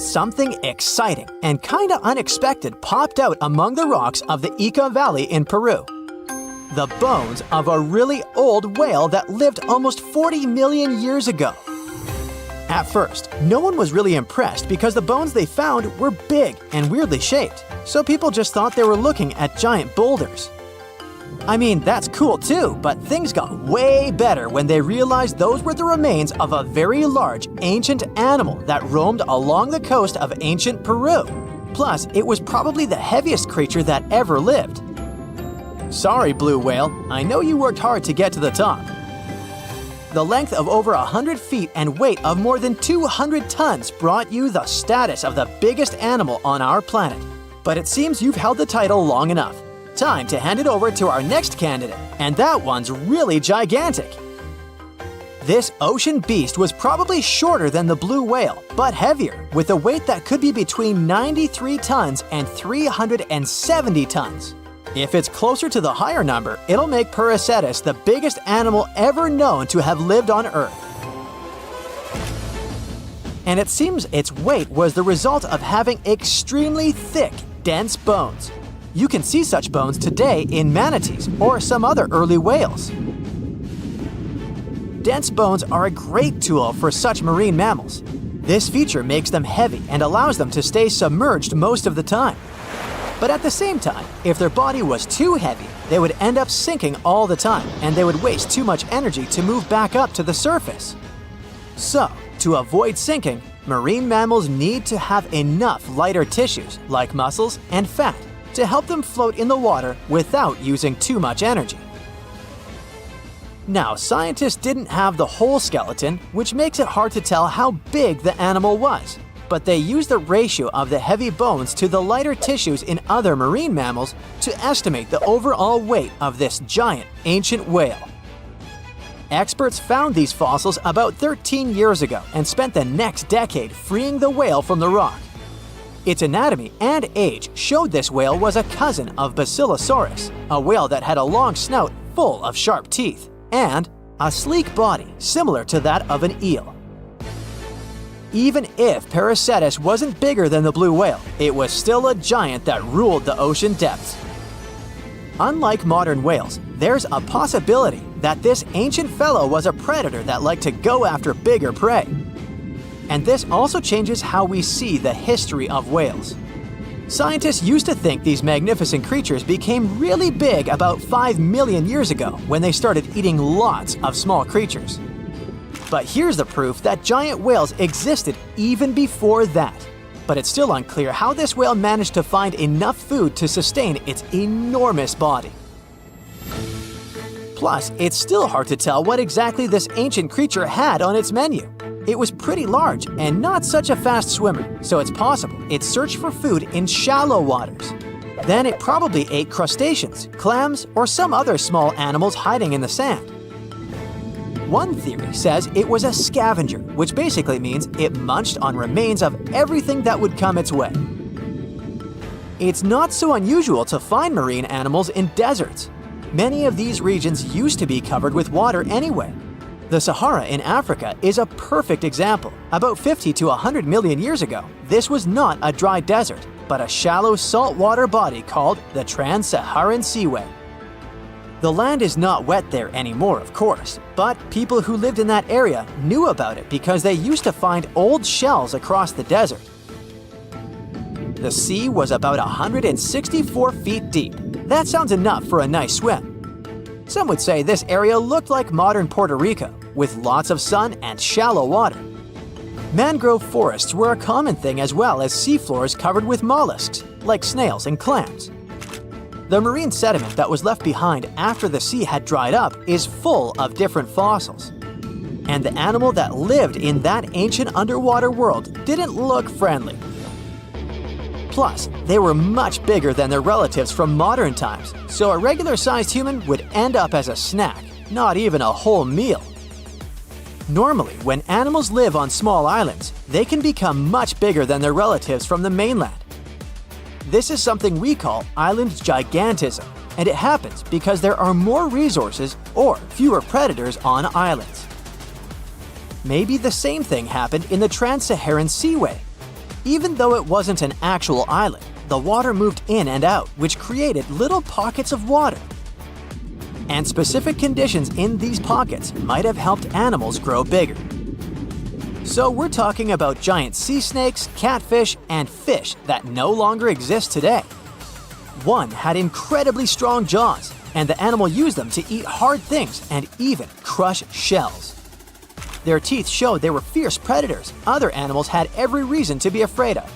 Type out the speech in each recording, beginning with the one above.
Something exciting and kinda unexpected popped out among the rocks of the Ica Valley in Peru. The bones of a really old whale that lived almost 40 million years ago. At first, no one was really impressed because the bones they found were big and weirdly shaped, so people just thought they were looking at giant boulders. I mean, that's cool too, but things got way better when they realized those were the remains of a very large ancient animal that roamed along the coast of ancient Peru. Plus, it was probably the heaviest creature that ever lived. Sorry, blue whale, I know you worked hard to get to the top. The length of over 100 feet and weight of more than 200 tons brought you the status of the biggest animal on our planet. But it seems you've held the title long enough. Time to hand it over to our next candidate, and that one's really gigantic. This ocean beast was probably shorter than the blue whale, but heavier, with a weight that could be between 93 tons and 370 tons. If it's closer to the higher number, it'll make Paracetus the biggest animal ever known to have lived on Earth. And it seems its weight was the result of having extremely thick, dense bones. You can see such bones today in manatees or some other early whales. Dense bones are a great tool for such marine mammals. This feature makes them heavy and allows them to stay submerged most of the time. But at the same time, if their body was too heavy, they would end up sinking all the time, and they would waste too much energy to move back up to the surface. So, to avoid sinking, marine mammals need to have enough lighter tissues, like muscles and fat, to help them float in the water without using too much energy. Now, scientists didn't have the whole skeleton, which makes it hard to tell how big the animal was. But they used the ratio of the heavy bones to the lighter tissues in other marine mammals to estimate the overall weight of this giant ancient whale. Experts found these fossils about 13 years ago and spent the next decade freeing the whale from the rock. Its anatomy and age showed this whale was a cousin of Basilosaurus, a whale that had a long snout full of sharp teeth, and a sleek body similar to that of an eel. Even if Paracetus wasn't bigger than the blue whale, it was still a giant that ruled the ocean depths. Unlike modern whales, there's a possibility that this ancient fellow was a predator that liked to go after bigger prey. And this also changes how we see the history of whales. Scientists used to think these magnificent creatures became really big about 5 million years ago when they started eating lots of small creatures. But here's the proof that giant whales existed even before that. But it's still unclear how this whale managed to find enough food to sustain its enormous body. Plus, it's still hard to tell what exactly this ancient creature had on its menu. It was pretty large and not such a fast swimmer, so it's possible it searched for food in shallow waters. Then it probably ate crustaceans, clams, or some other small animals hiding in the sand. One theory says it was a scavenger, which basically means it munched on remains of everything that would come its way. It's not so unusual to find marine animals in deserts. Many of these regions used to be covered with water anyway. The Sahara in Africa is a perfect example. About 50 to 100 million years ago, this was not a dry desert, but a shallow saltwater body called the Trans-Saharan Seaway. The land is not wet there anymore, of course, but people who lived in that area knew about it because they used to find old shells across the desert. The sea was about 164 feet deep. That sounds enough for a nice swim. Some would say this area looked like modern Puerto Rico, with lots of sun and shallow water. Mangrove forests were a common thing as well as seafloors covered with mollusks, like snails and clams. The marine sediment that was left behind after the sea had dried up is full of different fossils. And the animal that lived in that ancient underwater world didn't look friendly. Plus, they were much bigger than their relatives from modern times, so a regular-sized human would end up as a snack, not even a whole meal. Normally, when animals live on small islands, they can become much bigger than their relatives from the mainland. This is something we call island gigantism, and it happens because there are more resources or fewer predators on islands. Maybe the same thing happened in the Trans-Saharan Seaway. Even though it wasn't an actual island, the water moved in and out, which created little pockets of water. And specific conditions in these pockets might have helped animals grow bigger. So we're talking about giant sea snakes, catfish, and fish that no longer exist today. One had incredibly strong jaws, and the animal used them to eat hard things and even crush shells. Their teeth showed they were fierce predators other animals had every reason to be afraid of.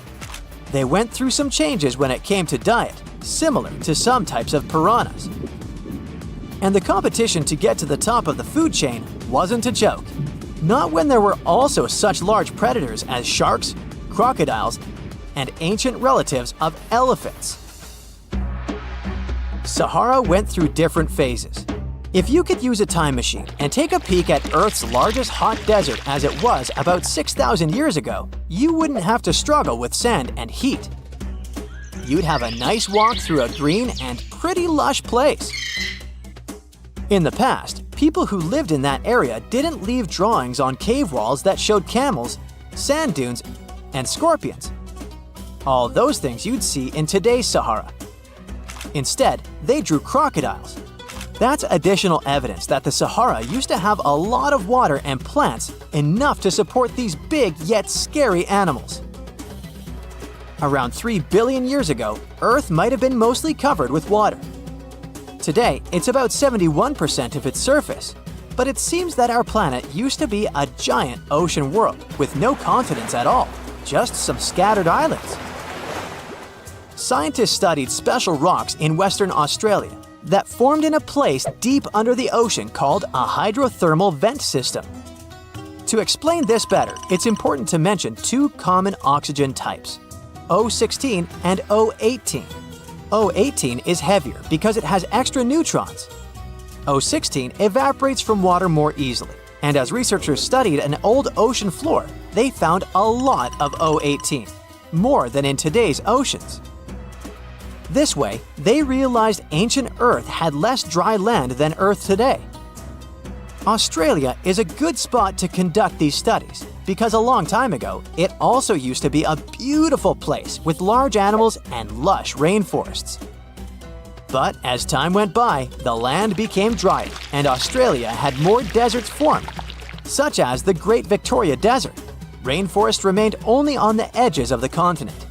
They went through some changes when it came to diet, similar to some types of piranhas. And the competition to get to the top of the food chain wasn't a joke. Not when there were also such large predators as sharks, crocodiles, and ancient relatives of elephants. Sahara went through different phases. If you could use a time machine and take a peek at Earth's largest hot desert as it was about 6,000 years ago, you wouldn't have to struggle with sand and heat. You'd have a nice walk through a green and pretty lush place. In the past, people who lived in that area didn't leave drawings on cave walls that showed camels, sand dunes, and scorpions. All those things you'd see in today's Sahara. Instead, they drew crocodiles. That's additional evidence that the Sahara used to have a lot of water and plants enough to support these big yet scary animals. Around 3 billion years ago, Earth might have been mostly covered with water. Today, it's about 71% of its surface, but it seems that our planet used to be a giant ocean world with no continents at all, just some scattered islands. Scientists studied special rocks in Western Australia that formed in a place deep under the ocean called a hydrothermal vent system. To explain this better, it's important to mention two common oxygen types, O16 and O18. O18 is heavier because it has extra neutrons. O16 evaporates from water more easily, and as researchers studied an old ocean floor, they found a lot of O18, more than in today's oceans. This way, they realized ancient Earth had less dry land than Earth today. Australia is a good spot to conduct these studies because a long time ago, it also used to be a beautiful place with large animals and lush rainforests. But as time went by, the land became drier and Australia had more deserts formed, such as the Great Victoria Desert. Rainforest remained only on the edges of the continent.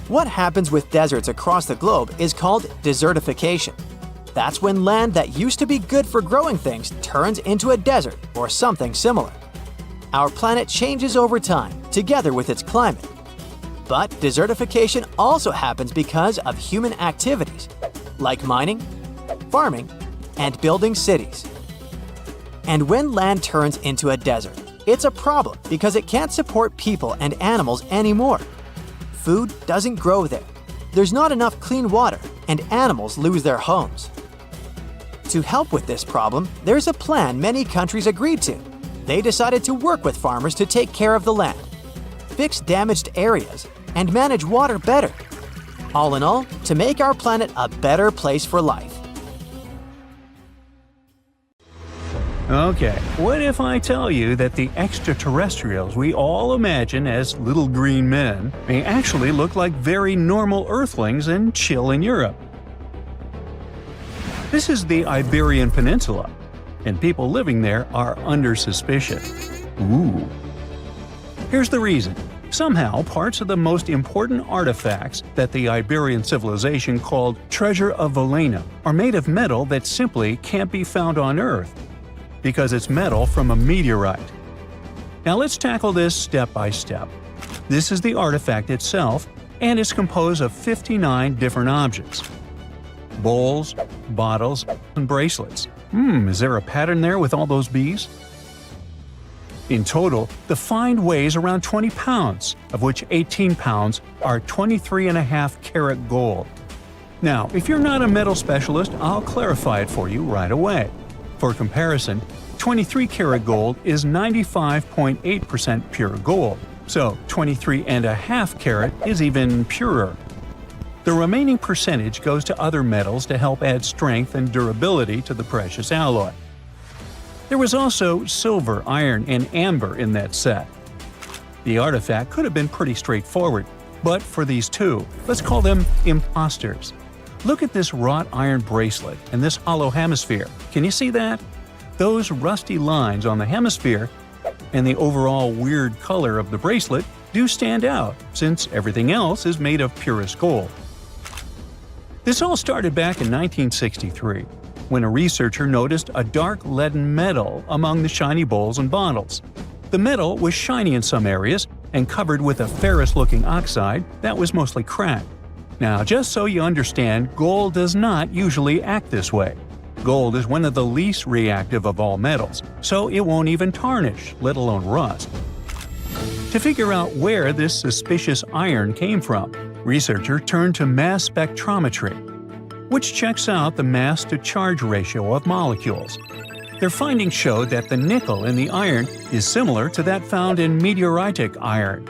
What happens with deserts across the globe is called desertification. That's when land that used to be good for growing things turns into a desert or something similar. Our planet changes over time, together with its climate. But desertification also happens because of human activities, like mining, farming, and building cities. And when land turns into a desert, it's a problem because it can't support people and animals anymore. Food doesn't grow there. There's not enough clean water, and animals lose their homes. To help with this problem, there's a plan many countries agreed to. They decided to work with farmers to take care of the land, fix damaged areas, and manage water better. All in all, to make our planet a better place for life. Okay, what if I tell you that the extraterrestrials we all imagine as little green men may actually look like very normal Earthlings and chill in Europe? This is the Iberian Peninsula, and people living there are under suspicion. Ooh. Here's the reason. Somehow, parts of the most important artifacts that the Iberian civilization called Treasure of Valena are made of metal that simply can't be found on Earth, because it's metal from a meteorite. Now let's tackle this step by step. This is the artifact itself, and it's composed of 59 different objects. Bowls, bottles, and bracelets. Is there a pattern there with all those bees? In total, the find weighs around 20 pounds, of which 18 pounds are 23.5 karat gold. Now, if you're not a metal specialist, I'll clarify it for you right away. For comparison, 23 karat gold is 95.8% pure gold, so 23.5 karat is even purer. The remaining percentage goes to other metals to help add strength and durability to the precious alloy. There was also silver, iron, and amber in that set. The artifact could have been pretty straightforward, but for these two, let's call them imposters. Look at this wrought iron bracelet and this hollow hemisphere. Can you see that? Those rusty lines on the hemisphere and the overall weird color of the bracelet do stand out, since everything else is made of purest gold. This all started back in 1963, when a researcher noticed a dark leaden metal among the shiny bowls and bottles. The metal was shiny in some areas and covered with a ferrous-looking oxide that was mostly cracked. Now, just so you understand, gold does not usually act this way. Gold is one of the least reactive of all metals, so it won't even tarnish, let alone rust. To figure out where this suspicious iron came from, researchers turned to mass spectrometry, which checks out the mass-to-charge ratio of molecules. Their findings showed that the nickel in the iron is similar to that found in meteoritic iron.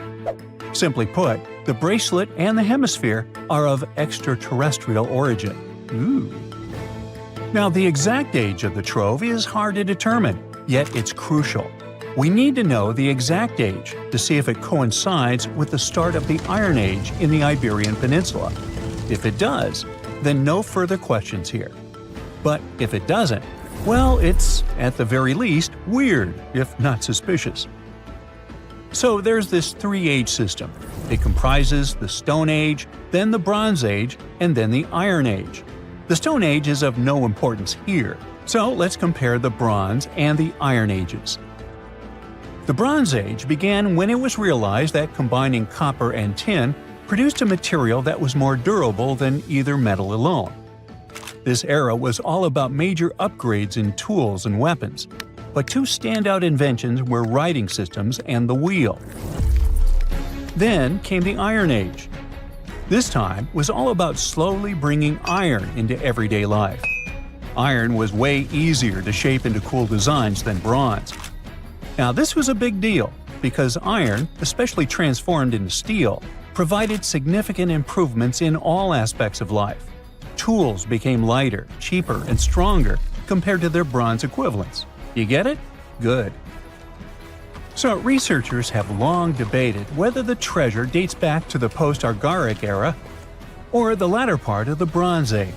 Simply put, the bracelet and the hemisphere are of extraterrestrial origin. Ooh. Now, the exact age of the trove is hard to determine, yet it's crucial. We need to know the exact age to see if it coincides with the start of the Iron Age in the Iberian Peninsula. If it does, then no further questions here. But if it doesn't, well, it's, at the very least, weird, if not suspicious. So there's this three-age system. It comprises the Stone Age, then the Bronze Age, and then the Iron Age. The Stone Age is of no importance here, so let's compare the Bronze and the Iron Ages. The Bronze Age began when it was realized that combining copper and tin produced a material that was more durable than either metal alone. This era was all about major upgrades in tools and weapons, but two standout inventions were writing systems and the wheel. Then came the Iron Age. This time was all about slowly bringing iron into everyday life. Iron was way easier to shape into cool designs than bronze. Now, this was a big deal because iron, especially transformed into steel, provided significant improvements in all aspects of life. Tools became lighter, cheaper, and stronger compared to their bronze equivalents. You get it? Good. So, researchers have long debated whether the treasure dates back to the post-Argaric era or the latter part of the Bronze Age.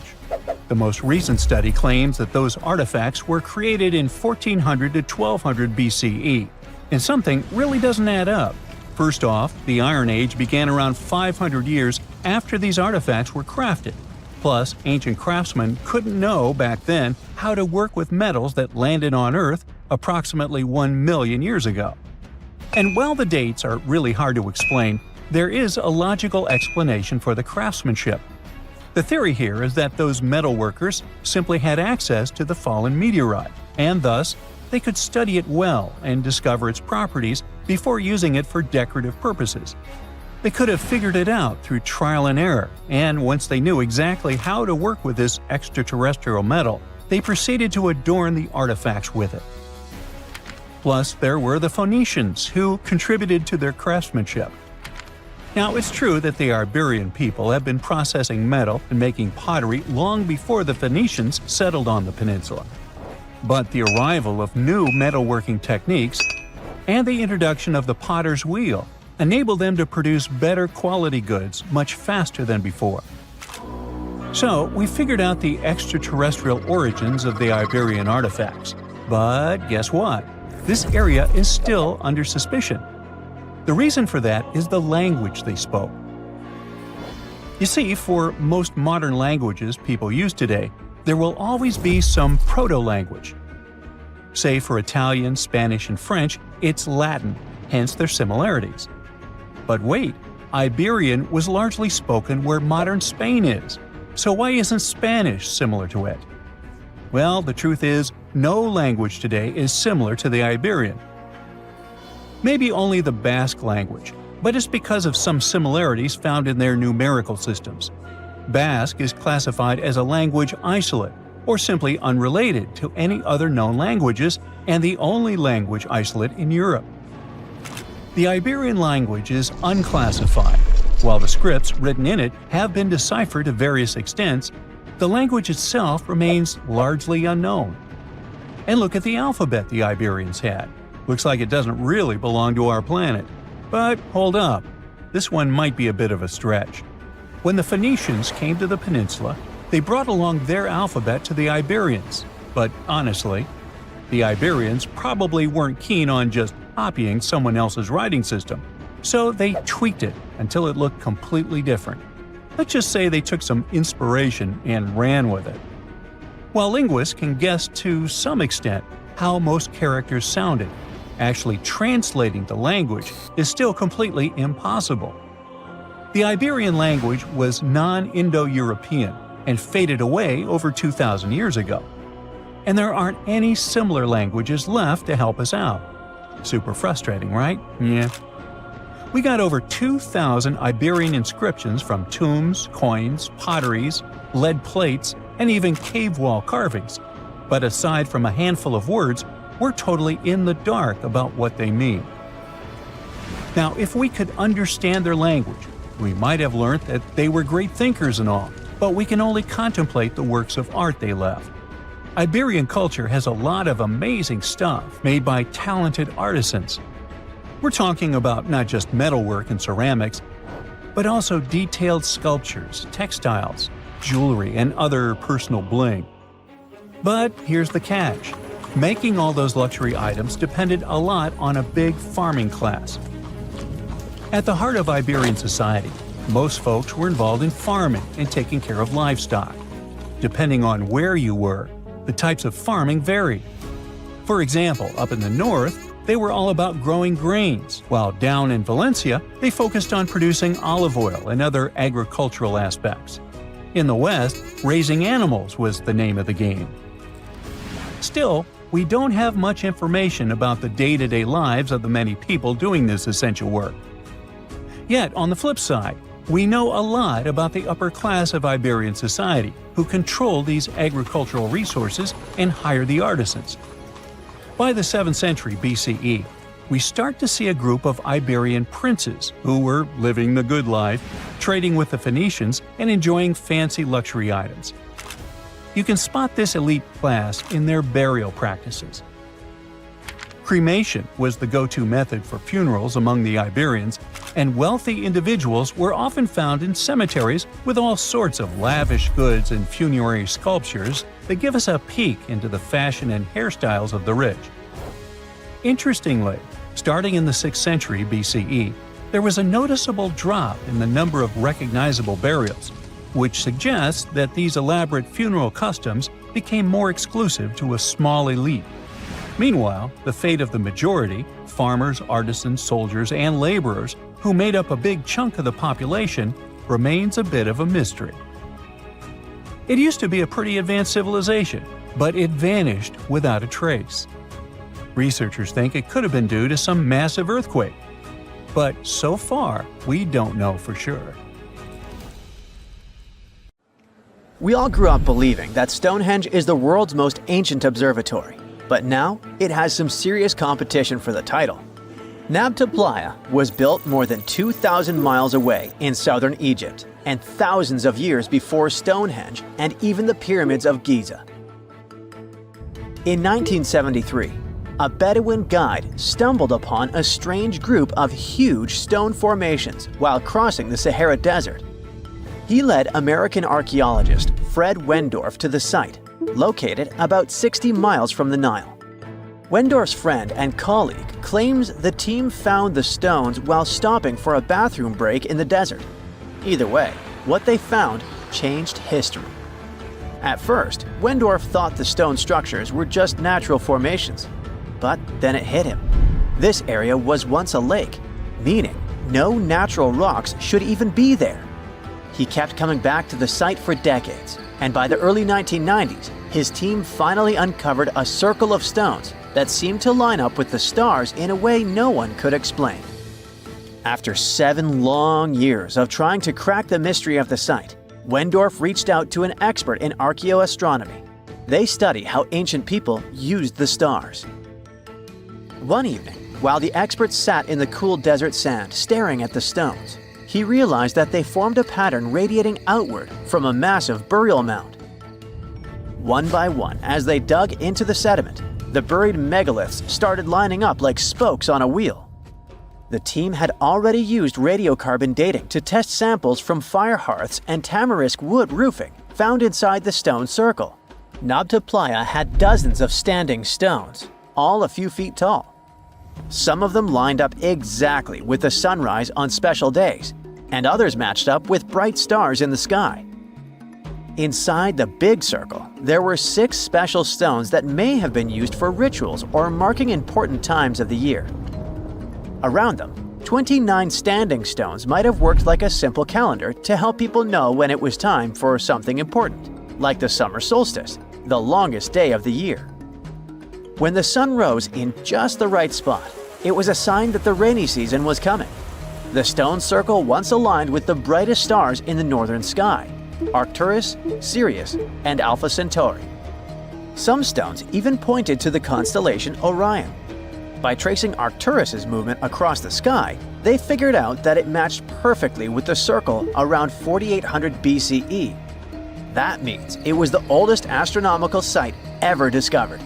The most recent study claims that those artifacts were created in 1400 to 1200 BCE, and something really doesn't add up. First off, the Iron Age began around 500 years after these artifacts were crafted. Plus, ancient craftsmen couldn't know back then how to work with metals that landed on Earth approximately 1 million years ago. And while the dates are really hard to explain, there is a logical explanation for the craftsmanship. The theory here is that those metal workers simply had access to the fallen meteorite, and thus, they could study it well and discover its properties before using it for decorative purposes. They could have figured it out through trial and error, and once they knew exactly how to work with this extraterrestrial metal, they proceeded to adorn the artifacts with it. Plus, there were the Phoenicians, who contributed to their craftsmanship. Now, it's true that the Iberian people have been processing metal and making pottery long before the Phoenicians settled on the peninsula. But the arrival of new metalworking techniques and the introduction of the potter's wheel enabled them to produce better quality goods much faster than before. So, we figured out the extraterrestrial origins of the Iberian artifacts. But guess what? This area is still under suspicion. The reason for that is the language they spoke. You see, for most modern languages people use today, there will always be some proto-language. Say for Italian, Spanish, and French, it's Latin, hence their similarities. But wait, Iberian was largely spoken where modern Spain is, so why isn't Spanish similar to it? Well, the truth is, no language today is similar to the Iberian. Maybe only the Basque language, but it's because of some similarities found in their numerical systems. Basque is classified as a language isolate, or simply unrelated to any other known languages, and the only language isolate in Europe. The Iberian language is unclassified. While the scripts written in it have been deciphered to various extents, the language itself remains largely unknown. And look at the alphabet the Iberians had. Looks like it doesn't really belong to our planet. But hold up, this one might be a bit of a stretch. When the Phoenicians came to the peninsula, they brought along their alphabet to the Iberians. But honestly, the Iberians probably weren't keen on just copying someone else's writing system, so they tweaked it until it looked completely different. Let's just say they took some inspiration and ran with it. While linguists can guess to some extent how most characters sounded, actually translating the language is still completely impossible. The Iberian language was non-Indo-European and faded away over 2,000 years ago. And there aren't any similar languages left to help us out. Super frustrating, right? Yeah. We got over 2,000 Iberian inscriptions from tombs, coins, potteries, lead plates, and even cave wall carvings. But aside from a handful of words, we're totally in the dark about what they mean. Now, if we could understand their language, we might have learned that they were great thinkers and all, but we can only contemplate the works of art they left. Iberian culture has a lot of amazing stuff made by talented artisans. We're talking about not just metalwork and ceramics, but also detailed sculptures, textiles, jewelry, and other personal bling. But here's the catch. Making all those luxury items depended a lot on a big farming class. At the heart of Iberian society, most folks were involved in farming and taking care of livestock. Depending on where you were, the types of farming varied. For example, up in the north, they were all about growing grains, while down in Valencia, they focused on producing olive oil and other agricultural aspects. In the west, raising animals was the name of the game. Still, we don't have much information about the day-to-day lives of the many people doing this essential work. Yet, on the flip side, we know a lot about the upper class of Iberian society, who control these agricultural resources and hire the artisans. By the 7th century BCE, we start to see a group of Iberian princes who were living the good life, trading with the Phoenicians and enjoying fancy luxury items. You can spot this elite class in their burial practices. Cremation was the go-to method for funerals among the Iberians, and wealthy individuals were often found in cemeteries with all sorts of lavish goods and funerary sculptures that give us a peek into the fashion and hairstyles of the rich. Interestingly, starting in the 6th century BCE, there was a noticeable drop in the number of recognizable burials, which suggests that these elaborate funeral customs became more exclusive to a small elite. Meanwhile, the fate of the majority, farmers, artisans, soldiers, and laborers, who made up a big chunk of the population, remains a bit of a mystery. It used to be a pretty advanced civilization, but it vanished without a trace. Researchers think it could have been due to some massive earthquake, but so far, we don't know for sure. We all grew up believing that Stonehenge is the world's most ancient observatory, but now it has some serious competition for the title. Nabtla Playa was built more than 2,000 miles away in southern Egypt and thousands of years before Stonehenge and even the pyramids of Giza. In 1973, a Bedouin guide stumbled upon a strange group of huge stone formations while crossing the Sahara Desert. He led American archaeologist Fred Wendorf to the site, located about 60 miles from the Nile. Wendorf's friend and colleague claims the team found the stones while stopping for a bathroom break in the desert. Either way, what they found changed history. At first, Wendorf thought the stone structures were just natural formations. But then it hit him. This area was once a lake, meaning no natural rocks should even be there. He kept coming back to the site for decades, and by the early 1990s, his team finally uncovered a circle of stones that seemed to line up with the stars in a way no one could explain. After 7 long years of trying to crack the mystery of the site, Wendorf reached out to an expert in archaeoastronomy. They study how ancient people used the stars. One evening, while the expert sat in the cool desert sand staring at the stones, he realized that they formed a pattern radiating outward from a massive burial mound. One by one, as they dug into the sediment, the buried megaliths started lining up like spokes on a wheel. The team had already used radiocarbon dating to test samples from fire hearths and tamarisk wood roofing found inside the stone circle. Nabtla Playa had dozens of standing stones, all a few feet tall. Some of them lined up exactly with the sunrise on special days, and others matched up with bright stars in the sky. Inside the big circle, there were 6 special stones that may have been used for rituals or marking important times of the year. Around them, 29 standing stones might have worked like a simple calendar to help people know when it was time for something important, like the summer solstice, the longest day of the year. When the sun rose in just the right spot, it was a sign that the rainy season was coming. The stone circle once aligned with the brightest stars in the northern sky: Arcturus, Sirius, and Alpha Centauri. Some stones even pointed to the constellation Orion. By tracing Arcturus's movement across the sky, they figured out that it matched perfectly with the circle around 4800 BCE. That means it was the oldest astronomical site ever discovered.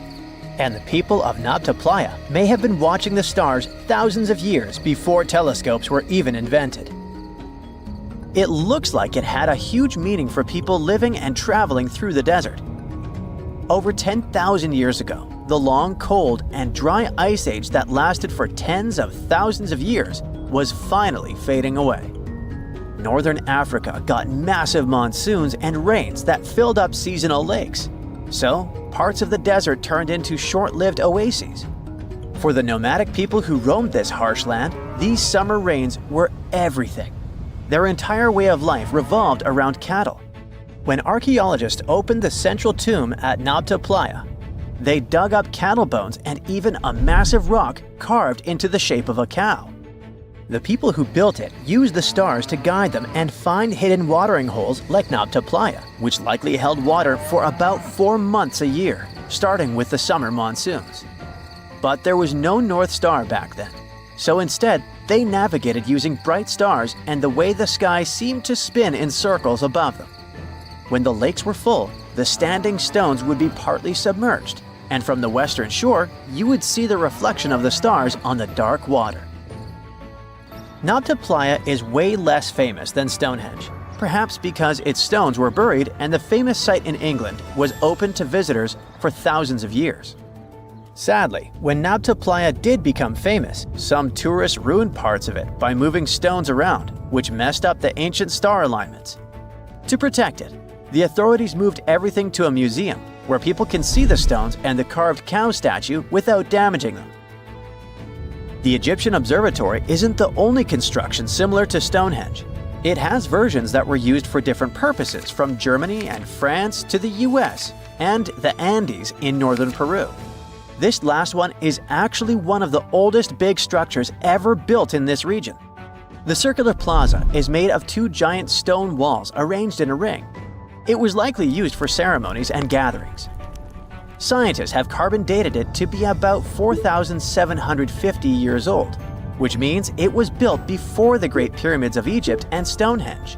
And the people of Nabtla Playa may have been watching the stars thousands of years before telescopes were even invented. It looks like it had a huge meaning for people living and traveling through the desert. Over 10,000 years ago, the long, cold, and dry ice age that lasted for tens of thousands of years was finally fading away. Northern Africa got massive monsoons and rains that filled up seasonal lakes. So, parts of the desert turned into short-lived oases. For the nomadic people who roamed this harsh land, these summer rains were everything. Their entire way of life revolved around cattle. When archaeologists opened the central tomb at Nabtla Playa, they dug up cattle bones and even a massive rock carved into the shape of a cow. The people who built it used the stars to guide them and find hidden watering holes like Nabtla Playa, which likely held water for about 4 months a year, starting with the summer monsoons. But there was no North Star back then, so instead they navigated using bright stars and the way the sky seemed to spin in circles above them. When the lakes were full, the standing stones would be partly submerged, and from the western shore, you would see the reflection of the stars on the dark water. Nabtla Playa is way less famous than Stonehenge, perhaps because its stones were buried and the famous site in England was open to visitors for thousands of years. Sadly, when Nabtla Playa did become famous, some tourists ruined parts of it by moving stones around, which messed up the ancient star alignments. To protect it, the authorities moved everything to a museum where people can see the stones and the carved cow statue without damaging them. The Egyptian observatory isn't the only construction similar to Stonehenge. It has versions that were used for different purposes, from Germany and France to the US and the Andes in northern Peru. This last one is actually one of the oldest big structures ever built in this region. The circular plaza is made of 2 giant stone walls arranged in a ring. It was likely used for ceremonies and gatherings. Scientists have carbon dated it to be about 4,750 years old, which means it was built before the Great Pyramids of Egypt and Stonehenge.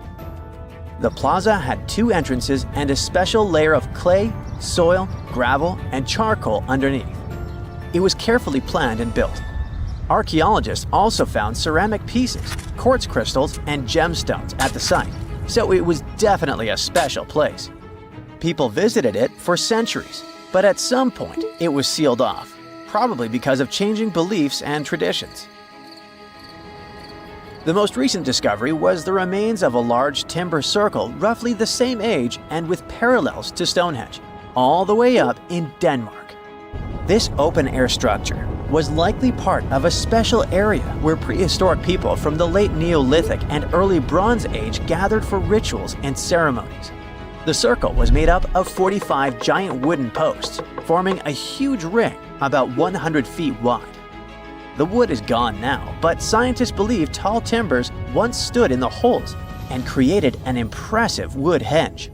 The plaza had 2 entrances and a special layer of clay, soil, gravel, and charcoal underneath. It was carefully planned and built. Archaeologists also found ceramic pieces, quartz crystals, and gemstones at the site, so it was definitely a special place. People visited it for centuries, but at some point it was sealed off, probably because of changing beliefs and traditions. The most recent discovery was the remains of a large timber circle roughly the same age and with parallels to Stonehenge, all the way up in Denmark. This open-air structure was likely part of a special area where prehistoric people from the late Neolithic and early Bronze Age gathered for rituals and ceremonies. The circle was made up of 45 giant wooden posts, forming a huge ring about 100 feet wide. The wood is gone now, but scientists believe tall timbers once stood in the holes and created an impressive wood henge.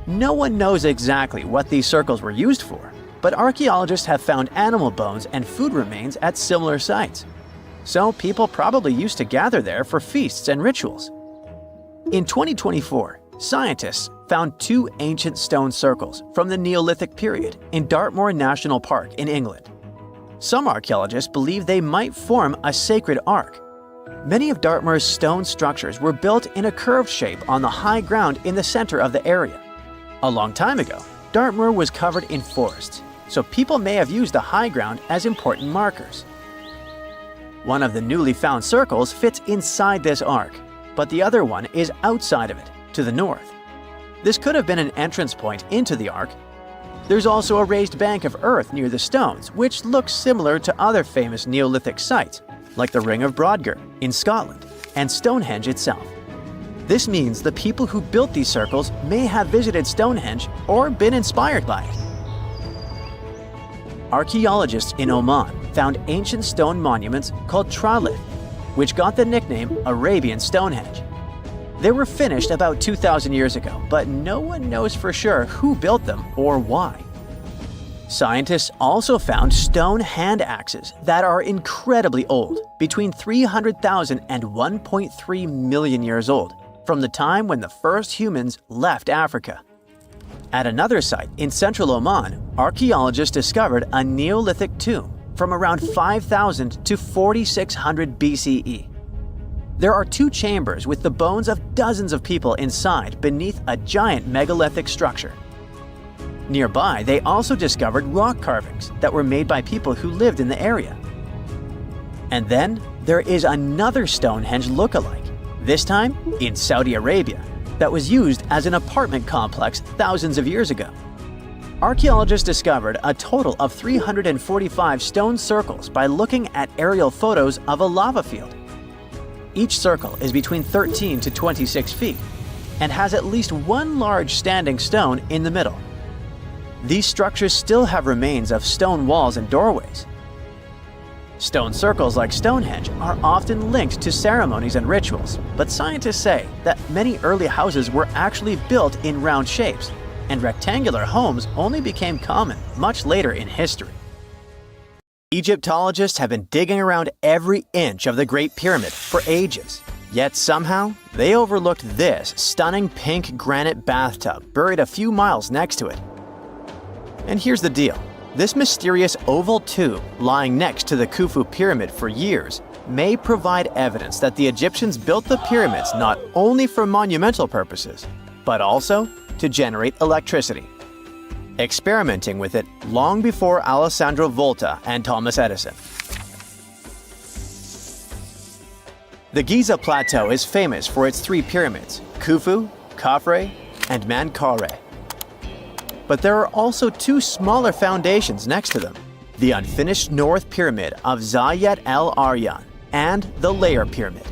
No one knows exactly what these circles were used for, but archaeologists have found animal bones and food remains at similar sites. So people probably used to gather there for feasts and rituals. In 2024, scientists found 2 ancient stone circles from the Neolithic period in Dartmoor National Park in England. Some archaeologists believe they might form a sacred ark, Many of Dartmoor's stone structures were built in a curved shape on the high ground in the center of the area. A long time ago, Dartmoor was covered in forests, so people may have used the high ground as important markers. One of the newly found circles fits inside this arc, but the other one is outside of it, to the north. This could have been an entrance point into the arc. There's also a raised bank of earth near the stones, which looks similar to other famous Neolithic sites, like the Ring of Brodgar in Scotland and Stonehenge itself. This means the people who built these circles may have visited Stonehenge or been inspired by it. Archaeologists in Oman found ancient stone monuments called tralith, which got the nickname Arabian Stonehenge. They were finished about 2,000 years ago, but no one knows for sure who built them or why. Scientists also found stone hand axes that are incredibly old, between 300,000 and 1.3 million years old, from the time when the first humans left Africa. At another site in central Oman, archaeologists discovered a Neolithic tomb from around 5,000 to 4,600 BCE. There are two chambers with the bones of dozens of people inside beneath a giant megalithic structure. Nearby, they also discovered rock carvings that were made by people who lived in the area. And then there is another Stonehenge look-alike, this time in Saudi Arabia, that was used as an apartment complex thousands of years ago. Archaeologists discovered a total of 345 stone circles by looking at aerial photos of a lava field. Each circle is between 13 to 26 feet and has at least one large standing stone in the middle. These structures still have remains of stone walls and doorways. Stone circles like Stonehenge are often linked to ceremonies and rituals, but scientists say that many early houses were actually built in round shapes, and rectangular homes only became common much later in history. Egyptologists have been digging around every inch of the Great Pyramid for ages, yet somehow they overlooked this stunning pink granite bathtub buried a few miles next to it. And here's the deal. This mysterious oval tube lying next to the Khufu pyramid for years may provide evidence that the Egyptians built the pyramids not only for monumental purposes, but also to generate electricity, experimenting with it long before Alessandro Volta and Thomas Edison. The Giza Plateau is famous for its three pyramids, Khufu, Khafre, and Menkaure. But there are also two smaller foundations next to them, the unfinished North Pyramid of Zayat el-Aryan and the Layer Pyramid.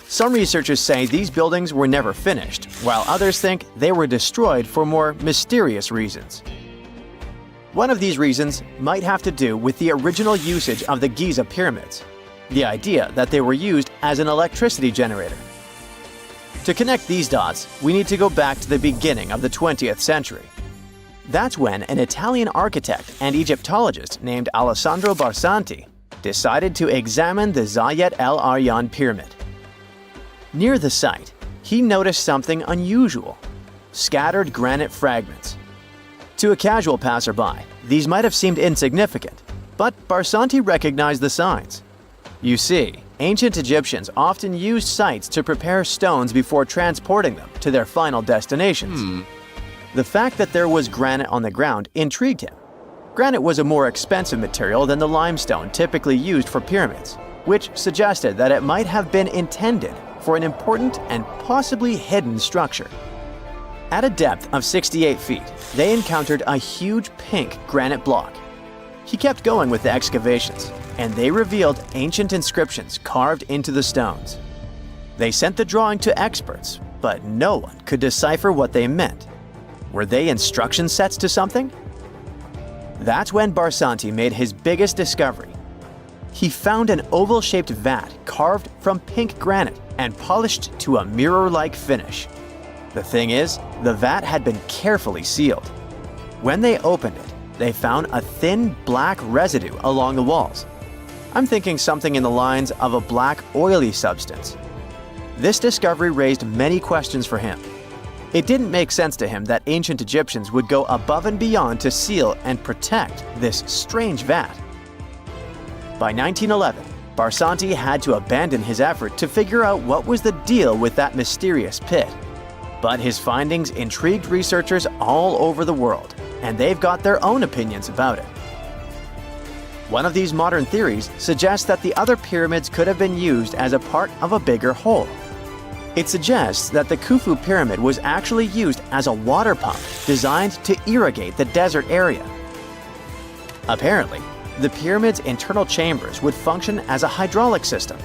Some researchers say these buildings were never finished, while others think they were destroyed for more mysterious reasons. One of these reasons might have to do with the original usage of the Giza pyramids, the idea that they were used as an electricity generator. To connect these dots, we need to go back to the beginning of the 20th century. That's when an Italian architect and Egyptologist named Alessandro Barsanti decided to examine the Zayat el-Aryan pyramid. Near the site, he noticed something unusual: scattered granite fragments. To a casual passerby, these might have seemed insignificant, but Barsanti recognized the signs. You see, ancient Egyptians often used sites to prepare stones before transporting them to their final destinations. The fact that there was granite on the ground intrigued him. Granite was a more expensive material than the limestone typically used for pyramids, which suggested that it might have been intended for an important and possibly hidden structure. At a depth of 68 feet, they encountered a huge pink granite block. He kept going with the excavations, and they revealed ancient inscriptions carved into the stones. They sent the drawing to experts, but no one could decipher what they meant. Were they instruction sets to something? That's when Barsanti made his biggest discovery. He found an oval-shaped vat carved from pink granite and polished to a mirror-like finish. The thing is, the vat had been carefully sealed. When they opened it, they found a thin black residue along the walls. I'm thinking something in the lines of a black oily substance. This discovery raised many questions for him. It didn't make sense to him that ancient Egyptians would go above and beyond to seal and protect this strange vat. By 1911, Barsanti had to abandon his effort to figure out what was the deal with that mysterious pit. But his findings intrigued researchers all over the world, and they've got their own opinions about it. One of these modern theories suggests that the other pyramids could have been used as a part of a bigger whole. It suggests that the Khufu pyramid was actually used as a water pump designed to irrigate the desert area. Apparently, the pyramid's internal chambers would function as a hydraulic system.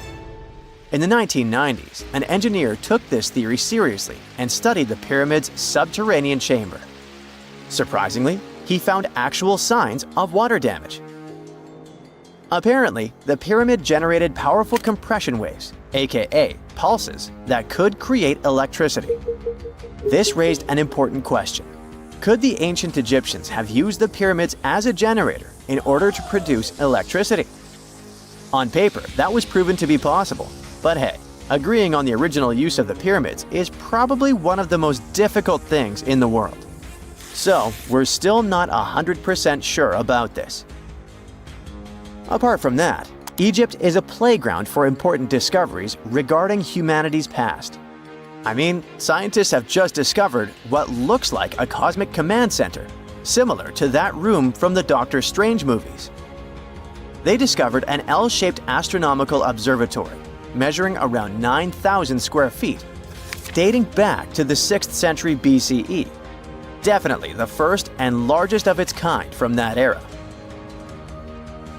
In the 1990s, an engineer took this theory seriously and studied the pyramid's subterranean chamber. Surprisingly, he found actual signs of water damage. Apparently, the pyramid generated powerful compression waves, aka pulses, that could create electricity. This raised an important question. Could the ancient Egyptians have used the pyramids as a generator in order to produce electricity? On paper, that was proven to be possible, but hey, agreeing on the original use of the pyramids is probably one of the most difficult things in the world. So, we're still not 100% sure about this. Apart from that, Egypt is a playground for important discoveries regarding humanity's past. I mean, scientists have just discovered what looks like a cosmic command center, similar to that room from the Doctor Strange movies. They discovered an L-shaped astronomical observatory, measuring around 9,000 square feet, dating back to the 6th century BCE. Definitely the first and largest of its kind from that era.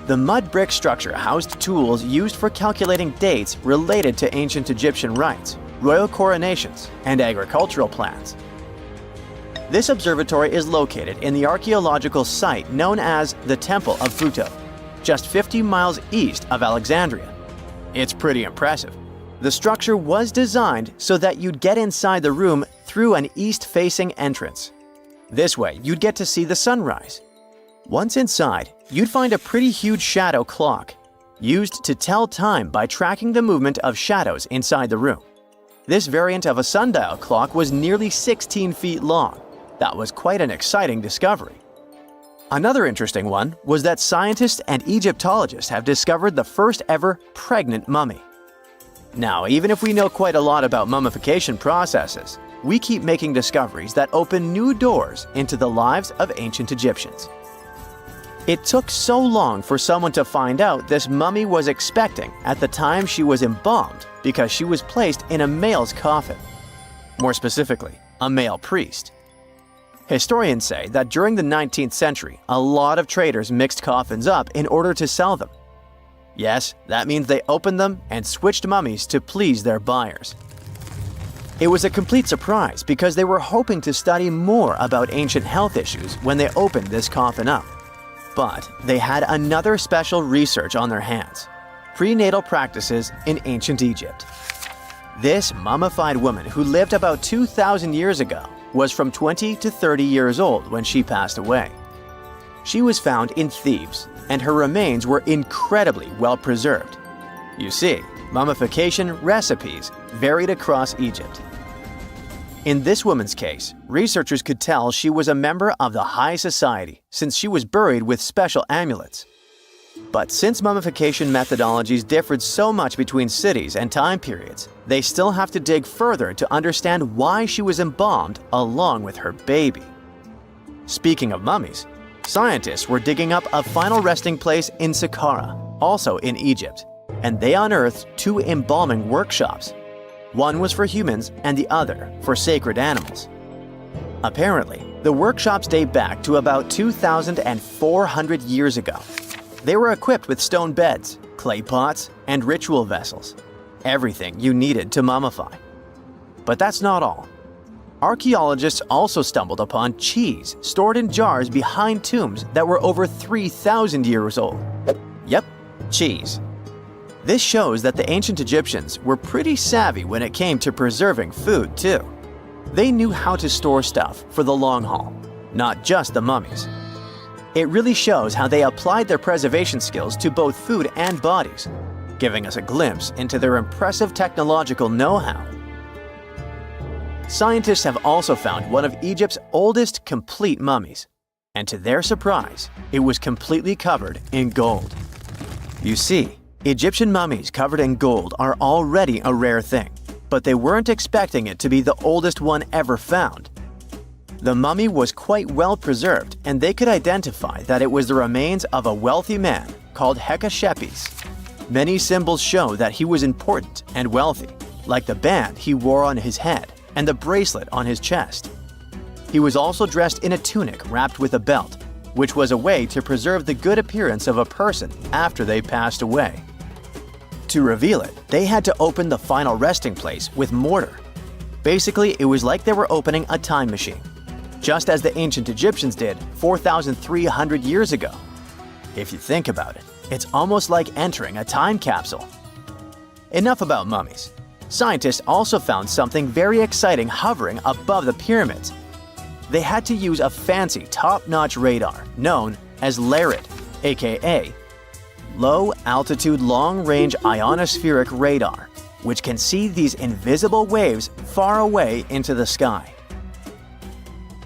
The mud brick structure housed tools used for calculating dates related to ancient Egyptian rites, royal coronations, and agricultural plans. This observatory is located in the archaeological site known as the Temple of Futo, just 50 miles east of Alexandria. It's pretty impressive. The structure was designed so that you'd get inside the room through an east-facing entrance. This way, you'd get to see the sunrise. Once inside, you'd find a pretty huge shadow clock, used to tell time by tracking the movement of shadows inside the room. This variant of a sundial clock was nearly 16 feet long. That was quite an exciting discovery. Another interesting one was that scientists and Egyptologists have discovered the first ever pregnant mummy. Now, even if we know quite a lot about mummification processes, we keep making discoveries that open new doors into the lives of ancient Egyptians. It took so long for someone to find out this mummy was expecting at the time she was embalmed because she was placed in a male's coffin. More specifically, a male priest. Historians say that during the 19th century, a lot of traders mixed coffins up in order to sell them. Yes, that means they opened them and switched mummies to please their buyers. It was a complete surprise because they were hoping to study more about ancient health issues when they opened this coffin up. But they had another special research on their hands: prenatal practices in ancient Egypt. This mummified woman, who lived about 2,000 years ago, was from 20 to 30 years old when she passed away. She was found in Thebes, and her remains were incredibly well preserved. You see, mummification recipes varied across Egypt. In this woman's case, researchers could tell she was a member of the high society since she was buried with special amulets. But since mummification methodologies differed so much between cities and time periods, they still have to dig further to understand why she was embalmed along with her baby. Speaking of mummies, scientists were digging up a final resting place in Saqqara, also in Egypt, and they unearthed 2 embalming workshops. One was for humans and the other for sacred animals. Apparently, the workshops date back to about 2,400 years ago. They were equipped with stone beds, clay pots, and ritual vessels. Everything you needed to mummify. But that's not all. Archaeologists also stumbled upon cheese stored in jars behind tombs that were over 3,000 years old. Yep, cheese. This shows that the ancient Egyptians were pretty savvy when it came to preserving food, too. They knew how to store stuff for the long haul, not just the mummies. It really shows how they applied their preservation skills to both food and bodies, giving us a glimpse into their impressive technological know-how. Scientists have also found one of Egypt's oldest complete mummies, and to their surprise, it was completely covered in gold. You see, Egyptian mummies covered in gold are already a rare thing, but they weren't expecting it to be the oldest one ever found. The mummy was quite well preserved, and they could identify that it was the remains of a wealthy man called Hekashepes. Many symbols show that he was important and wealthy, like the band he wore on his head and the bracelet on his chest. He was also dressed in a tunic wrapped with a belt, which was a way to preserve the good appearance of a person after they passed away. To reveal it, they had to open the final resting place with mortar. Basically, it was like they were opening a time machine, just as the ancient Egyptians did 4,300 years ago. If you think about it, it's almost like entering a time capsule. Enough about mummies. Scientists also found something very exciting hovering above the pyramids. They had to use a fancy top-notch radar known as LARID, aka Low Altitude Long Range Ionospheric Radar, which can see these invisible waves far away into the sky.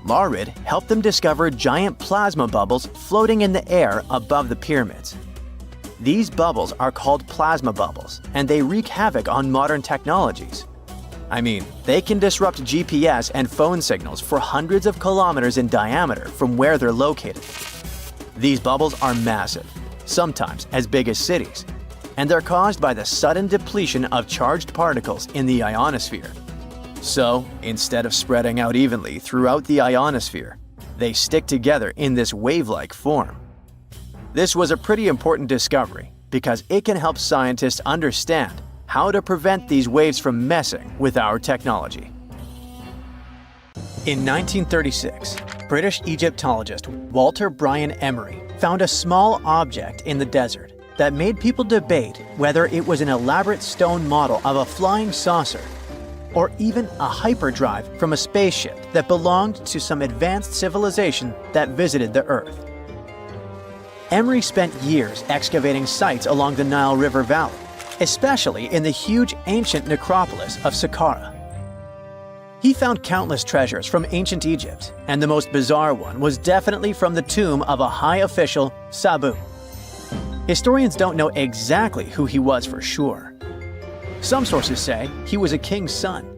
LARID helped them discover giant plasma bubbles floating in the air above the pyramids. These bubbles are called plasma bubbles, and they wreak havoc on modern technologies. I mean, they can disrupt GPS and phone signals for hundreds of kilometers in diameter from where they're located. These bubbles are massive, sometimes as big as cities, and they're caused by the sudden depletion of charged particles in the ionosphere. So, instead of spreading out evenly throughout the ionosphere, they stick together in this wave-like form. This was a pretty important discovery because it can help scientists understand how to prevent these waves from messing with our technology. In 1936, British Egyptologist Walter Bryan Emery found a small object in the desert that made people debate whether it was an elaborate stone model of a flying saucer or even a hyperdrive from a spaceship that belonged to some advanced civilization that visited the Earth. Emery spent years excavating sites along the Nile River Valley, especially in the huge ancient necropolis of Saqqara. He found countless treasures from ancient Egypt, and the most bizarre one was definitely from the tomb of a high official, Sabu. Historians don't know exactly who he was for sure. Some sources say he was a king's son.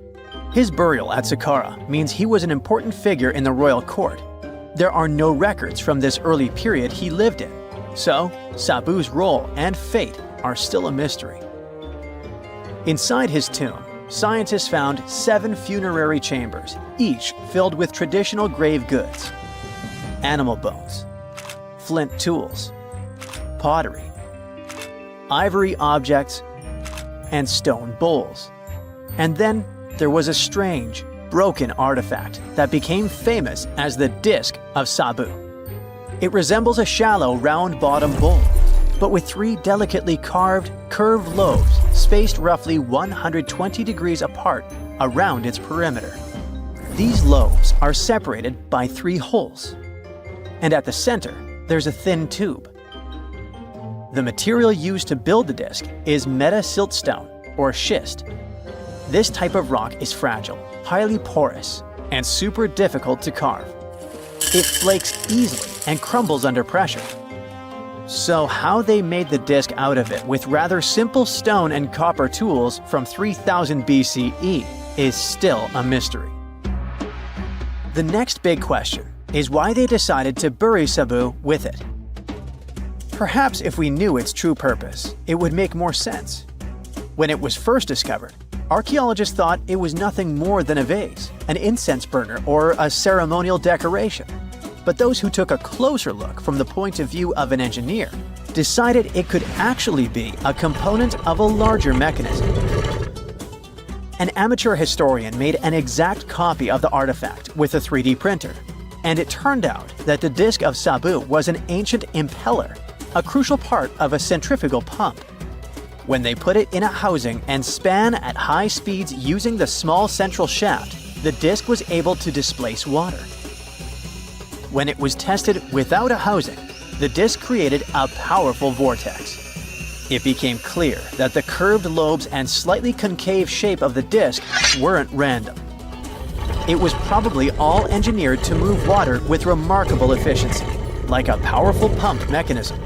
His burial at Saqqara means he was an important figure in the royal court. There are no records from this early period he lived in, so Sabu's role and fate are still a mystery. Inside his tomb, scientists found 7 funerary chambers, each filled with traditional grave goods: animal bones, flint tools, pottery, ivory objects, and stone bowls. And then there was a strange, broken artifact that became famous as the Disc of Sabu. It resembles a shallow, round-bottomed bowl, but with 3 delicately carved, curved lobes spaced roughly 120 degrees apart around its perimeter. These lobes are separated by 3 holes, and at the center, there's a thin tube. The material used to build the disc is meta-siltstone, or schist. This type of rock is fragile, highly porous, and super difficult to carve. It flakes easily and crumbles under pressure. So how they made the disc out of it with rather simple stone and copper tools from 3000 BCE is still a mystery. The next big question is why they decided to bury Sabu with it. Perhaps if we knew its true purpose, it would make more sense. When it was first discovered, archaeologists thought it was nothing more than a vase, an incense burner, or a ceremonial decoration. But those who took a closer look from the point of view of an engineer decided it could actually be a component of a larger mechanism. An amateur historian made an exact copy of the artifact with a 3D printer, and it turned out that the disc of Sabu was an ancient impeller, a crucial part of a centrifugal pump. When they put it in a housing and span at high speeds using the small central shaft, the disc was able to displace water. When it was tested without a housing, the disc created a powerful vortex. It became clear that the curved lobes and slightly concave shape of the disc weren't random. It was probably all engineered to move water with remarkable efficiency, like a powerful pump mechanism.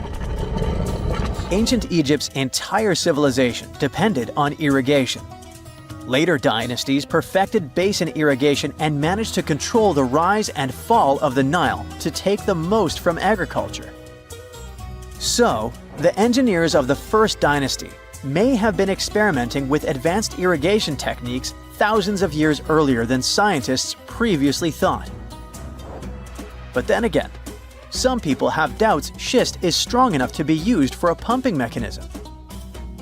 Ancient Egypt's entire civilization depended on irrigation. Later dynasties perfected basin irrigation and managed to control the rise and fall of the Nile to take the most from agriculture. So, the engineers of the first dynasty may have been experimenting with advanced irrigation techniques thousands of years earlier than scientists previously thought. But then again, some people have doubts schist is strong enough to be used for a pumping mechanism.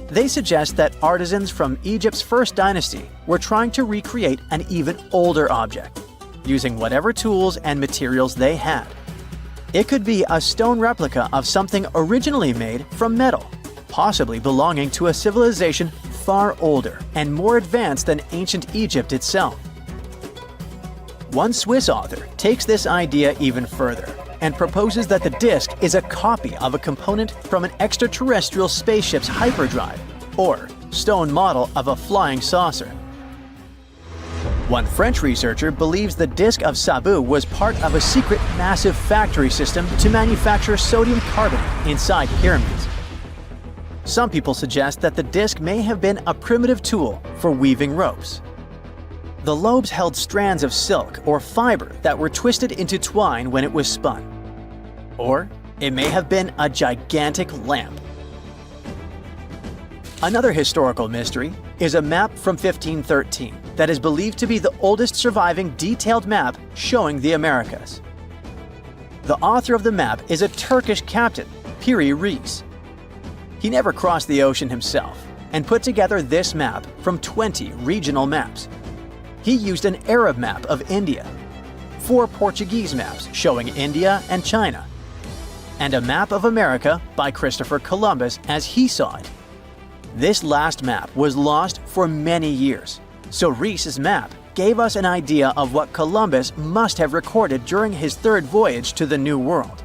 They suggest that artisans from Egypt's first dynasty were trying to recreate an even older object, using whatever tools and materials they had. It could be a stone replica of something originally made from metal, possibly belonging to a civilization far older and more advanced than ancient Egypt itself. One Swiss author takes this idea even further and proposes that the disc is a copy of a component from an extraterrestrial spaceship's hyperdrive, or stone model of a flying saucer. One French researcher believes the disc of Sabu was part of a secret massive factory system to manufacture sodium carbonate inside pyramids. Some people suggest that the disc may have been a primitive tool for weaving ropes. The lobes held strands of silk or fiber that were twisted into twine when it was spun. Or it may have been a gigantic lamp. Another historical mystery is a map from 1513 that is believed to be the oldest surviving detailed map showing the Americas. The author of the map is a Turkish captain, Piri Reis. He never crossed the ocean himself and put together this map from 20 regional maps. He used an Arab map of India, 4 Portuguese maps showing India and China, and a map of America by Christopher Columbus as he saw it. This last map was lost for many years, so Reis's map gave us an idea of what Columbus must have recorded during his third voyage to the New World.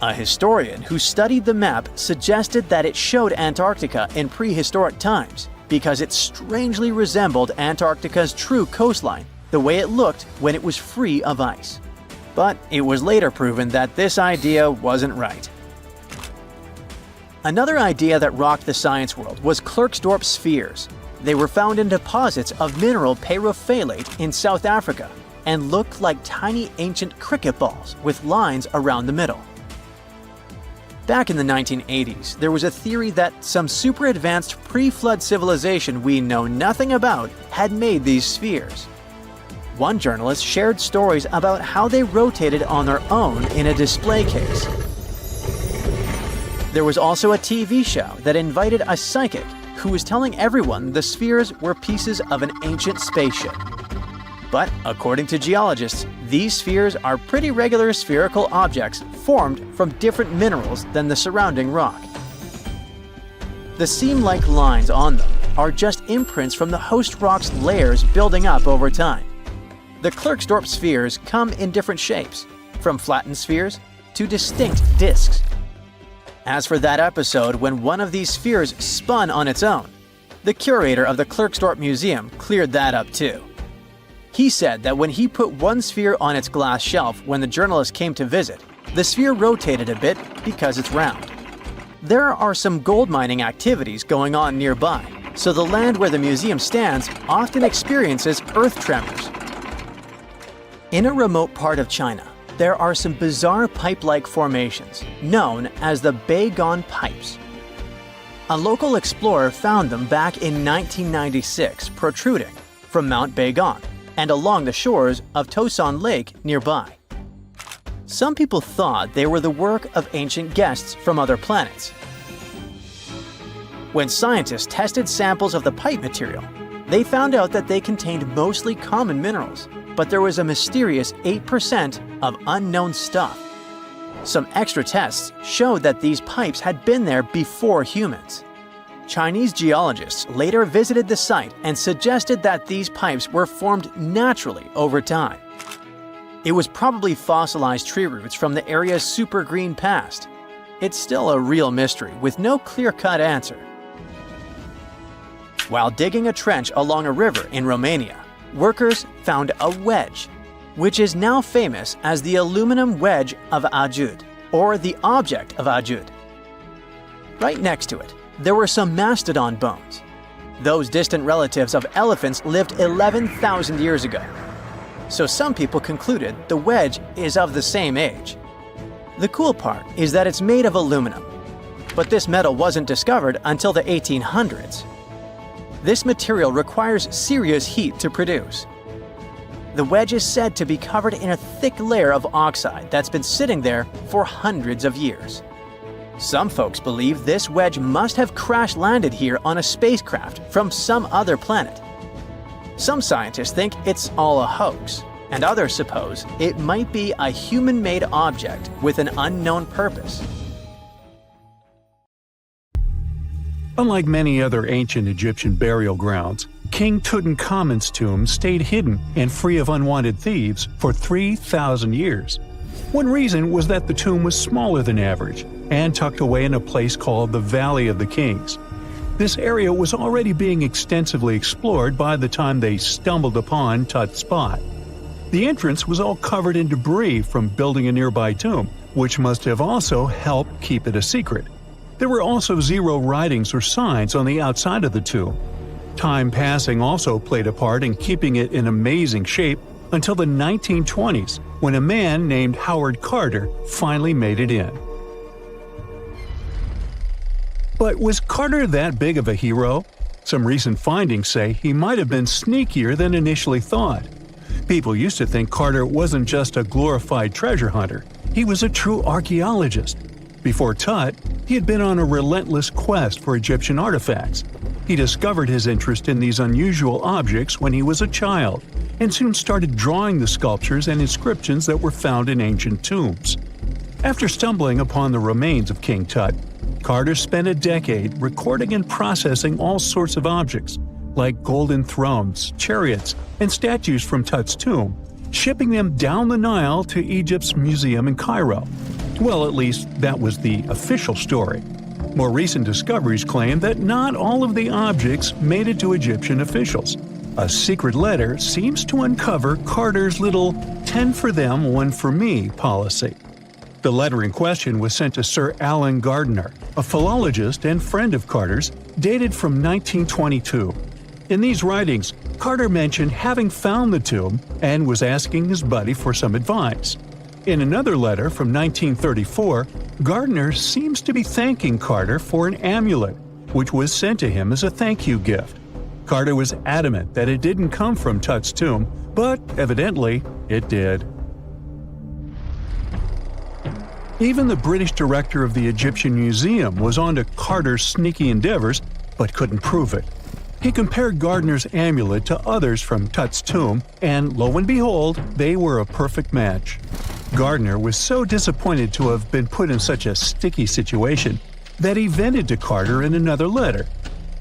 A historian who studied the map suggested that it showed Antarctica in prehistoric times because it strangely resembled Antarctica's true coastline, the way it looked when it was free of ice. But it was later proven that this idea wasn't right. Another idea that rocked the science world was Klerksdorp spheres. They were found in deposits of mineral pyrophyllite in South Africa and looked like tiny ancient cricket balls with lines around the middle. Back in the 1980s, there was a theory that some super advanced pre-flood civilization we know nothing about had made these spheres. One journalist shared stories about how they rotated on their own in a display case. There was also a TV show that invited a psychic who was telling everyone the spheres were pieces of an ancient spaceship. But according to geologists, these spheres are pretty regular spherical objects formed from different minerals than the surrounding rock. The seam-like lines on them are just imprints from the host rock's layers building up over time. The Klerksdorp spheres come in different shapes, from flattened spheres to distinct discs. As for that episode when one of these spheres spun on its own, the curator of the Klerksdorp Museum cleared that up too. He said that when he put one sphere on its glass shelf when the journalist came to visit, the sphere rotated a bit because it's round. There are some gold mining activities going on nearby, so the land where the museum stands often experiences earth tremors. In a remote part of China, there are some bizarre pipe-like formations known as the Beigon Pipes. A local explorer found them back in 1996 protruding from Mount Beigon and along the shores of Tosan Lake nearby. Some people thought they were the work of ancient guests from other planets. When scientists tested samples of the pipe material, they found out that they contained mostly common minerals, but there was a mysterious 8% of unknown stuff. Some extra tests showed that these pipes had been there before humans. Chinese geologists later visited the site and suggested that these pipes were formed naturally over time. It was probably fossilized tree roots from the area's super green past. It's still a real mystery with no clear-cut answer. While digging a trench along a river in Romania, workers found a wedge, which is now famous as the aluminum wedge of Ajud, or the object of Ajud. Right next to it, there were some mastodon bones. Those distant relatives of elephants lived 11,000 years ago. So some people concluded the wedge is of the same age. The cool part is that it's made of aluminum, but this metal wasn't discovered until the 1800s. This material requires serious heat to produce. The wedge is said to be covered in a thick layer of oxide that's been sitting there for hundreds of years. Some folks believe this wedge must have crash-landed here on a spacecraft from some other planet. Some scientists think it's all a hoax, and others suppose it might be a human-made object with an unknown purpose. Unlike many other ancient Egyptian burial grounds, King Tutankhamun's tomb stayed hidden and free of unwanted thieves for 3,000 years. One reason was that the tomb was smaller than average and tucked away in a place called the Valley of the Kings. This area was already being extensively explored by the time they stumbled upon Tut's spot. The entrance was all covered in debris from building a nearby tomb, which must have also helped keep it a secret. There were also zero writings or signs on the outside of the tomb. Time passing also played a part in keeping it in amazing shape until the 1920s, when a man named Howard Carter finally made it in. But was Carter that big of a hero? Some recent findings say he might have been sneakier than initially thought. People used to think Carter wasn't just a glorified treasure hunter, he was a true archaeologist. Before Tut, he had been on a relentless quest for Egyptian artifacts. He discovered his interest in these unusual objects when he was a child, and soon started drawing the sculptures and inscriptions that were found in ancient tombs. After stumbling upon the remains of King Tut, Carter spent a decade recording and processing all sorts of objects, like golden thrones, chariots, and statues from Tut's tomb, shipping them down the Nile to Egypt's museum in Cairo. Well, at least that was the official story. More recent discoveries claim that not all of the objects made it to Egyptian officials. A secret letter seems to uncover Carter's little 10 for them, 1 for me policy. The letter in question was sent to Sir Alan Gardiner, a philologist and friend of Carter's, dated from 1922. In these writings, Carter mentioned having found the tomb and was asking his buddy for some advice. In another letter from 1934, Gardiner seems to be thanking Carter for an amulet, which was sent to him as a thank you gift. Carter was adamant that it didn't come from Tut's tomb, but evidently it did. Even the British director of the Egyptian Museum was onto Carter's sneaky endeavors, but couldn't prove it. He compared Gardiner's amulet to others from Tut's tomb, and lo and behold, they were a perfect match. Gardiner was so disappointed to have been put in such a sticky situation that he vented to Carter in another letter.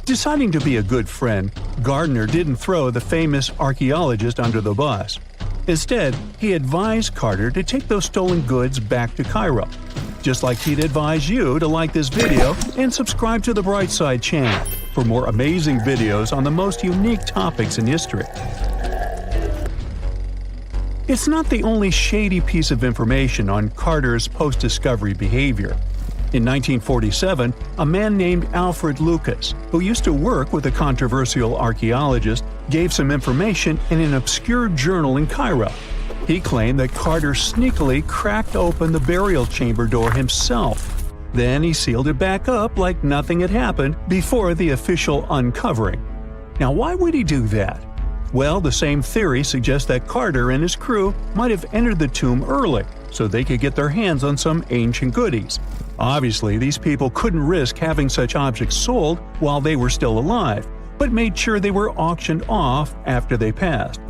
Deciding to be a good friend, Gardiner didn't throw the famous archaeologist under the bus. Instead, he advised Carter to take those stolen goods back to Cairo, just like he'd advise you to like this video and subscribe to the Brightside channel for more amazing videos on the most unique topics in history. It's not the only shady piece of information on Carter's post-discovery behavior. In 1947, a man named Alfred Lucas, who used to work with a controversial archaeologist, gave some information in an obscure journal in Cairo. He claimed that Carter sneakily cracked open the burial chamber door himself. Then he sealed it back up like nothing had happened before the official uncovering. Now, why would he do that? Well, the same theory suggests that Carter and his crew might have entered the tomb early so they could get their hands on some ancient goodies. Obviously, these people couldn't risk having such objects sold while they were still alive, but made sure they were auctioned off after they passed.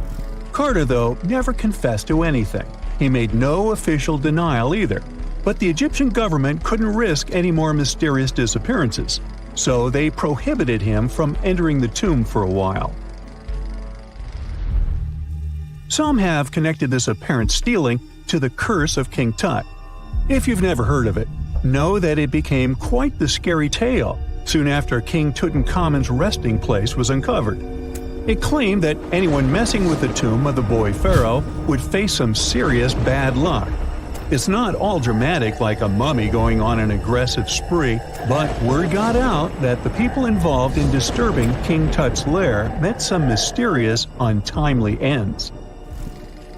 Carter, though, never confessed to anything. He made no official denial either, but the Egyptian government couldn't risk any more mysterious disappearances, so they prohibited him from entering the tomb for a while. Some have connected this apparent stealing to the curse of King Tut. If you've never heard of it, know that it became quite the scary tale soon after King Tutankhamun's resting place was uncovered. It claimed that anyone messing with the tomb of the boy pharaoh would face some serious bad luck. It's not all dramatic like a mummy going on an aggressive spree, but word got out that the people involved in disturbing King Tut's lair met some mysterious, untimely ends.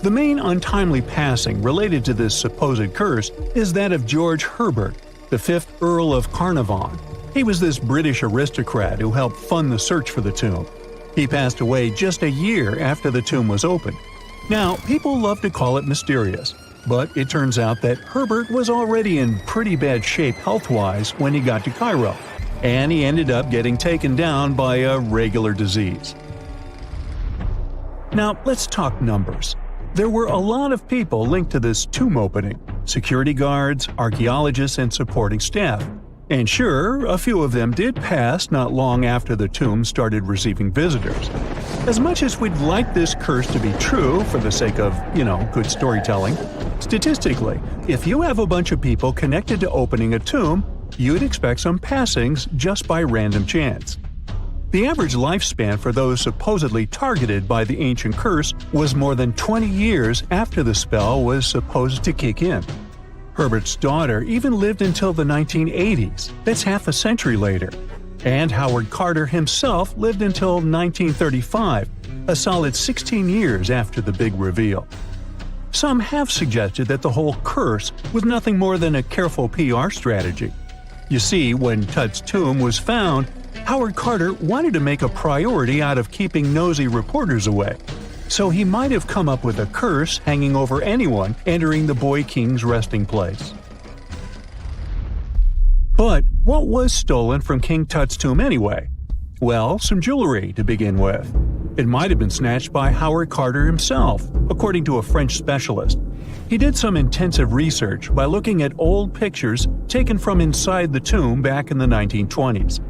The main untimely passing related to this supposed curse is that of George Herbert, the 5th Earl of Carnarvon. He was this British aristocrat who helped fund the search for the tomb. He passed away just a year after the tomb was opened. Now, people love to call it mysterious, but it turns out that Herbert was already in pretty bad shape health-wise when he got to Cairo, and he ended up getting taken down by a regular disease. Now, let's talk numbers. There were a lot of people linked to this tomb opening: security guards, archaeologists, and supporting staff. And sure, a few of them did pass not long after the tomb started receiving visitors. As much as we'd like this curse to be true for the sake of, good storytelling, statistically, if you have a bunch of people connected to opening a tomb, you'd expect some passings just by random chance. The average lifespan for those supposedly targeted by the ancient curse was more than 20 years after the spell was supposed to kick in. Herbert's daughter even lived until the 1980s, that's half a century later. And Howard Carter himself lived until 1935, a solid 16 years after the big reveal. Some have suggested that the whole curse was nothing more than a careful PR strategy. You see, when Tut's tomb was found, Howard Carter wanted to make a priority out of keeping nosy reporters away. So he might have come up with a curse hanging over anyone entering the boy king's resting place. But what was stolen from King Tut's tomb anyway? Well, some jewelry to begin with. It might have been snatched by Howard Carter himself, according to a French specialist. He did some intensive research by looking at old pictures taken from inside the tomb back in the 1920s.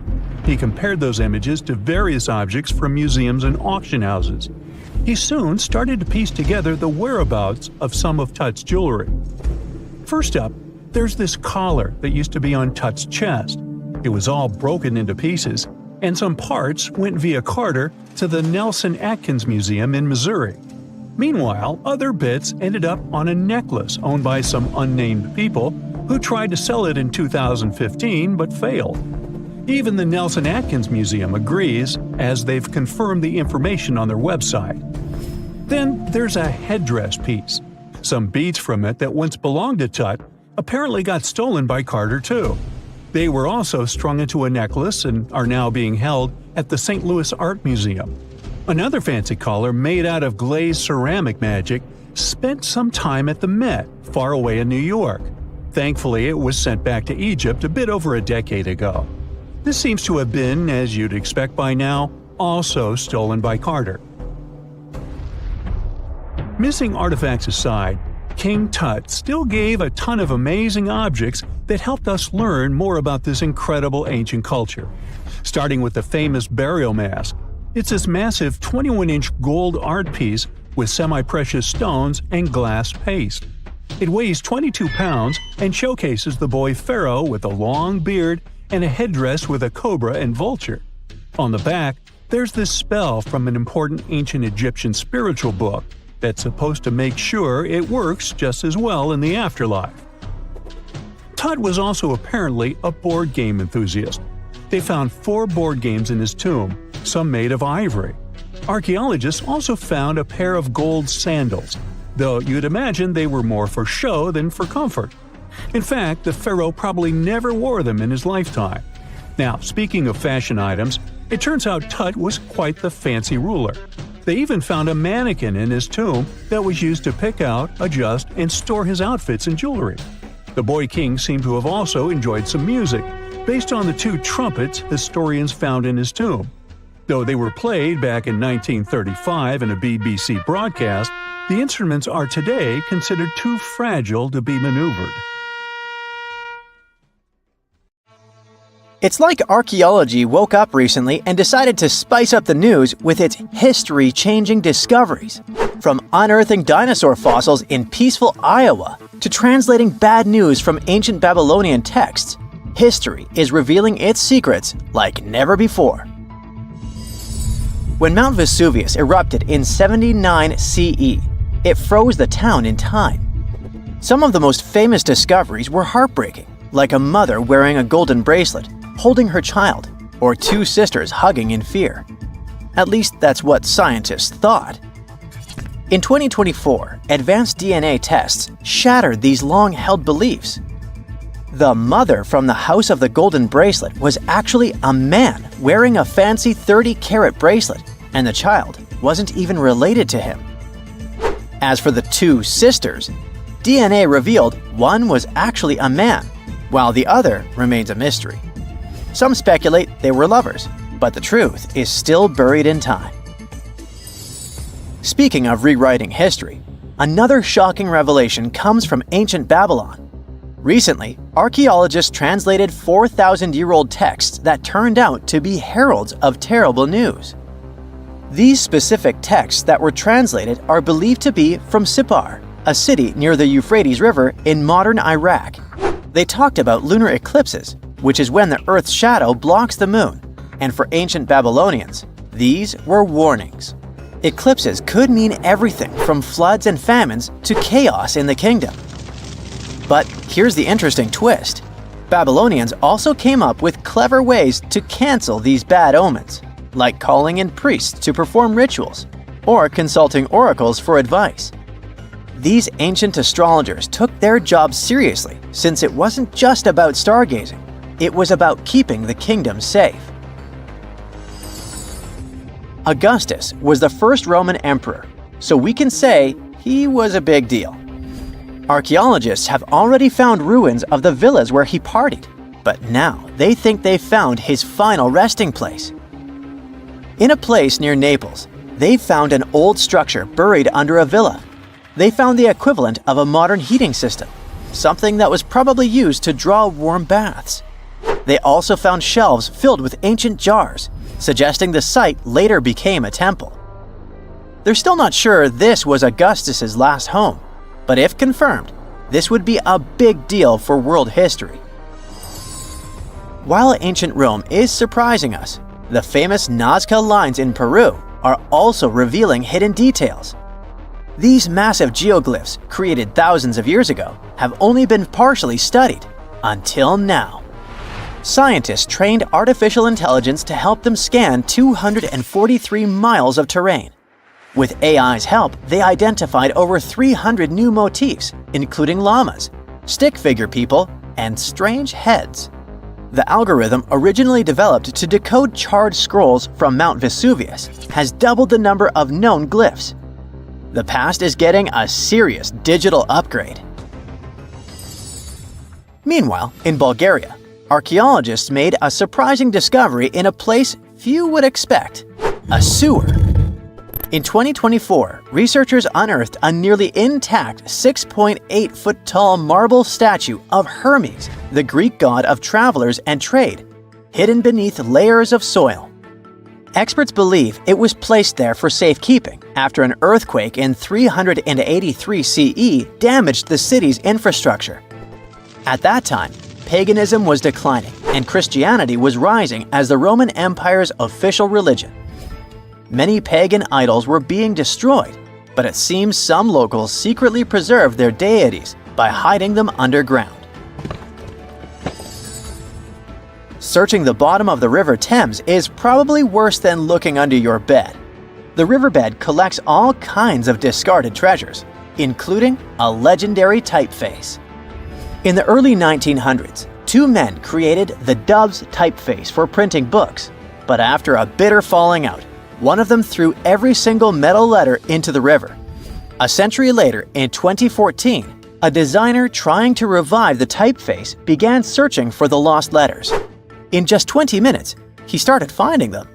He compared those images to various objects from museums and auction houses. He soon started to piece together the whereabouts of some of Tut's jewelry. First up, there's this collar that used to be on Tut's chest. It was all broken into pieces, and some parts went via Carter to the Nelson Atkins Museum in Missouri. Meanwhile, other bits ended up on a necklace owned by some unnamed people who tried to sell it in 2015 but failed. Even the Nelson Atkins Museum agrees, as they've confirmed the information on their website. Then there's a headdress piece. Some beads from it that once belonged to Tut apparently got stolen by Carter too. They were also strung into a necklace and are now being held at the St. Louis Art Museum. Another fancy collar made out of glazed ceramic magic spent some time at the Met, far away in New York. Thankfully, it was sent back to Egypt a bit over a decade ago. This seems to have been, as you'd expect by now, also stolen by Carter. Missing artifacts aside, King Tut still gave a ton of amazing objects that helped us learn more about this incredible ancient culture. Starting with the famous burial mask. It's this massive 21-inch gold art piece with semi-precious stones and glass paste. It weighs 22 pounds and showcases the boy pharaoh with a long beard and a headdress with a cobra and vulture. On the back, there's this spell from an important ancient Egyptian spiritual book that's supposed to make sure it works just as well in the afterlife. Tut was also apparently a board game enthusiast. They found 4 board games in his tomb, some made of ivory. Archaeologists also found a pair of gold sandals, though you'd imagine they were more for show than for comfort. In fact, the pharaoh probably never wore them in his lifetime. Now, speaking of fashion items, it turns out Tut was quite the fancy ruler. They even found a mannequin in his tomb that was used to pick out, adjust, and store his outfits and jewelry. The boy king seemed to have also enjoyed some music, based on the 2 trumpets historians found in his tomb. Though they were played back in 1935 in a BBC broadcast, the instruments are today considered too fragile to be maneuvered. It's like archaeology woke up recently and decided to spice up the news with its history-changing discoveries. From unearthing dinosaur fossils in peaceful Iowa to translating bad news from ancient Babylonian texts, history is revealing its secrets like never before. When Mount Vesuvius erupted in 79 CE, it froze the town in time. Some of the most famous discoveries were heartbreaking, like a mother wearing a golden bracelet, holding her child, or two sisters hugging in fear. At least that's what scientists thought. In 2024, advanced DNA tests shattered these long-held beliefs. The mother from the House of the Golden Bracelet was actually a man wearing a fancy 30-carat bracelet, and the child wasn't even related to him. As for the two sisters, DNA revealed one was actually a man, while the other remains a mystery. Some speculate they were lovers, but the truth is still buried in time. Speaking of rewriting history, another shocking revelation comes from ancient Babylon. Recently, archaeologists translated 4,000-year-old texts that turned out to be heralds of terrible news. These specific texts that were translated are believed to be from Sippar, a city near the Euphrates River in modern Iraq. They talked about lunar eclipses, which is when the Earth's shadow blocks the moon, and for ancient Babylonians, these were warnings. Eclipses could mean everything from floods and famines to chaos in the kingdom. But here's the interesting twist. Babylonians also came up with clever ways to cancel these bad omens, like calling in priests to perform rituals, or consulting oracles for advice. These ancient astrologers took their job seriously, since it wasn't just about stargazing, it was about keeping the kingdom safe. Augustus was the first Roman emperor, so we can say he was a big deal. Archaeologists have already found ruins of the villas where he partied, but now they think they've found his final resting place. In a place near Naples, they found an old structure buried under a villa. They found the equivalent of a modern heating system, something that was probably used to draw warm baths. They also found shelves filled with ancient jars, suggesting the site later became a temple. They're still not sure this was Augustus's last home, but if confirmed, this would be a big deal for world history. While ancient Rome is surprising us, the famous Nazca lines in Peru are also revealing hidden details. These massive geoglyphs, created thousands of years ago, have only been partially studied until now. Scientists trained artificial intelligence to help them scan 243 miles of terrain. With AI's help, they identified over 300 new motifs, including llamas, stick figure people, and strange heads. The algorithm, originally developed to decode charred scrolls from Mount Vesuvius, has doubled the number of known glyphs. The past is getting a serious digital upgrade. Meanwhile, in Bulgaria, archaeologists made a surprising discovery in a place few would expect: a sewer. In 2024, researchers unearthed a nearly intact 6.8-foot-tall marble statue of Hermes, the Greek god of travelers and trade, hidden beneath layers of soil. Experts believe it was placed there for safekeeping after an earthquake in 383 CE damaged the city's infrastructure. At that time, paganism was declining and Christianity was rising as the Roman Empire's official religion. Many pagan idols were being destroyed, but it seems some locals secretly preserved their deities by hiding them underground. Searching the bottom of the River Thames is probably worse than looking under your bed. The riverbed collects all kinds of discarded treasures, including a legendary typeface. In the early 1900s, two men created the Doves typeface for printing books, but after a bitter falling out, one of them threw every single metal letter into the river. A century later, in 2014, a designer trying to revive the typeface began searching for the lost letters. In just 20 minutes, he started finding them.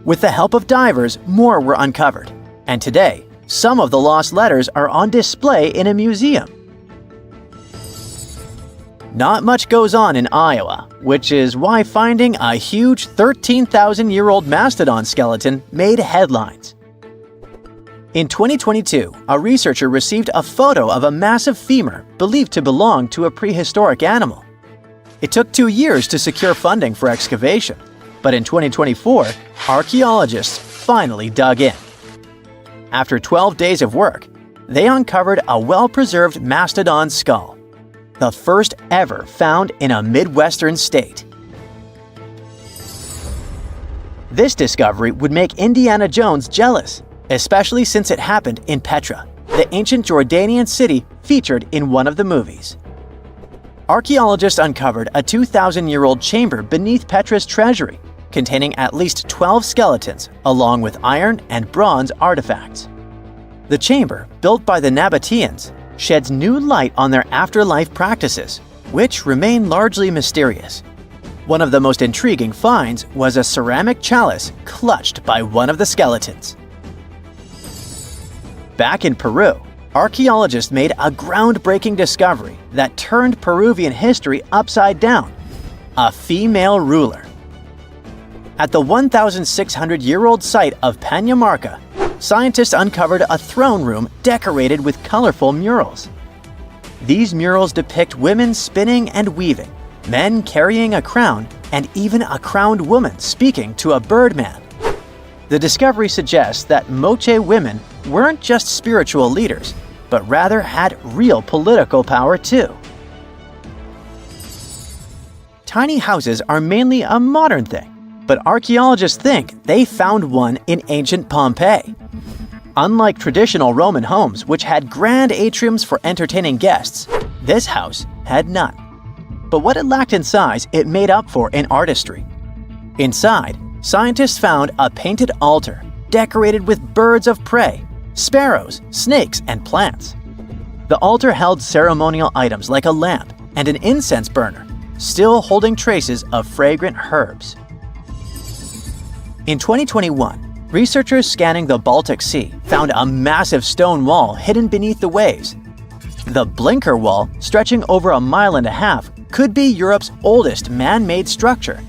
With the help of divers, more were uncovered, and today, some of the lost letters are on display in a museum. Not much goes on in Iowa, which is why finding a huge 13,000-year-old mastodon skeleton made headlines. In 2022, a researcher received a photo of a massive femur believed to belong to a prehistoric animal. It took 2 years to secure funding for excavation, but in 2024, archaeologists finally dug in. After 12 days of work, they uncovered a well-preserved mastodon skull, the first ever found in a Midwestern state. This discovery would make Indiana Jones jealous, especially since it happened in Petra, the ancient Jordanian city featured in one of the movies. Archaeologists uncovered a 2,000-year-old chamber beneath Petra's treasury, containing at least 12 skeletons along with iron and bronze artifacts. The chamber, built by the Nabataeans, sheds new light on their afterlife practices, which remain largely mysterious. One of the most intriguing finds was a ceramic chalice clutched by one of the skeletons. Back in Peru, archaeologists made a groundbreaking discovery that turned Peruvian history upside down: a female ruler. At the 1,600-year-old site of Pañamarca, scientists uncovered a throne room decorated with colorful murals. These murals depict women spinning and weaving, men carrying a crown, and even a crowned woman speaking to a birdman. The discovery suggests that Moche women weren't just spiritual leaders, but rather had real political power too. Tiny houses are mainly a modern thing, but archaeologists think they found one in ancient Pompei. Unlike traditional Roman homes, which had grand atriums for entertaining guests, this house had none. But what it lacked in size, it made up for in artistry. Inside, scientists found a painted altar decorated with birds of prey, sparrows, snakes, and plants. The altar held ceremonial items like a lamp and an incense burner, still holding traces of fragrant herbs. In 2021, researchers scanning the Baltic Sea found a massive stone wall hidden beneath the waves. The Blinker Wall, stretching over 1.5 miles, could be Europe's oldest man-made structure.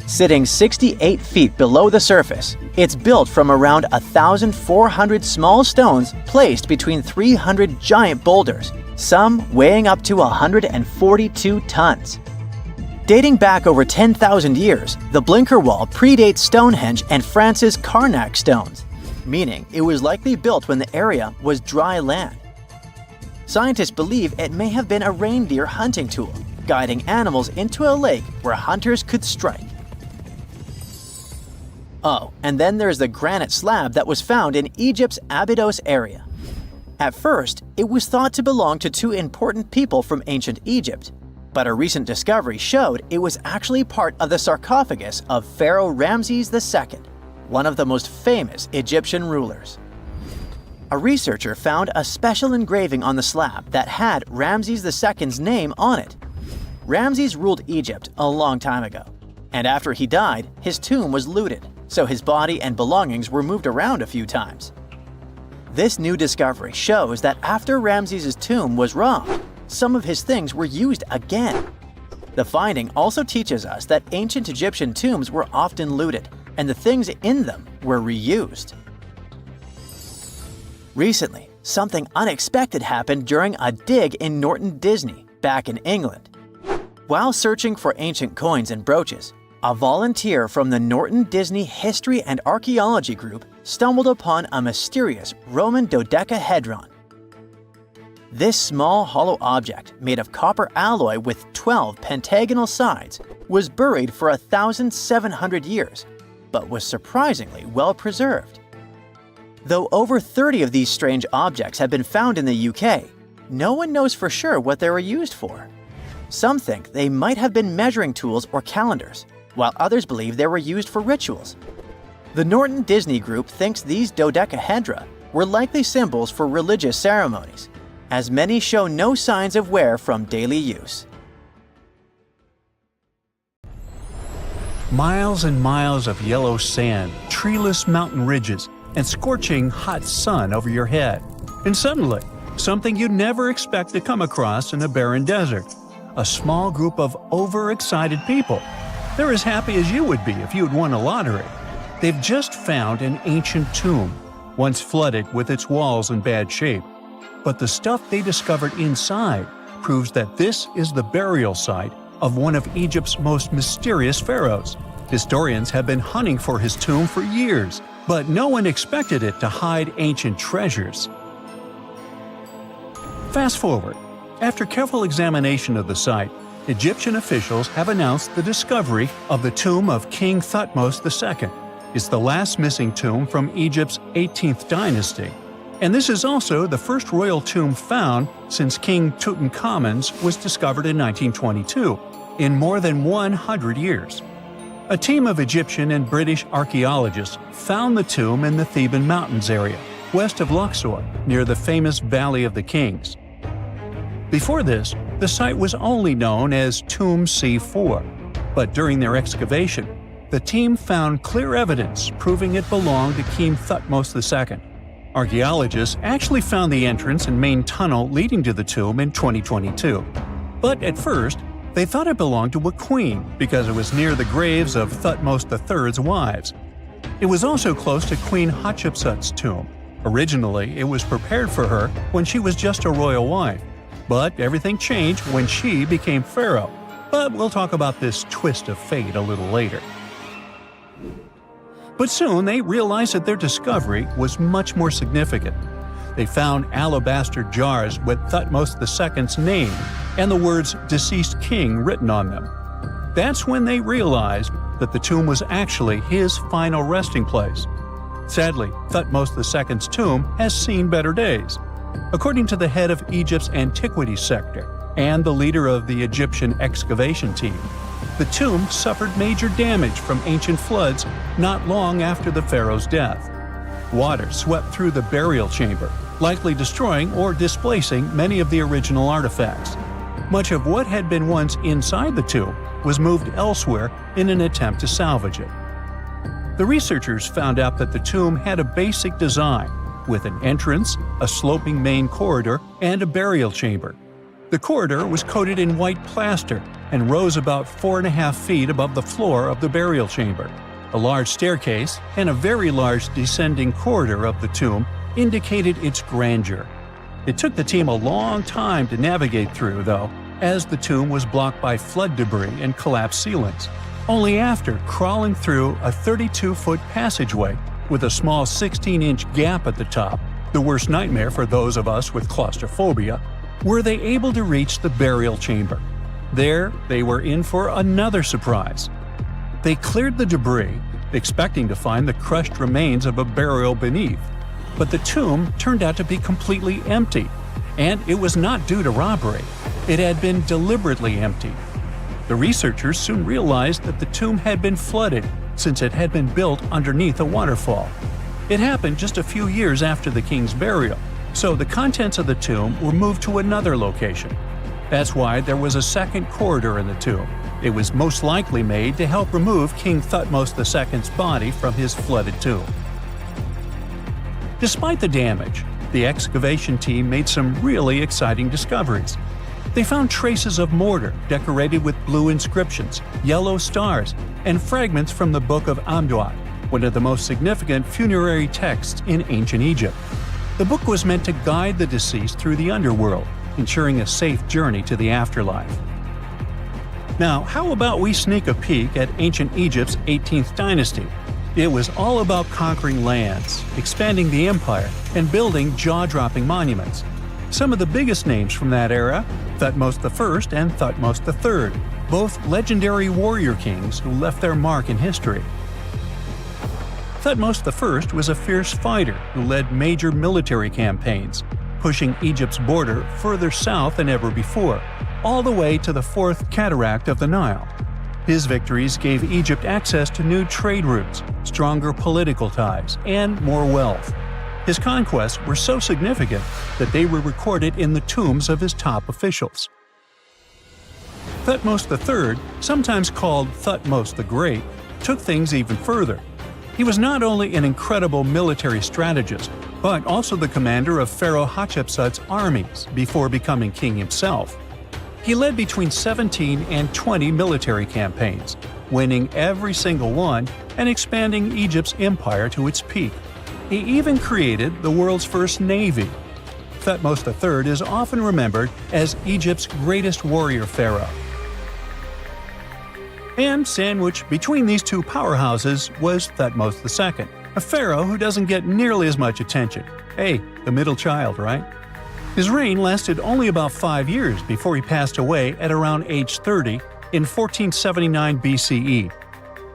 Sitting 68 feet below the surface, it's built from around 1,400 small stones placed between 300 giant boulders, some weighing up to 142 tons. Dating back over 10,000 years, the Blinker Wall predates Stonehenge and France's Karnak stones, meaning it was likely built when the area was dry land. Scientists believe it may have been a reindeer hunting tool, guiding animals into a lake where hunters could strike. Oh, and then there's the granite slab that was found in Egypt's Abydos area. At first, it was thought to belong to two important people from ancient Egypt, but a recent discovery showed it was actually part of the sarcophagus of Pharaoh Ramses II, one of the most famous Egyptian rulers. A researcher found a special engraving on the slab that had Ramses II's name on it. Ramses ruled Egypt a long time ago, and after he died, his tomb was looted, so his body and belongings were moved around a few times. This new discovery shows that after Ramses' tomb was robbed, some of his things were used again. The finding also teaches us that ancient Egyptian tombs were often looted, and the things in them were reused. Recently, something unexpected happened during a dig in Norton Disney, back in England. While searching for ancient coins and brooches, a volunteer from the Norton Disney History and Archaeology Group stumbled upon a mysterious Roman dodecahedron. This small hollow object, made of copper alloy with 12 pentagonal sides, was buried for 1,700 years, but was surprisingly well preserved. Though over 30 of these strange objects have been found in the UK, no one knows for sure what they were used for. Some think they might have been measuring tools or calendars, while others believe they were used for rituals. The Norton Disney Group thinks these dodecahedra were likely symbols for religious ceremonies, as many show no signs of wear from daily use. Miles and miles of yellow sand, treeless mountain ridges, and scorching hot sun over your head. And suddenly, something you'd never expect to come across in a barren desert. A small group of overexcited people. They're as happy as you would be if you'd won a lottery. They've just found an ancient tomb, once flooded with its walls in bad shape. But the stuff they discovered inside proves that this is the burial site of one of Egypt's most mysterious pharaohs. Historians have been hunting for his tomb for years, but no one expected it to hide ancient treasures. Fast forward. After careful examination of the site, Egyptian officials have announced the discovery of the tomb of King Thutmose II. It's the last missing tomb from Egypt's 18th dynasty, and this is also the first royal tomb found since King Tutankhamun's was discovered in 1922, in more than 100 years. A team of Egyptian and British archaeologists found the tomb in the Theban Mountains area, west of Luxor, near the famous Valley of the Kings. Before this, the site was only known as Tomb C4, but during their excavation, the team found clear evidence proving it belonged to King Thutmose II. Archaeologists actually found the entrance and main tunnel leading to the tomb in 2022. But at first, they thought it belonged to a queen because it was near the graves of Thutmose III's wives. It was also close to Queen Hatshepsut's tomb. Originally, it was prepared for her when she was just a royal wife, but everything changed when she became pharaoh. But we'll talk about this twist of fate a little later. But soon they realized that their discovery was much more significant. They found alabaster jars with Thutmose II's name and the words "deceased king" written on them. That's when they realized that the tomb was actually his final resting place. Sadly, Thutmose II's tomb has seen better days. According to the head of Egypt's antiquities sector and the leader of the Egyptian excavation team, the tomb suffered major damage from ancient floods not long after the pharaoh's death. Water swept through the burial chamber, likely destroying or displacing many of the original artifacts. Much of what had been once inside the tomb was moved elsewhere in an attempt to salvage it. The researchers found out that the tomb had a basic design, with an entrance, a sloping main corridor, and a burial chamber. The corridor was coated in white plaster and rose about 4.5 feet above the floor of the burial chamber. A large staircase and a very large descending corridor of the tomb indicated its grandeur. It took the team a long time to navigate through, though, as the tomb was blocked by flood debris and collapsed ceilings. Only after crawling through a 32-foot passageway with a small 16-inch gap at the top, the worst nightmare for those of us with claustrophobia, were they able to reach the burial chamber. There, they were in for another surprise. They cleared the debris, expecting to find the crushed remains of a burial beneath. But the tomb turned out to be completely empty, and it was not due to robbery. It had been deliberately emptied. The researchers soon realized that the tomb had been flooded since it had been built underneath a waterfall. It happened just a few years after the king's burial, so the contents of the tomb were moved to another location. That's why there was a second corridor in the tomb. It was most likely made to help remove King Thutmose II's body from his flooded tomb. Despite the damage, the excavation team made some really exciting discoveries. They found traces of mortar decorated with blue inscriptions, yellow stars, and fragments from the Book of Amduat, one of the most significant funerary texts in ancient Egypt. The book was meant to guide the deceased through the underworld, ensuring a safe journey to the afterlife. Now, how about we sneak a peek at ancient Egypt's 18th dynasty? It was all about conquering lands, expanding the empire, and building jaw-dropping monuments. Some of the biggest names from that era, Thutmose I and Thutmose III, both legendary warrior kings who left their mark in history. Thutmose I was a fierce fighter who led major military campaigns, pushing Egypt's border further south than ever before, all the way to the fourth cataract of the Nile. His victories gave Egypt access to new trade routes, stronger political ties, and more wealth. His conquests were so significant that they were recorded in the tombs of his top officials. Thutmose III, sometimes called Thutmose the Great, took things even further. He was not only an incredible military strategist, but also the commander of Pharaoh Hatshepsut's armies before becoming king himself. He led between 17 and 20 military campaigns, winning every single one and expanding Egypt's empire to its peak. He even created the world's first navy. Thutmose III is often remembered as Egypt's greatest warrior pharaoh. And sandwiched between these two powerhouses was Thutmose II, a pharaoh who doesn't get nearly as much attention. Hey, the middle child, right? His reign lasted only about 5 years before he passed away at around age 30 in 1479 BCE.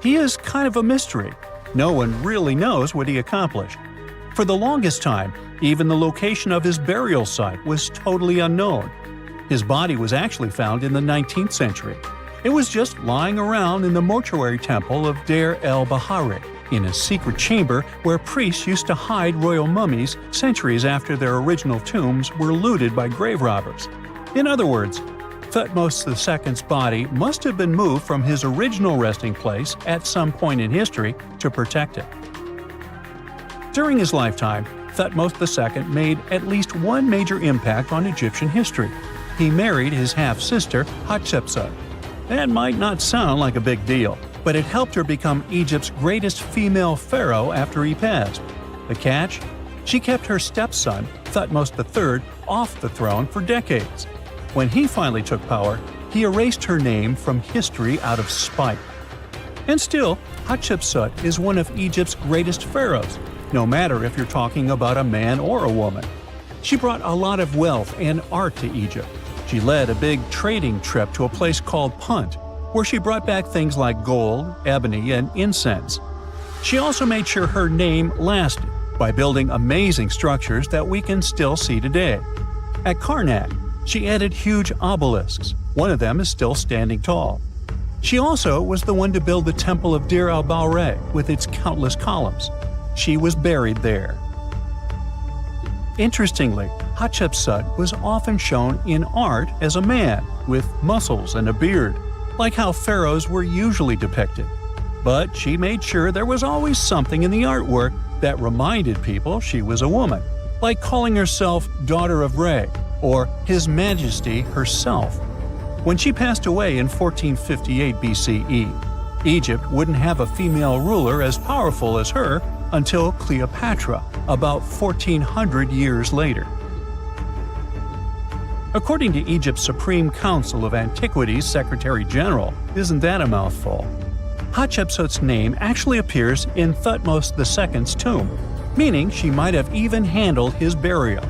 He is kind of a mystery. No one really knows what he accomplished. For the longest time, even the location of his burial site was totally unknown. His body was actually found in the 19th century. It was just lying around in the mortuary temple of Deir el-Bahari, in a secret chamber where priests used to hide royal mummies centuries after their original tombs were looted by grave robbers. In other words, Thutmose II's body must have been moved from his original resting place at some point in history to protect it. During his lifetime, Thutmose II made at least one major impact on Egyptian history. He married his half-sister Hatshepsut. That might not sound like a big deal, but it helped her become Egypt's greatest female pharaoh after he passed. The catch? She kept her stepson, Thutmose III, off the throne for decades. When he finally took power, he erased her name from history out of spite. And still, Hatshepsut is one of Egypt's greatest pharaohs, no matter if you're talking about a man or a woman. She brought a lot of wealth and art to Egypt. She led a big trading trip to a place called Punt, where she brought back things like gold, ebony, and incense. She also made sure her name lasted by building amazing structures that we can still see today. At Karnak, she added huge obelisks. One of them is still standing tall. She also was the one to build the Temple of Deir el-Bahari with its countless columns. She was buried there. Interestingly, Hatshepsut was often shown in art as a man, with muscles and a beard, like how pharaohs were usually depicted. But she made sure there was always something in the artwork that reminded people she was a woman, like calling herself Daughter of Re, or His Majesty herself. When she passed away in 1458 BCE, Egypt wouldn't have a female ruler as powerful as her until Cleopatra, about 1400 years later. According to Egypt's Supreme Council of Antiquities Secretary General, isn't that a mouthful? Hatshepsut's name actually appears in Thutmose II's tomb, meaning she might have even handled his burial.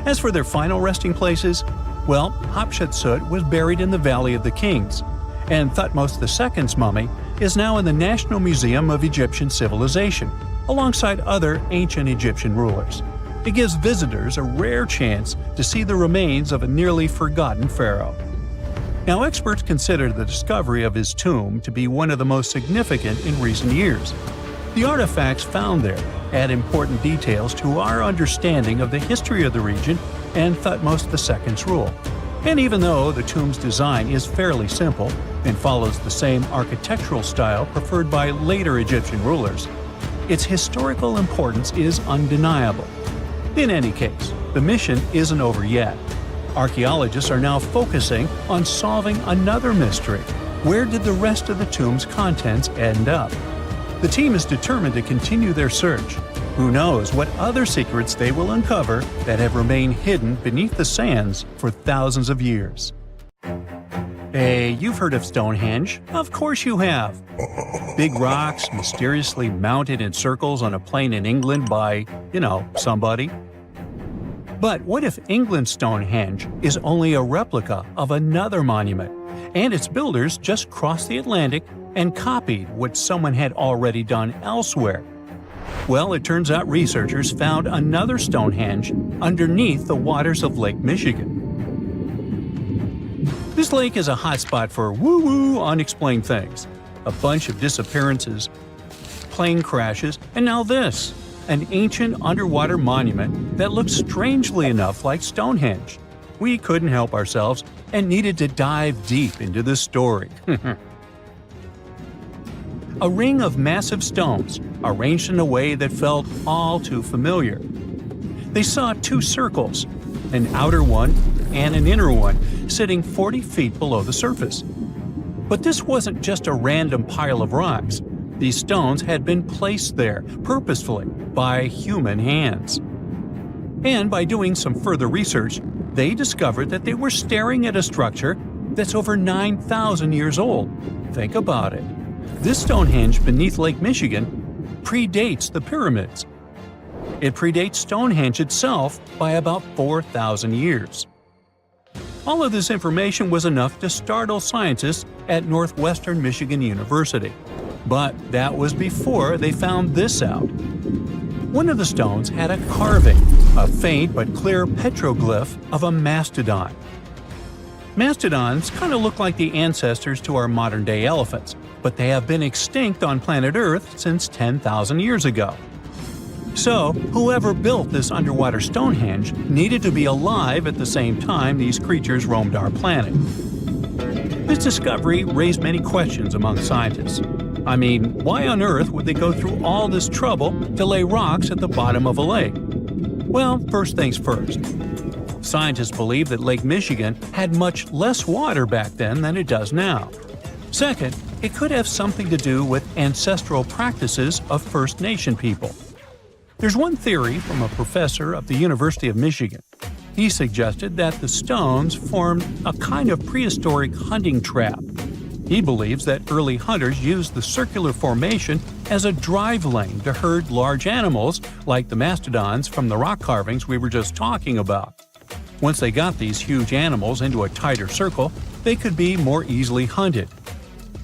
As for their final resting places, well, Hatshepsut was buried in the Valley of the Kings, and Thutmose II's mummy is now in the National Museum of Egyptian Civilization, alongside other ancient Egyptian rulers. It gives visitors a rare chance to see the remains of a nearly forgotten pharaoh. Now, experts consider the discovery of his tomb to be one of the most significant in recent years. The artifacts found there add important details to our understanding of the history of the region and Thutmose II's rule. And even though the tomb's design is fairly simple and follows the same architectural style preferred by later Egyptian rulers, its historical importance is undeniable. In any case, the mission isn't over yet. Archaeologists are now focusing on solving another mystery. Where did the rest of the tomb's contents end up? The team is determined to continue their search. Who knows what other secrets they will uncover that have remained hidden beneath the sands for thousands of years. Hey, you've heard of Stonehenge? Of course you have. Big rocks mysteriously mounted in circles on a plain in England by, somebody. But what if England's Stonehenge is only a replica of another monument, and its builders just crossed the Atlantic and copied what someone had already done elsewhere? Well, it turns out researchers found another Stonehenge underneath the waters of Lake Michigan. This lake is a hotspot for woo-woo unexplained things. A bunch of disappearances, plane crashes, and now this, an ancient underwater monument that looks strangely enough like Stonehenge. We couldn't help ourselves and needed to dive deep into this story. A ring of massive stones, arranged in a way that felt all too familiar. They saw two circles, an outer one and an inner one, sitting 40 feet below the surface. But this wasn't just a random pile of rocks. These stones had been placed there, purposefully, by human hands. And by doing some further research, they discovered that they were staring at a structure that's over 9,000 years old. Think about it. This Stonehenge beneath Lake Michigan predates the pyramids. It predates Stonehenge itself by about 4,000 years. All of this information was enough to startle scientists at Northwestern Michigan University. But that was before they found this out. One of the stones had a carving, a faint but clear petroglyph of a mastodon. Mastodons kind of look like the ancestors to our modern-day elephants, but they have been extinct on planet Earth since 10,000 years ago. So, whoever built this underwater Stonehenge needed to be alive at the same time these creatures roamed our planet. This discovery raised many questions among scientists. I mean, why on earth would they go through all this trouble to lay rocks at the bottom of a lake? Well, first things first. Scientists believe that Lake Michigan had much less water back then than it does now. Second, it could have something to do with ancestral practices of First Nation people. There's one theory from a professor of the University of Michigan. He suggested that the stones formed a kind of prehistoric hunting trap. He believes that early hunters used the circular formation as a drive lane to herd large animals like the mastodons from the rock carvings we were just talking about. Once they got these huge animals into a tighter circle, they could be more easily hunted.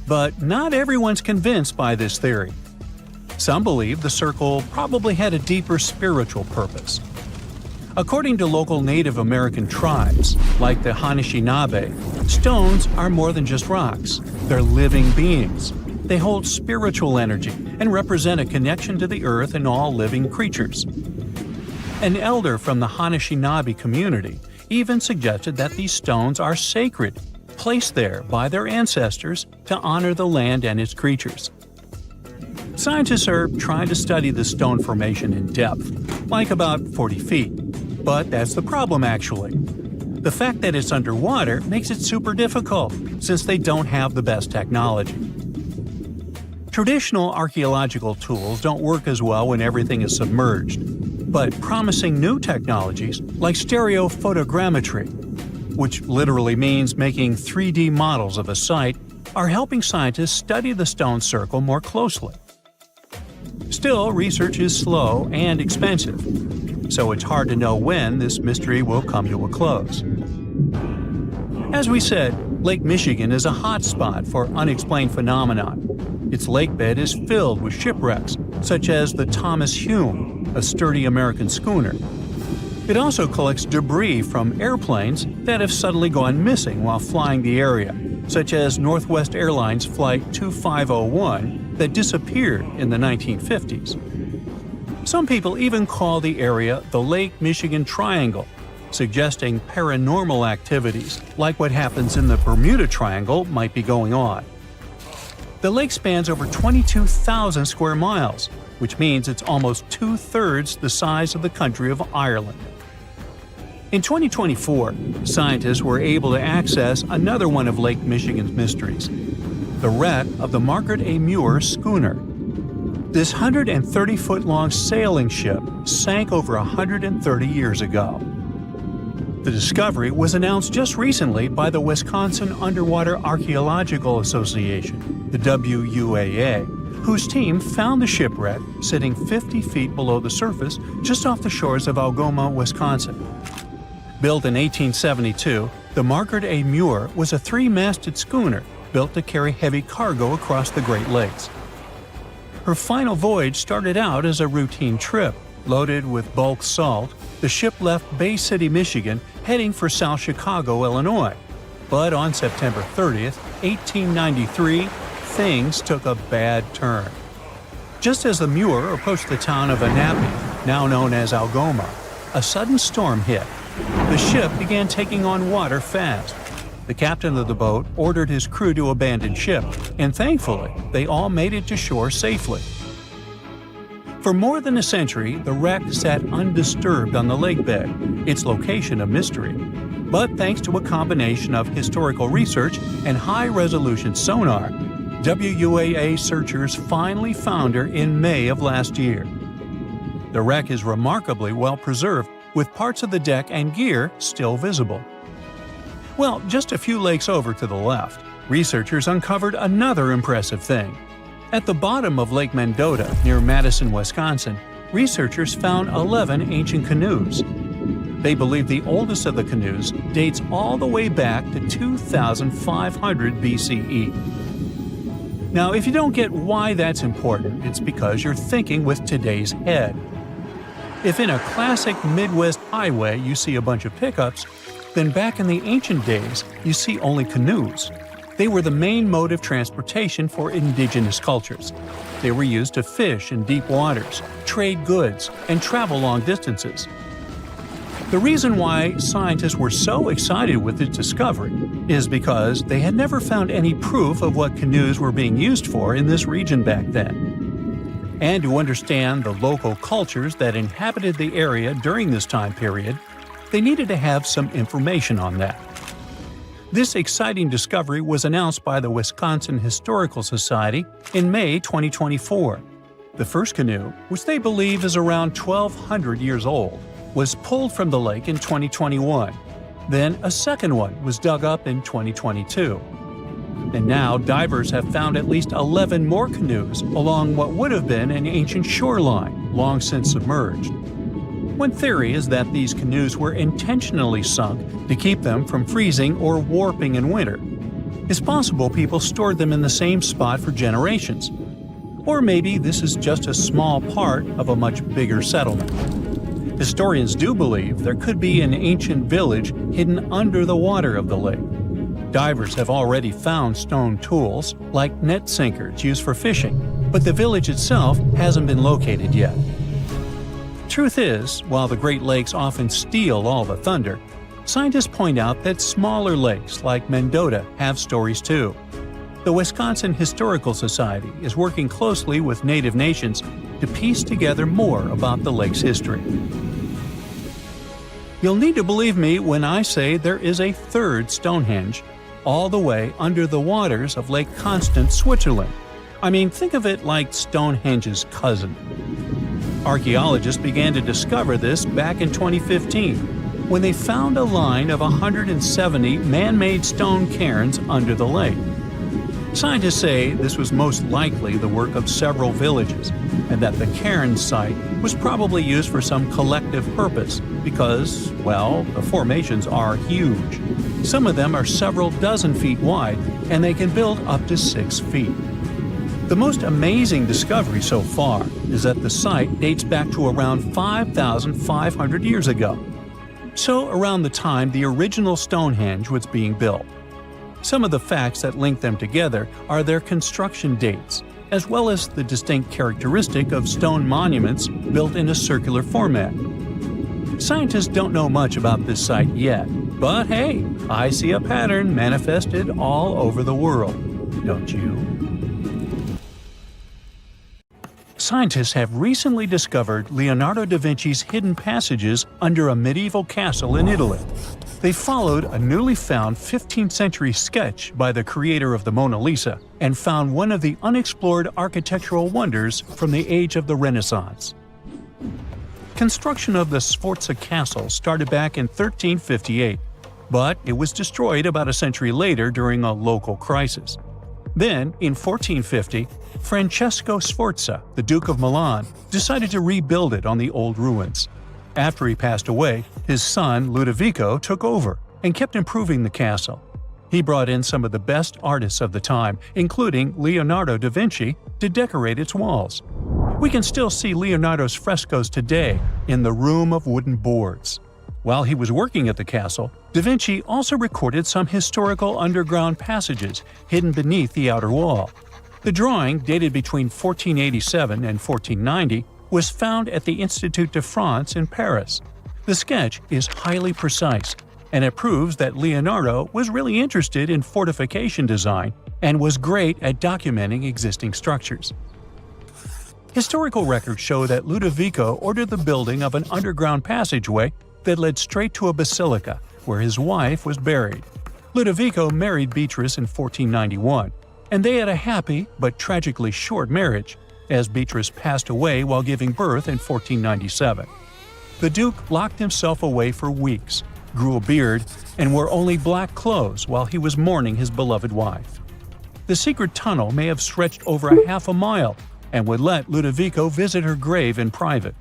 But not everyone's convinced by this theory. Some believe the circle probably had a deeper spiritual purpose. According to local Native American tribes, like the Anishinaabe, stones are more than just rocks. They're living beings. They hold spiritual energy and represent a connection to the earth and all living creatures. An elder from the Anishinaabe community even suggested that these stones are sacred, placed there by their ancestors to honor the land and its creatures. Scientists are trying to study the stone formation in depth, like about 40 feet. But that's the problem, actually. The fact that it's underwater makes it super difficult, since they don't have the best technology. Traditional archaeological tools don't work as well when everything is submerged, but promising new technologies like stereophotogrammetry, which literally means making 3D models of a site, are helping scientists study the stone circle more closely. Still, research is slow and expensive, so it's hard to know when this mystery will come to a close. As we said, Lake Michigan is a hot spot for unexplained phenomena. Its lakebed is filled with shipwrecks, such as the Thomas Hume, a sturdy American schooner. It also collects debris from airplanes that have suddenly gone missing while flying the area, such as Northwest Airlines Flight 2501 that disappeared in the 1950s. Some people even call the area the Lake Michigan Triangle, suggesting paranormal activities like what happens in the Bermuda Triangle might be going on. The lake spans over 22,000 square miles, which means it's almost two-thirds the size of the country of Ireland. In 2024, scientists were able to access another one of Lake Michigan's mysteries, the wreck of the Margaret A. Muir schooner. This 130-foot-long sailing ship sank over 130 years ago. The discovery was announced just recently by the Wisconsin Underwater Archaeological Association, the WUAA, whose team found the shipwreck sitting 50 feet below the surface just off the shores of Algoma, Wisconsin. Built in 1872, the Margaret A. Muir was a three-masted schooner built to carry heavy cargo across the Great Lakes. Her final voyage started out as a routine trip. Loaded with bulk salt, the ship left Bay City, Michigan, heading for South Chicago, Illinois. But on September 30th, 1893, things took a bad turn. Just as the Muir approached the town of Annapolis, now known as Algoma, a sudden storm hit. The ship began taking on water fast. The captain of the boat ordered his crew to abandon ship, and thankfully, they all made it to shore safely. For more than a century, the wreck sat undisturbed on the lakebed, its location a mystery. But thanks to a combination of historical research and high-resolution sonar, WUAA searchers finally found her in May of last year. The wreck is remarkably well preserved, with parts of the deck and gear still visible. Well, just a few lakes over to the left, researchers uncovered another impressive thing. At the bottom of Lake Mendota, near Madison, Wisconsin, researchers found 11 ancient canoes. They believe the oldest of the canoes dates all the way back to 2500 BCE. Now, if you don't get why that's important, it's because you're thinking with today's head. If in a classic Midwest highway you see a bunch of pickups, then back in the ancient days you see only canoes. They were the main mode of transportation for indigenous cultures. They were used to fish in deep waters, trade goods, and travel long distances. The reason why scientists were so excited with its discovery is because they had never found any proof of what canoes were being used for in this region back then. And to understand the local cultures that inhabited the area during this time period, they needed to have some information on that. This exciting discovery was announced by the Wisconsin Historical Society in May 2024. The first canoe, which they believe is around 1,200 years old, was pulled from the lake in 2021. Then a second one was dug up in 2022. And now divers have found at least 11 more canoes along what would have been an ancient shoreline, long since submerged. One theory is that these canoes were intentionally sunk to keep them from freezing or warping in winter. It's possible people stored them in the same spot for generations. Or maybe this is just a small part of a much bigger settlement. Historians do believe there could be an ancient village hidden under the water of the lake. Divers have already found stone tools, like net sinkers used for fishing, but the village itself hasn't been located yet. Truth is, while the Great Lakes often steal all the thunder, scientists point out that smaller lakes like Mendota have stories too. The Wisconsin Historical Society is working closely with Native nations to piece together more about the lake's history. You'll need to believe me when I say there is a third Stonehenge, all the way under the waters of Lake Constance, Switzerland. I mean, think of it like Stonehenge's cousin. Archaeologists began to discover this back in 2015, when they found a line of 170 man-made stone cairns under the lake. Scientists say this was most likely the work of several villages, and that the cairn site was probably used for some collective purpose because, well, the formations are huge. Some of them are several dozen feet wide, and they can build up to 6 feet. The most amazing discovery so far is that the site dates back to around 5,500 years ago. So around the time the original Stonehenge was being built. Some of the facts that link them together are their construction dates, as well as the distinct characteristic of stone monuments built in a circular format. Scientists don't know much about this site yet, but hey, I see a pattern manifested all over the world, don't you? Scientists have recently discovered Leonardo da Vinci's hidden passages under a medieval castle in Italy. They followed a newly found 15th century sketch by the creator of the Mona Lisa and found one of the unexplored architectural wonders from the age of the Renaissance. Construction of the Sforza Castle started back in 1358, but it was destroyed about a century later during a local crisis. Then, in 1450, Francesco Sforza, the Duke of Milan, decided to rebuild it on the old ruins. After he passed away, his son Ludovico took over and kept improving the castle. He brought in some of the best artists of the time, including Leonardo da Vinci, to decorate its walls. We can still see Leonardo's frescoes today in the Room of Wooden Boards. While he was working at the castle, da Vinci also recorded some historical underground passages hidden beneath the outer wall. The drawing, dated between 1487 and 1490, was found at the Institut de France in Paris. The sketch is highly precise, and it proves that Leonardo was really interested in fortification design and was great at documenting existing structures. Historical records show that Ludovico ordered the building of an underground passageway that led straight to a basilica, where his wife was buried. Ludovico married Beatrice in 1491, and they had a happy but tragically short marriage, as Beatrice passed away while giving birth in 1497. The Duke locked himself away for weeks, grew a beard, and wore only black clothes while he was mourning his beloved wife. The secret tunnel may have stretched over a half a mile and would let Ludovico visit her grave in private.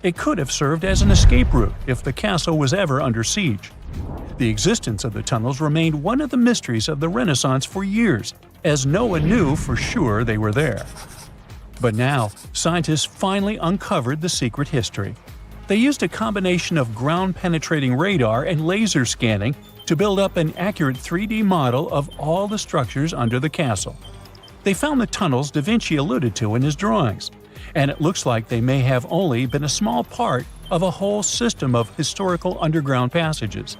It could have served as an escape route if the castle was ever under siege. The existence of the tunnels remained one of the mysteries of the Renaissance for years, as no one knew for sure they were there. But now, scientists finally uncovered the secret history. They used a combination of ground-penetrating radar and laser scanning to build up an accurate 3D model of all the structures under the castle. They found the tunnels Da Vinci alluded to in his drawings, and it looks like they may have only been a small part of a whole system of historical underground passages.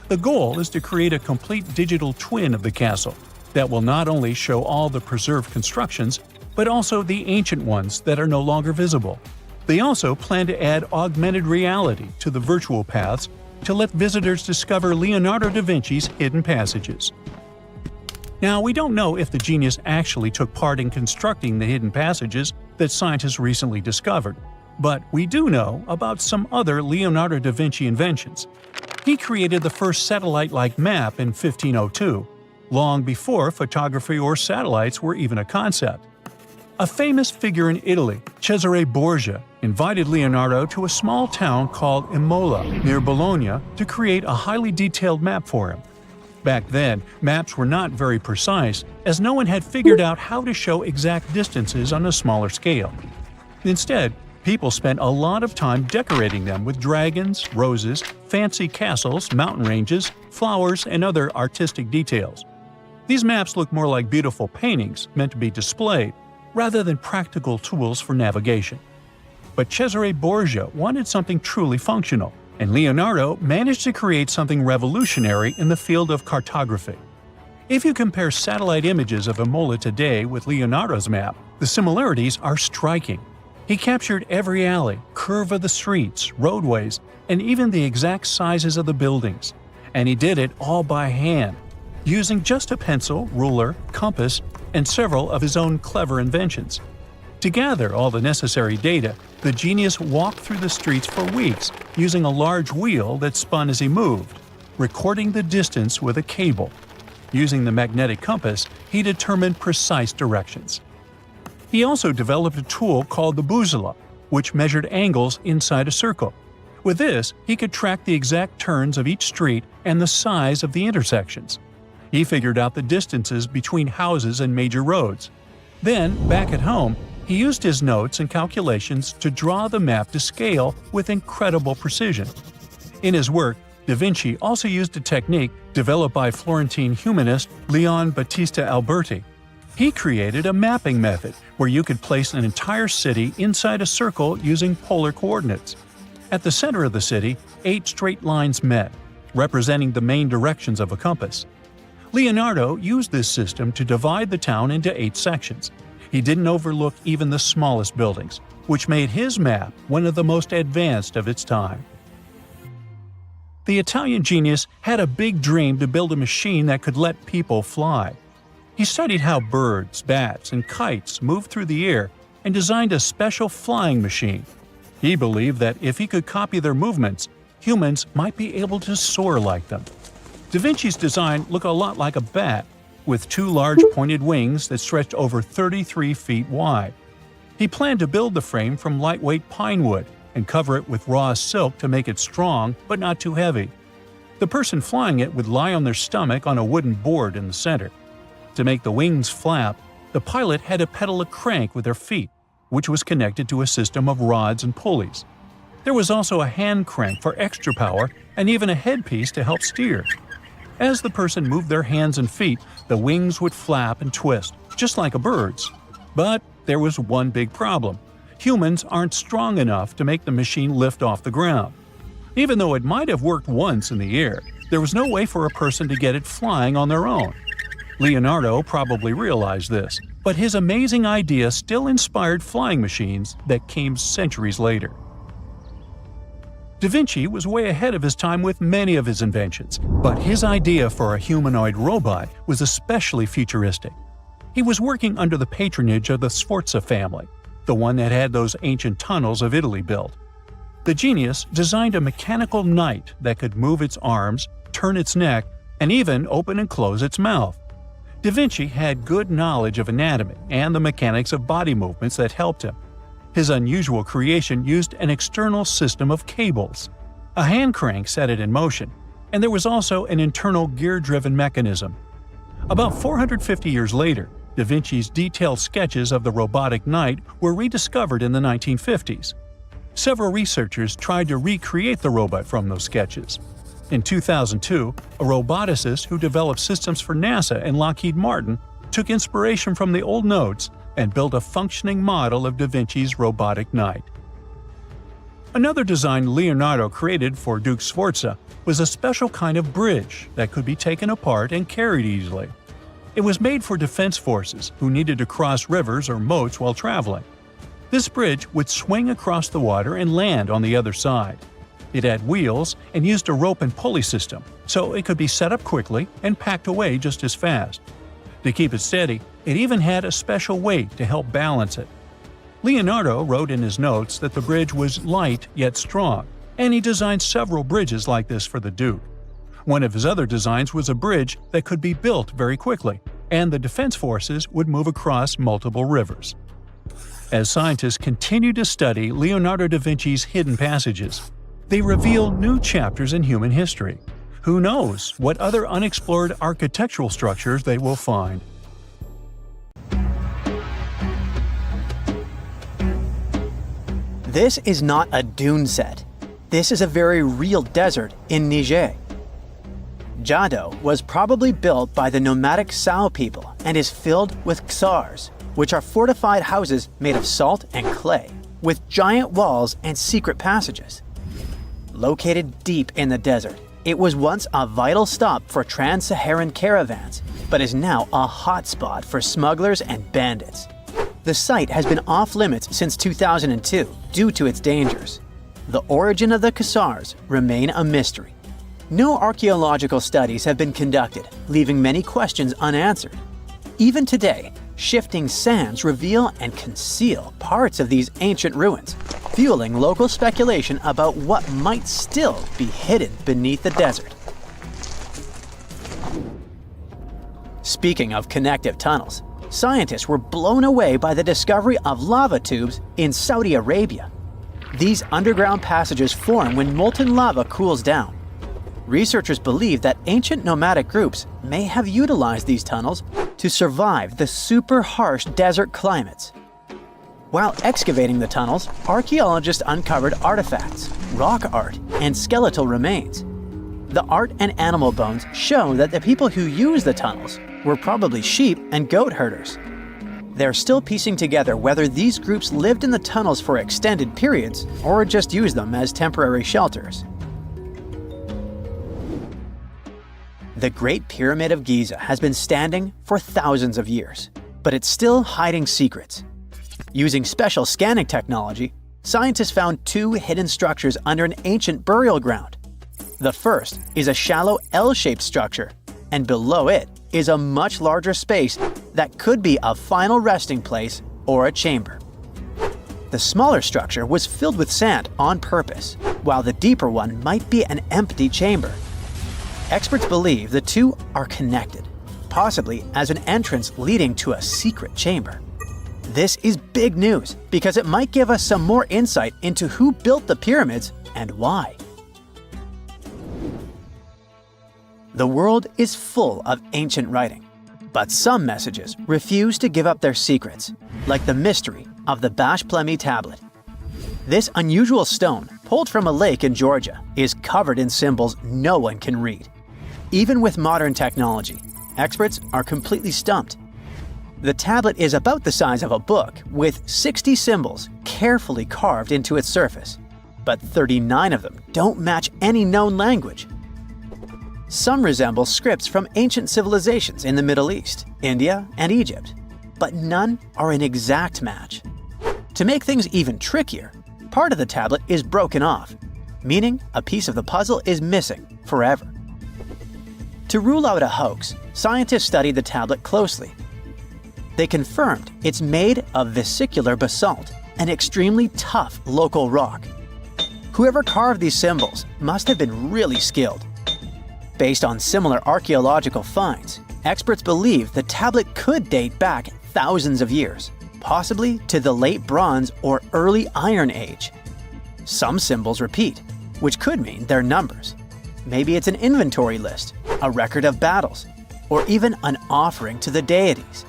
The goal is to create a complete digital twin of the castle that will not only show all the preserved constructions, but also the ancient ones that are no longer visible. They also plan to add augmented reality to the virtual paths to let visitors discover Leonardo da Vinci's hidden passages. Now, we don't know if the genius actually took part in constructing the hidden passages that scientists recently discovered, but we do know about some other Leonardo da Vinci inventions. He created the first satellite-like map in 1502, long before photography or satellites were even a concept. A famous figure in Italy, Cesare Borgia, invited Leonardo to a small town called Imola, near Bologna, to create a highly detailed map for him. Back then, maps were not very precise, as no one had figured out how to show exact distances on a smaller scale. Instead, people spent a lot of time decorating them with dragons, roses, fancy castles, mountain ranges, flowers, and other artistic details. These maps look more like beautiful paintings meant to be displayed, rather than practical tools for navigation. But Cesare Borgia wanted something truly functional, and Leonardo managed to create something revolutionary in the field of cartography. If you compare satellite images of Imola today with Leonardo's map, the similarities are striking. He captured every alley, curve of the streets, roadways, and even the exact sizes of the buildings. And he did it all by hand, using just a pencil, ruler, compass, and several of his own clever inventions. To gather all the necessary data, the genius walked through the streets for weeks using a large wheel that spun as he moved, recording the distance with a cable. Using the magnetic compass, he determined precise directions. He also developed a tool called the bussola, which measured angles inside a circle. With this, he could track the exact turns of each street and the size of the intersections. He figured out the distances between houses and major roads. Then, back at home, he used his notes and calculations to draw the map to scale with incredible precision. In his work, Da Vinci also used a technique developed by Florentine humanist Leon Battista Alberti. He created a mapping method where you could place an entire city inside a circle using polar coordinates. At the center of the city, 8 straight lines met, representing the main directions of a compass. Leonardo used this system to divide the town into 8 sections. He didn't overlook even the smallest buildings, which made his map one of the most advanced of its time. The Italian genius had a big dream to build a machine that could let people fly. He studied how birds, bats, and kites moved through the air and designed a special flying machine. He believed that if he could copy their movements, humans might be able to soar like them. Da Vinci's design looked a lot like a bat, with 2 large pointed wings that stretched over 33 feet wide. He planned to build the frame from lightweight pine wood and cover it with raw silk to make it strong but not too heavy. The person flying it would lie on their stomach on a wooden board in the center. To make the wings flap, the pilot had to pedal a crank with their feet, which was connected to a system of rods and pulleys. There was also a hand crank for extra power and even a headpiece to help steer. As the person moved their hands and feet, the wings would flap and twist, just like a bird's. But there was one big problem. Humans aren't strong enough to make the machine lift off the ground. Even though it might have worked once in the air, there was no way for a person to get it flying on their own. Leonardo probably realized this, but his amazing idea still inspired flying machines that came centuries later. Da Vinci was way ahead of his time with many of his inventions, but his idea for a humanoid robot was especially futuristic. He was working under the patronage of the Sforza family, the one that had those ancient tunnels of Italy built. The genius designed a mechanical knight that could move its arms, turn its neck, and even open and close its mouth. Da Vinci had good knowledge of anatomy and the mechanics of body movements that helped him. His unusual creation used an external system of cables. A hand crank set it in motion, and there was also an internal gear-driven mechanism. About 450 years later, Da Vinci's detailed sketches of the robotic knight were rediscovered in the 1950s. Several researchers tried to recreate the robot from those sketches. In 2002, a roboticist who developed systems for NASA and Lockheed Martin took inspiration from the old notes and built a functioning model of Da Vinci's robotic knight. Another design Leonardo created for Duke Sforza was a special kind of bridge that could be taken apart and carried easily. It was made for defense forces who needed to cross rivers or moats while traveling. This bridge would swing across the water and land on the other side. It had wheels and used a rope and pulley system, so it could be set up quickly and packed away just as fast. To keep it steady, it even had a special weight to help balance it. Leonardo wrote in his notes that the bridge was light yet strong, and he designed several bridges like this for the Duke. One of his other designs was a bridge that could be built very quickly, and the defense forces would move across multiple rivers. As scientists continue to study Leonardo da Vinci's hidden passages, they reveal new chapters in human history. Who knows what other unexplored architectural structures they will find? This is not a dune set. This is a very real desert in Niger. Jado was probably built by the nomadic Sao people and is filled with ksars, which are fortified houses made of salt and clay, with giant walls and secret passages. Located deep in the desert, it was once a vital stop for Trans-Saharan caravans, but is now a hotspot for smugglers and bandits. The site has been off-limits since 2002 due to its dangers. The origin of the ksars remain a mystery. No archaeological studies have been conducted, leaving many questions unanswered. Even today, shifting sands reveal and conceal parts of these ancient ruins, fueling local speculation about what might still be hidden beneath the desert. Speaking of connective tunnels, scientists were blown away by the discovery of lava tubes in Saudi Arabia. These underground passages form when molten lava cools down. Researchers believe that ancient nomadic groups may have utilized these tunnels to survive the super harsh desert climates. While excavating the tunnels, archaeologists uncovered artifacts, rock art, and skeletal remains. The art and animal bones show that the people who used the tunnels were probably sheep and goat herders. They're still piecing together whether these groups lived in the tunnels for extended periods or just used them as temporary shelters. The Great Pyramid of Giza has been standing for thousands of years, but it's still hiding secrets. Using special scanning technology, scientists found two hidden structures under an ancient burial ground. The first is a shallow L-shaped structure, and below it is a much larger space that could be a final resting place or a chamber. The smaller structure was filled with sand on purpose, while the deeper one might be an empty chamber. Experts believe the two are connected, possibly as an entrance leading to a secret chamber. This is big news because it might give us some more insight into who built the pyramids and why. The world is full of ancient writing, but some messages refuse to give up their secrets, like the mystery of the Bash Plemi tablet. This unusual stone, pulled from a lake in Georgia, is covered in symbols no one can read. Even with modern technology, experts are completely stumped. The tablet is about the size of a book, with 60 symbols carefully carved into its surface, but 39 of them don't match any known language. Some resemble scripts from ancient civilizations in the Middle East, India, and Egypt, but none are an exact match. To make things even trickier, part of the tablet is broken off, meaning a piece of the puzzle is missing forever. To rule out a hoax, scientists studied the tablet closely. They confirmed it's made of vesicular basalt, an extremely tough local rock. Whoever carved these symbols must have been really skilled. Based on similar archaeological finds, experts believe the tablet could date back thousands of years, possibly to the Late Bronze or Early Iron Age. Some symbols repeat, which could mean their numbers. Maybe it's an inventory list, a record of battles, or even an offering to the deities.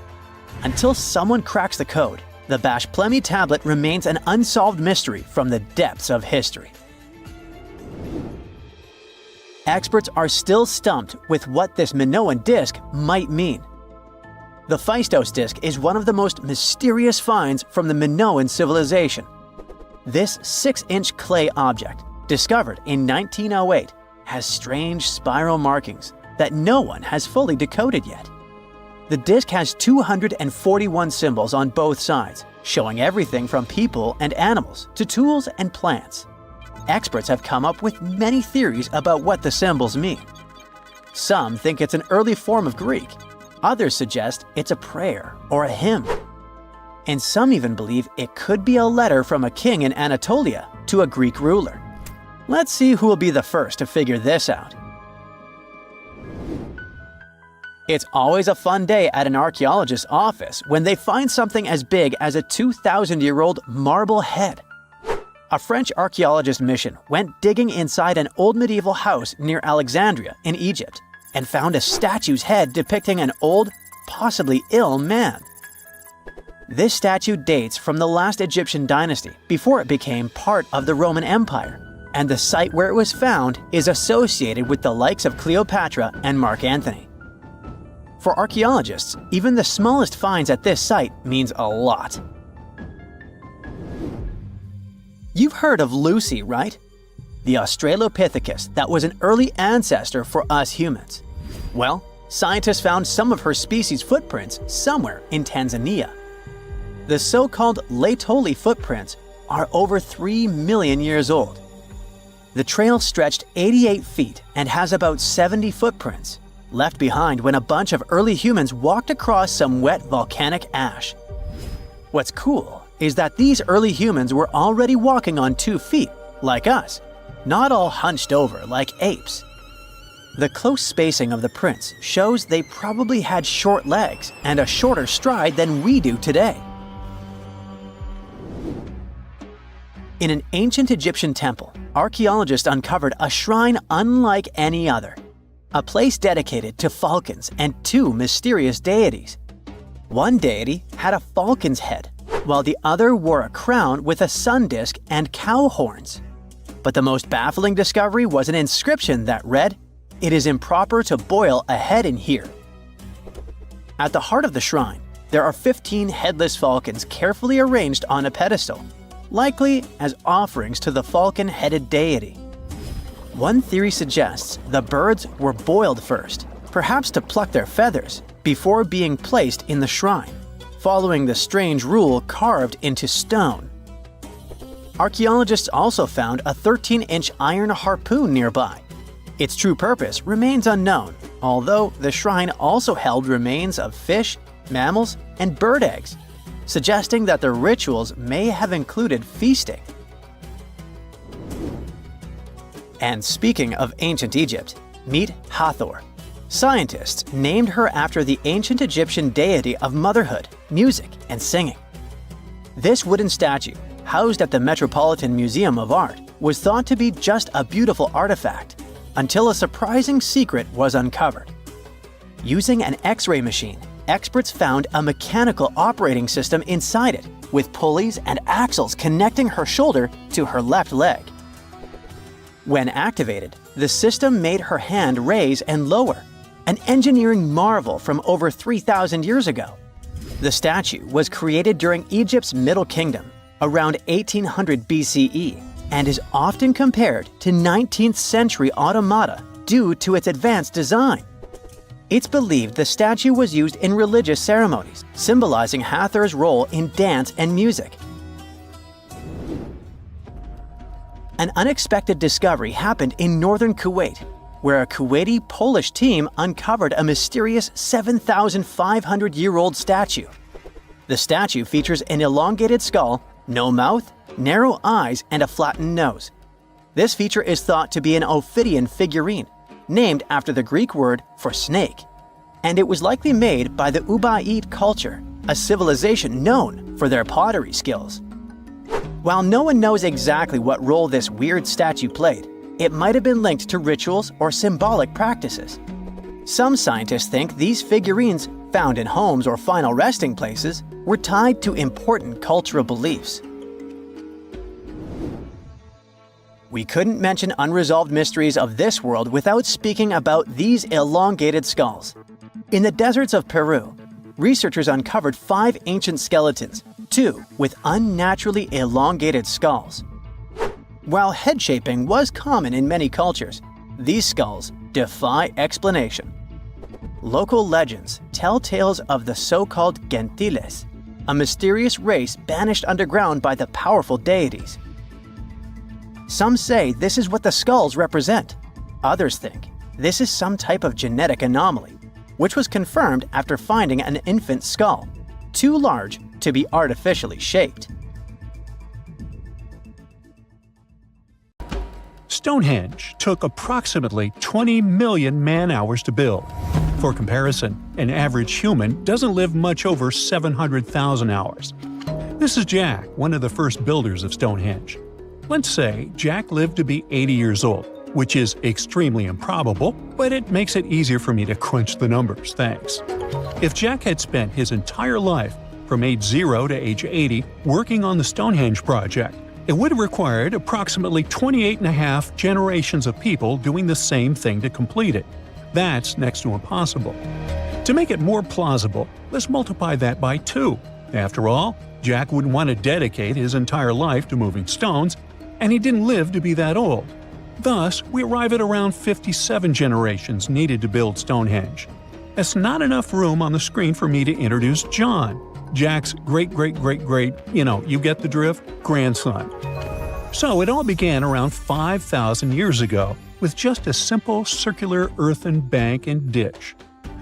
Until someone cracks the code, the Bashplemi tablet remains an unsolved mystery from the depths of history. Experts are still stumped with what this Minoan disc might mean. The Phaistos disc is one of the most mysterious finds from the Minoan civilization. This 6-inch clay object, discovered in 1908, has strange spiral markings that no one has fully decoded yet. The disc has 241 symbols on both sides, showing everything from people and animals to tools and plants. Experts have come up with many theories about what the symbols mean. Some think it's an early form of Greek. Others suggest it's a prayer or a hymn. And some even believe it could be a letter from a king in Anatolia to a Greek ruler. Let's see who will be the first to figure this out. It's always a fun day at an archaeologist's office when they find something as big as a 2,000-year-old marble head. A French archaeologist mission went digging inside an old medieval house near Alexandria in Egypt and found a statue's head depicting an old, possibly ill man. This statue dates from the last Egyptian dynasty before it became part of the Roman Empire, and the site where it was found is associated with the likes of Cleopatra and Mark Antony. For archaeologists, even the smallest finds at this site means a lot. You've heard of Lucy, right? The Australopithecus that was an early ancestor for us humans. Well, scientists found some of her species' footprints somewhere in Tanzania. The so-called Laetoli footprints are over 3 million years old. The trail stretched 88 feet and has about 70 footprints, left behind when a bunch of early humans walked across some wet volcanic ash. What's cool is that these early humans were already walking on 2 feet, like us, not all hunched over like apes. The close spacing of the prints shows they probably had short legs and a shorter stride than we do today. In an ancient Egyptian temple, archaeologists uncovered a shrine unlike any other, a place dedicated to falcons and 2 mysterious deities. One deity had a falcon's head, while the other wore a crown with a sun disk and cow horns. But the most baffling discovery was an inscription that read, "It is improper to boil a head in here." At the heart of the shrine, there are 15 headless falcons carefully arranged on a pedestal, likely as offerings to the falcon-headed deity. One theory suggests the birds were boiled first, perhaps to pluck their feathers, before being placed in the shrine, following the strange rule carved into stone. Archaeologists also found a 13-inch iron harpoon nearby. Its true purpose remains unknown, although the shrine also held remains of fish, mammals, and bird eggs, suggesting that the rituals may have included feasting. And speaking of ancient Egypt, meet Hathor. Scientists named her after the ancient Egyptian deity of motherhood, music, and singing. This wooden statue, housed at the Metropolitan Museum of Art, was thought to be just a beautiful artifact, until a surprising secret was uncovered. Using an X-ray machine, experts found a mechanical operating system inside it, with pulleys and axles connecting her shoulder to her left leg. When activated, the system made her hand raise and lower, an engineering marvel from over 3,000 years ago. The statue was created during Egypt's Middle Kingdom, around 1800 BCE, and is often compared to 19th century automata due to its advanced design. It's believed the statue was used in religious ceremonies, symbolizing Hathor's role in dance and music. An unexpected discovery happened in northern Kuwait, where a Kuwaiti-Polish team uncovered a mysterious 7,500-year-old statue. The statue features an elongated skull, no mouth, narrow eyes, and a flattened nose. This feature is thought to be an Ophidian figurine, named after the Greek word for snake, and it was likely made by the Ubaid culture a civilization known for their pottery skills. While no one knows exactly what role this weird statue played, it might have been linked to rituals or symbolic practices. Some scientists think these figurines, found in homes or final resting places, were tied to important cultural beliefs. We couldn't mention unresolved mysteries of this world without speaking about these elongated skulls. In the deserts of Peru, researchers uncovered 5 ancient skeletons, 2 with unnaturally elongated skulls. While head shaping was common in many cultures, these skulls defy explanation. Local legends tell tales of the so-called gentiles, a mysterious race banished underground by the powerful deities. Some say this is what the skulls represent. Others think this is some type of genetic anomaly, which was confirmed after finding an infant skull, too large to be artificially shaped. Stonehenge took approximately 20 million man-hours to build. For comparison, an average human doesn't live much over 700,000 hours. This is Jack, one of the first builders of Stonehenge. Let's say Jack lived to be 80 years old, which is extremely improbable, but it makes it easier for me to crunch the numbers, thanks. If Jack had spent his entire life, from age 0 to age 80, working on the Stonehenge project, it would have required approximately 28.5 generations of people doing the same thing to complete it. That's next to impossible. To make it more plausible, let's multiply that by 2. After all, Jack wouldn't want to dedicate his entire life to moving stones, and he didn't live to be that old. Thus, we arrive at around 57 generations needed to build Stonehenge. That's not enough room on the screen for me to introduce John, Jack's great-great-great-great, you get the drift, grandson. So it all began around 5,000 years ago with just a simple circular earthen bank and ditch.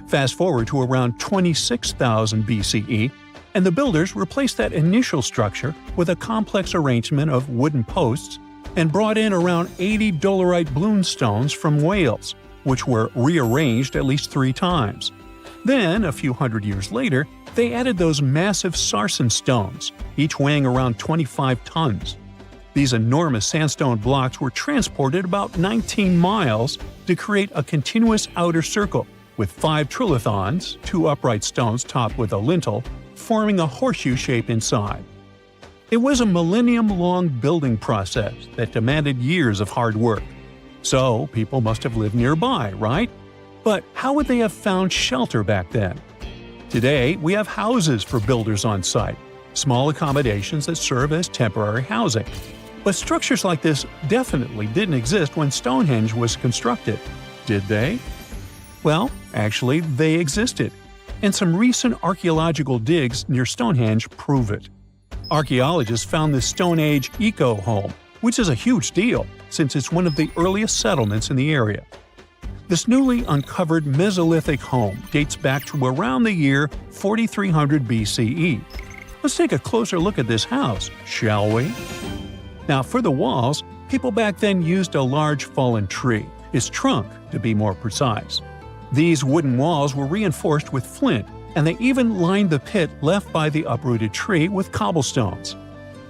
Fast forward to around 26,000 BCE, and the builders replaced that initial structure with a complex arrangement of wooden posts and brought in around 80 dolerite bloom stones from Wales, which were rearranged at least 3 times. Then, a few hundred years later, they added those massive sarsen stones, each weighing around 25 tons. These enormous sandstone blocks were transported about 19 miles to create a continuous outer circle, with 5 trilithons, 2 upright stones topped with a lintel, forming a horseshoe shape inside. It was a millennium-long building process that demanded years of hard work. So, people must have lived nearby, right? But how would they have found shelter back then? Today, we have houses for builders on site, small accommodations that serve as temporary housing. But structures like this definitely didn't exist when Stonehenge was constructed. Did they? Well, actually, they existed. And some recent archaeological digs near Stonehenge prove it. Archaeologists found this Stone Age eco-home, which is a huge deal since it's one of the earliest settlements in the area. This newly uncovered Mesolithic home dates back to around the year 4300 BCE. Let's take a closer look at this house, shall we? Now, for the walls, people back then used a large fallen tree, its trunk to be more precise. These wooden walls were reinforced with flint, and they even lined the pit left by the uprooted tree with cobblestones.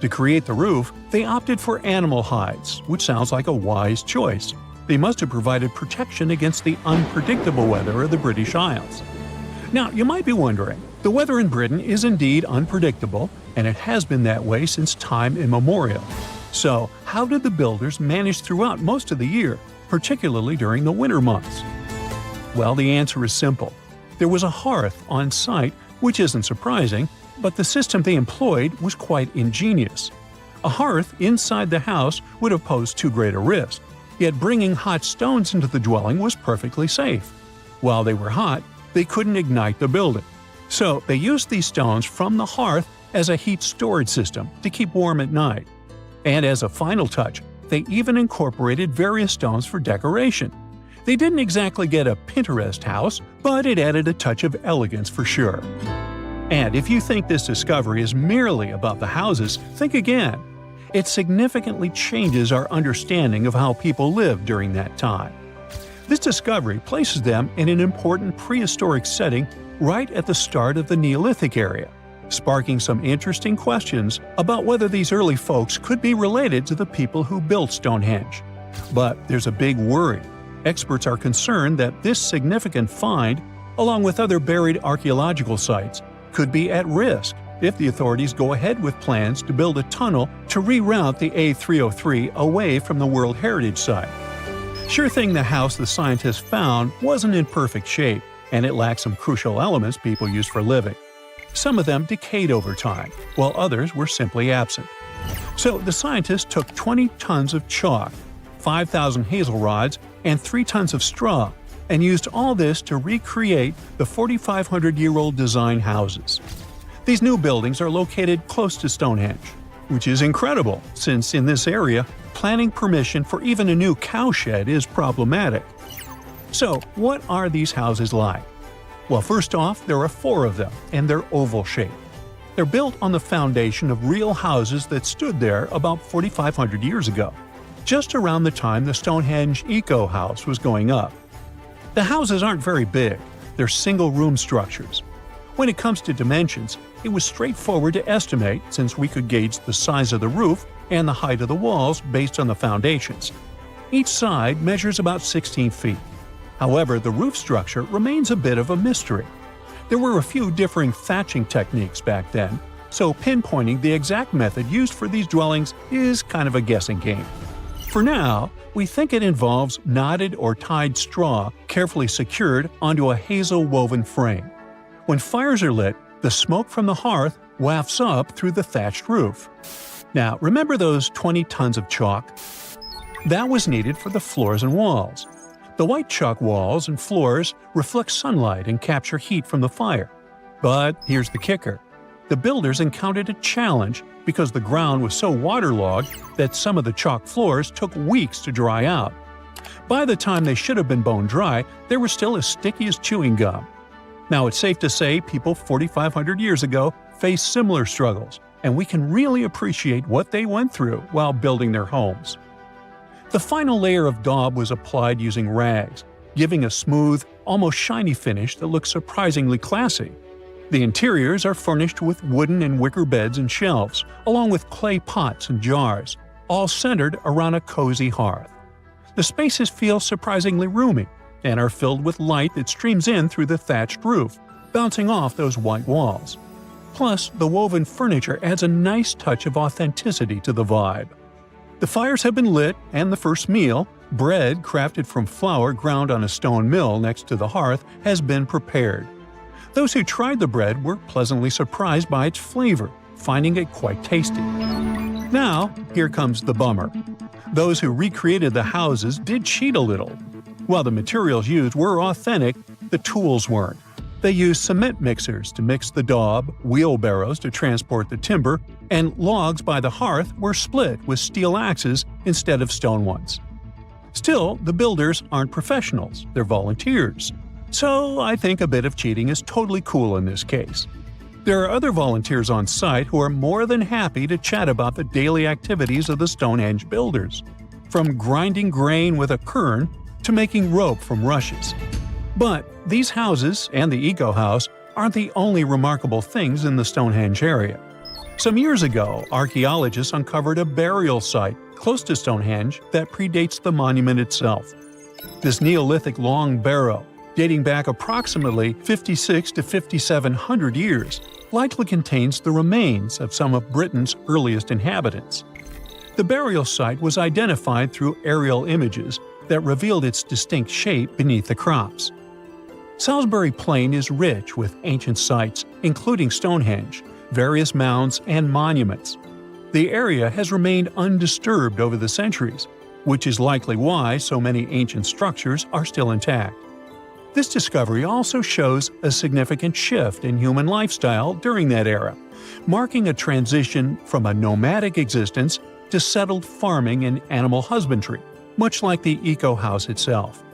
To create the roof, they opted for animal hides, which sounds like a wise choice. They must have provided protection against the unpredictable weather of the British Isles. Now, you might be wondering, the weather in Britain is indeed unpredictable, and it has been that way since time immemorial. So, how did the builders manage throughout most of the year, particularly during the winter months? Well, the answer is simple. There was a hearth on site, which isn't surprising, but the system they employed was quite ingenious. A hearth inside the house would have posed too great a risk, yet bringing hot stones into the dwelling was perfectly safe. While they were hot, they couldn't ignite the building. So they used these stones from the hearth as a heat storage system to keep warm at night. And as a final touch, they even incorporated various stones for decoration. They didn't exactly get a Pinterest house, but it added a touch of elegance for sure. And if you think this discovery is merely about the houses, think again. It significantly changes our understanding of how people lived during that time. This discovery places them in an important prehistoric setting right at the start of the Neolithic area, sparking some interesting questions about whether these early folks could be related to the people who built Stonehenge. But there's a big worry. Experts are concerned that this significant find, along with other buried archaeological sites, could be at risk if the authorities go ahead with plans to build a tunnel to reroute the A303 away from the World Heritage Site. Sure thing the house the scientists found wasn't in perfect shape, and it lacked some crucial elements people use for living. Some of them decayed over time, while others were simply absent. So the scientists took 20 tons of chalk, 5,000 hazel rods, and 3 tons of straw, and used all this to recreate the 4,500-year-old design houses. These new buildings are located close to Stonehenge, which is incredible since in this area, planning permission for even a new cowshed is problematic. So, what are these houses like? Well, first off, there are 4 of them, and they're oval-shaped. They're built on the foundation of real houses that stood there about 4,500 years ago, just around the time the Stonehenge Eco House was going up. The houses aren't very big, they're single-room structures. When it comes to dimensions, it was straightforward to estimate since we could gauge the size of the roof and the height of the walls based on the foundations. Each side measures about 16 feet. However, the roof structure remains a bit of a mystery. There were a few differing thatching techniques back then, so pinpointing the exact method used for these dwellings is kind of a guessing game. For now, we think it involves knotted or tied straw carefully secured onto a hazel-woven frame. When fires are lit, the smoke from the hearth wafts up through the thatched roof. Now, remember those 20 tons of chalk? That was needed for the floors and walls. The white chalk walls and floors reflect sunlight and capture heat from the fire. But here's the kicker. The builders encountered a challenge because the ground was so waterlogged that some of the chalk floors took weeks to dry out. By the time they should have been bone dry, they were still as sticky as chewing gum. Now, it's safe to say people 4,500 years ago faced similar struggles, and we can really appreciate what they went through while building their homes. The final layer of daub was applied using rags, giving a smooth, almost shiny finish that looks surprisingly classy. The interiors are furnished with wooden and wicker beds and shelves, along with clay pots and jars, all centered around a cozy hearth. The spaces feel surprisingly roomy, and are filled with light that streams in through the thatched roof, bouncing off those white walls. Plus, the woven furniture adds a nice touch of authenticity to the vibe. The fires have been lit, and the first meal, bread crafted from flour ground on a stone mill next to the hearth, has been prepared. Those who tried the bread were pleasantly surprised by its flavor, finding it quite tasty. Now, here comes the bummer. Those who recreated the houses did cheat a little. While the materials used were authentic, the tools weren't. They used cement mixers to mix the daub, wheelbarrows to transport the timber, and logs by the hearth were split with steel axes instead of stone ones. Still, the builders aren't professionals, they're volunteers. So I think a bit of cheating is totally cool in this case. There are other volunteers on site who are more than happy to chat about the daily activities of the Stonehenge builders, from grinding grain with a quern to making rope from rushes. But these houses and the Eco House aren't the only remarkable things in the Stonehenge area. Some years ago, archaeologists uncovered a burial site close to Stonehenge that predates the monument itself. This Neolithic long barrow, dating back approximately 56 to 5,700 years, likely contains the remains of some of Britain's earliest inhabitants. The burial site was identified through aerial images that revealed its distinct shape beneath the crops. Salisbury Plain is rich with ancient sites, including Stonehenge, various mounds, and monuments. The area has remained undisturbed over the centuries, which is likely why so many ancient structures are still intact. This discovery also shows a significant shift in human lifestyle during that era, marking a transition from a nomadic existence to settled farming and animal husbandry, much like the Eco House itself.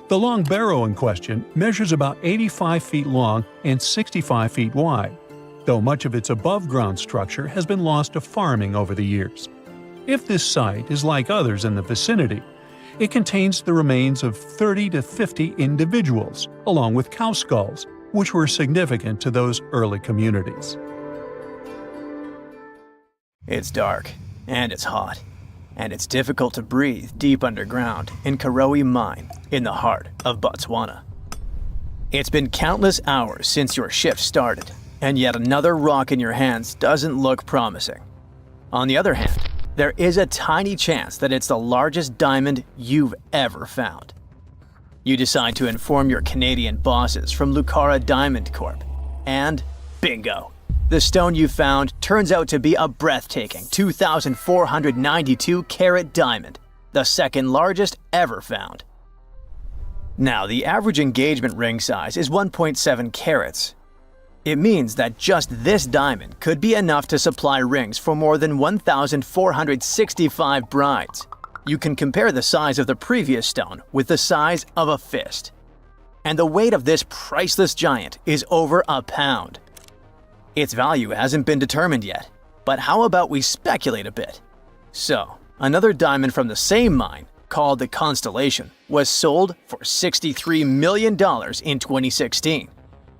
The long barrow in question measures about 85 feet long and 65 feet wide, though much of its above-ground structure has been lost to farming over the years. If this site is like others in the vicinity, it contains the remains of 30 to 50 individuals, along with cow skulls, which were significant to those early communities. It's dark, and it's hot, and it's difficult to breathe deep underground in Karowe Mine in the heart of Botswana. It's been countless hours since your shift started, and yet another rock in your hands doesn't look promising. On the other hand, there is a tiny chance that it's the largest diamond you've ever found. You decide to inform your Canadian bosses from Lucara Diamond Corp. And bingo! The stone you found turns out to be a breathtaking 2,492 carat diamond, the second largest ever found. Now, the average engagement ring size is 1.7 carats. It means that just this diamond could be enough to supply rings for more than 1,465 brides. You can compare the size of the previous stone with the size of a fist. And the weight of this priceless giant is over a pound. Its value hasn't been determined yet, but how about we speculate a bit? So, another diamond from the same mine, called the Constellation, was sold for $63 million in 2016.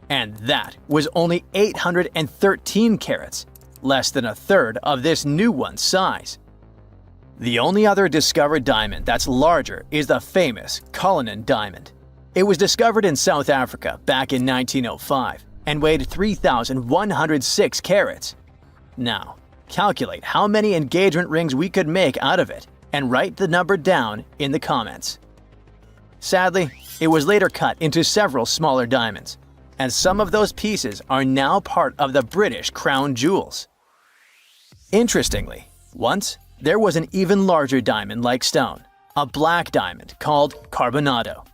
And that was only 813 carats, less than a third of this new one's size. The only other discovered diamond that's larger is the famous Cullinan diamond. It was discovered in South Africa back in 1905 and weighed 3,106 carats. Now, calculate how many engagement rings we could make out of it and write the number down in the comments. Sadly, it was later cut into several smaller diamonds, and some of those pieces are now part of the British crown jewels. Interestingly, once there was an even larger diamond-like stone, a black diamond called Carbonado.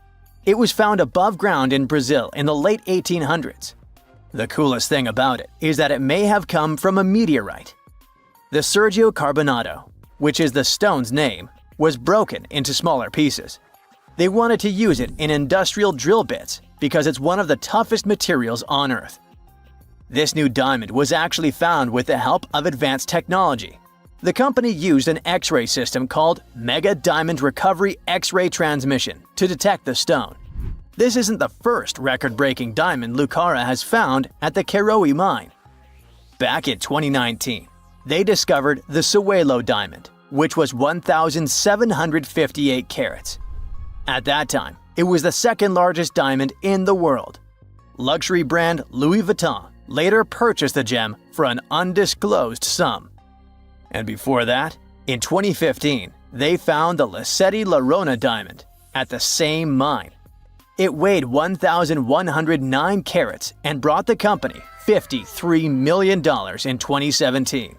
It was found above ground in Brazil in the late 1800s. The coolest thing about it is that it may have come from a meteorite. The Sergio Carbonado, which is the stone's name, was broken into smaller pieces. They wanted to use it in industrial drill bits because it's one of the toughest materials on Earth. This new diamond was actually found with the help of advanced technology. The company used an X-ray system called Mega Diamond Recovery X-ray Transmission to detect the stone. This isn't the first record-breaking diamond Lucara has found at the Karowe mine. Back in 2019, they discovered the Sewelo diamond, which was 1,758 carats. At that time, it was the second largest diamond in the world. Luxury brand Louis Vuitton later purchased the gem for an undisclosed sum. And before that, in 2015, they found the Lasceti La Rona diamond at the same mine. It weighed 1,109 carats and brought the company $53 million in 2017.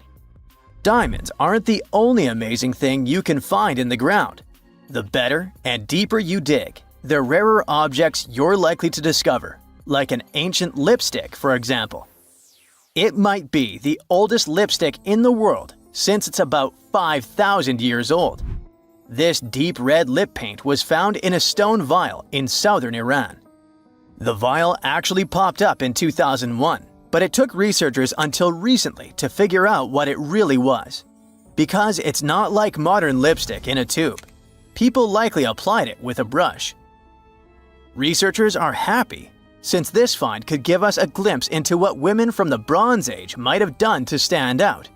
Diamonds aren't the only amazing thing you can find in the ground. The better and deeper you dig, the rarer objects you're likely to discover, like an ancient lipstick, for example. It might be the oldest lipstick in the world since it's about 5,000 years old. This deep red lip paint was found in a stone vial in southern Iran. The vial actually popped up in 2001, but it took researchers until recently to figure out what it really was. Because it's not like modern lipstick in a tube. People likely applied it with a brush. Researchers are happy, since this find could give us a glimpse into what women from the Bronze Age might have done to stand out.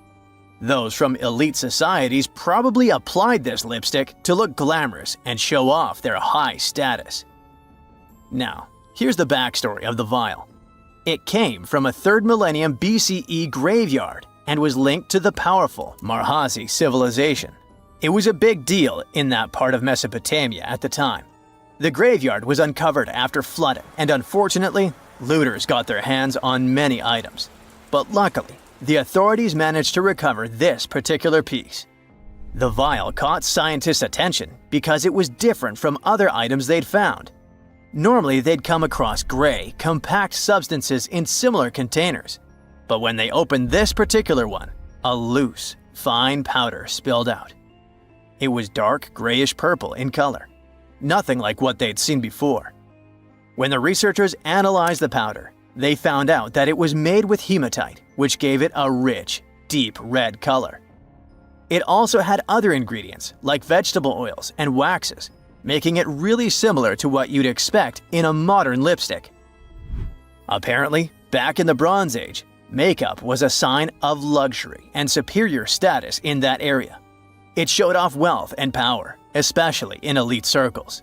Those from elite societies probably applied this lipstick to look glamorous and show off their high status. Now, here's the backstory of the vial. It came from a 3rd millennium BCE graveyard and was linked to the powerful Marhazi civilization. It was a big deal in that part of Mesopotamia at the time. The graveyard was uncovered after flooding, and unfortunately, looters got their hands on many items. But luckily, the authorities managed to recover this particular piece. The vial caught scientists' attention because it was different from other items they'd found. Normally, they'd come across gray, compact substances in similar containers. But when they opened this particular one, a loose, fine powder spilled out. It was dark grayish purple in color, nothing like what they'd seen before. When the researchers analyzed the powder, they found out that it was made with hematite, which gave it a rich, deep red color. It also had other ingredients like vegetable oils and waxes, making it really similar to what you'd expect in a modern lipstick. Apparently, back in the Bronze Age, Makeup was a sign of luxury and superior status in that area. It showed off wealth and power, especially in elite circles.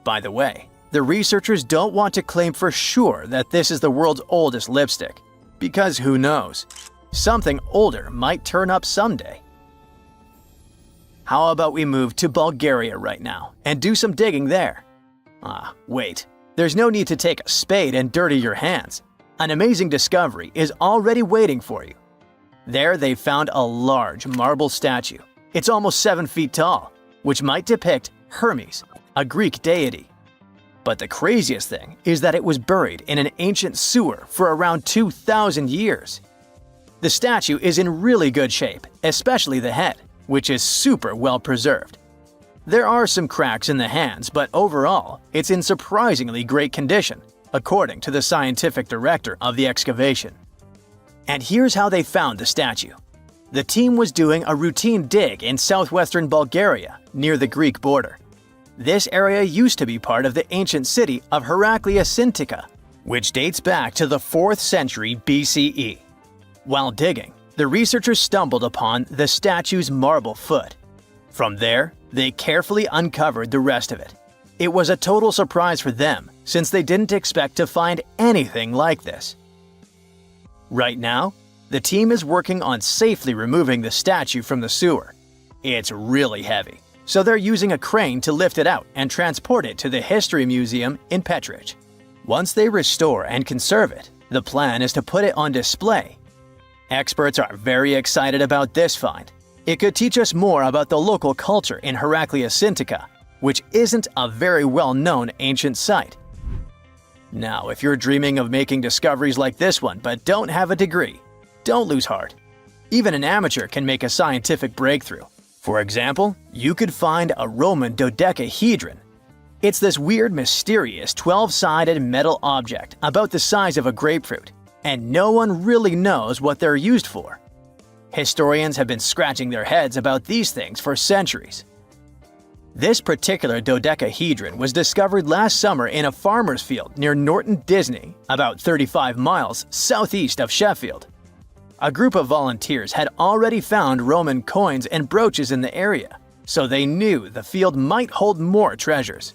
By the way, the researchers don't want to claim for sure that this is the world's oldest lipstick, because who knows? Something older might turn up someday. How about we move to Bulgaria right now and do some digging there? Wait. There's no need to take a spade and dirty your hands. An amazing discovery is already waiting for you. There they found a large marble statue. It's almost 7 feet tall, which might depict Hermes, a Greek deity. But the craziest thing is that it was buried in an ancient sewer for around 2,000 years. The statue is in really good shape, especially the head, which is super well preserved. There are some cracks in the hands, but overall, it's in surprisingly great condition, according to the scientific director of the excavation. And here's how they found the statue. The team was doing a routine dig in southwestern Bulgaria, near the Greek border. This area used to be part of the ancient city of Heraclea Sintica, which dates back to the 4th century BCE. While digging, the researchers stumbled upon the statue's marble foot. From there, they carefully uncovered the rest of it. It was a total surprise for them, since they didn't expect to find anything like this. Right now, the team is working on safely removing the statue from the sewer. It's really heavy, so they're using a crane to lift it out and transport it to the History Museum in Petrich. Once they restore and conserve it, the plan is to put it on display. Experts are very excited about this find. It could teach us more about the local culture in Heraclea Sintica, which isn't a very well-known ancient site. Now, if you're dreaming of making discoveries like this one but don't have a degree, don't lose heart. Even an amateur can make a scientific breakthrough. For example, you could find a Roman dodecahedron. It's this weird, mysterious 12-sided metal object about the size of a grapefruit, and no one really knows what they're used for. Historians have been scratching their heads about these things for centuries. This particular dodecahedron was discovered last summer in a farmer's field near Norton Disney, about 35 miles southeast of Sheffield. A group of volunteers had already found Roman coins and brooches in the area, so they knew the field might hold more treasures.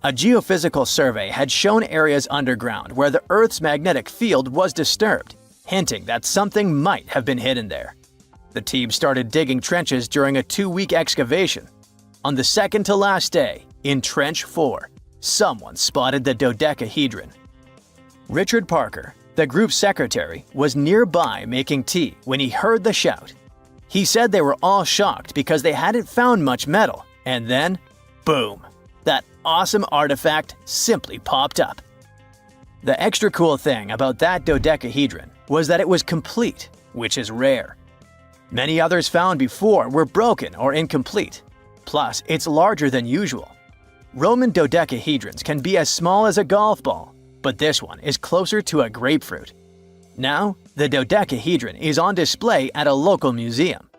A geophysical survey had shown areas underground where the Earth's magnetic field was disturbed, hinting that something might have been hidden there. The team started digging trenches during a 2-week excavation. On the second to last day, in Trench 4, someone spotted the dodecahedron. Richard Parker, the group's secretary, was nearby making tea when he heard the shout. He said they were all shocked because they hadn't found much metal, and then, boom, that awesome artifact simply popped up. The extra cool thing about that dodecahedron was that it was complete, which is rare. Many others found before were broken or incomplete. Plus, it's larger than usual. Roman dodecahedrons can be as small as a golf ball, but this one is closer to a grapefruit. Now, the dodecahedron is on display at a local museum.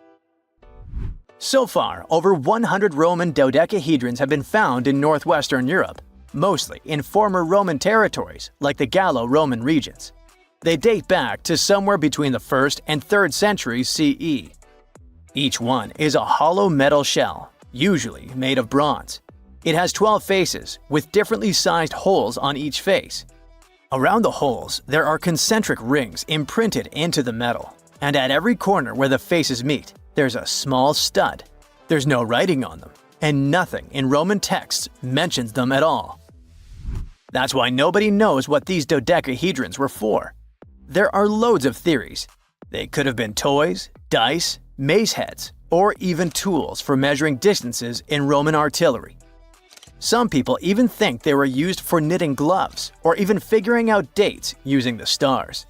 So far, over 100 Roman dodecahedrons have been found in northwestern Europe, mostly in former Roman territories like the Gallo-Roman regions. They date back to somewhere between the 1st and 3rd centuries CE. Each one is a hollow metal shell, usually made of bronze. It has 12 faces, with differently sized holes on each face. Around the holes, there are concentric rings imprinted into the metal, and at every corner where the faces meet, there's a small stud. There's no writing on them, and nothing in Roman texts mentions them at all. That's why nobody knows what these dodecahedrons were for. There are loads of theories. They could have been toys, dice, mace heads, or even tools for measuring distances in Roman artillery. Some people even think they were used for knitting gloves or even figuring out dates using the stars.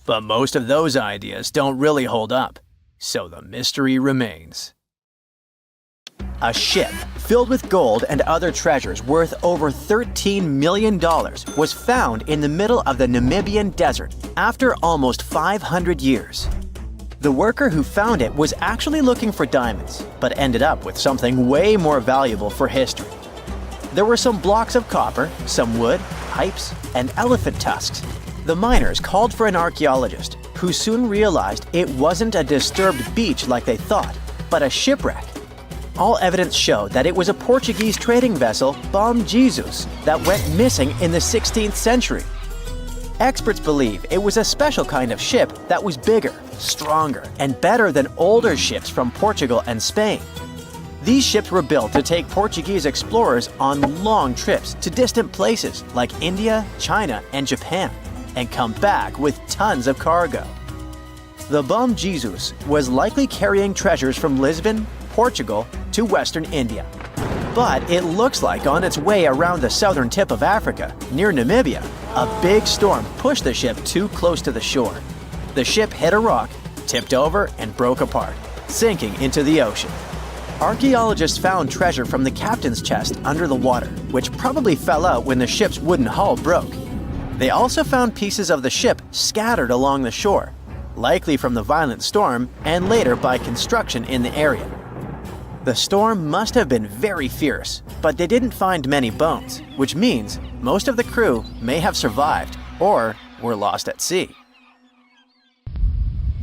But most of those ideas don't really hold up, so the mystery remains. A ship filled with gold and other treasures worth over $13 million was found in the middle of the Namibian desert after almost 500 years. The worker who found it was actually looking for diamonds, but ended up with something way more valuable for history. There were some blocks of copper, some wood, pipes, and elephant tusks. The miners called for an archaeologist, who soon realized it wasn't a disturbed beach like they thought, but a shipwreck. All evidence showed that it was a Portuguese trading vessel, Bom Jesus, that went missing in the 16th century. Experts believe it was a special kind of ship that was bigger, stronger, and better than older ships from Portugal and Spain. These ships were built to take Portuguese explorers on long trips to distant places like India, China, and Japan, and come back with tons of cargo. The Bom Jesus was likely carrying treasures from Lisbon, Portugal, to Western India. But it looks like on its way around the southern tip of Africa, near Namibia, a big storm pushed the ship too close to the shore. The ship hit a rock, tipped over, and broke apart, sinking into the ocean. Archaeologists found treasure from the captain's chest under the water, which probably fell out when the ship's wooden hull broke. They also found pieces of the ship scattered along the shore, likely from the violent storm and later by construction in the area. The storm must have been very fierce, but they didn't find many bones, which means most of the crew may have survived or were lost at sea.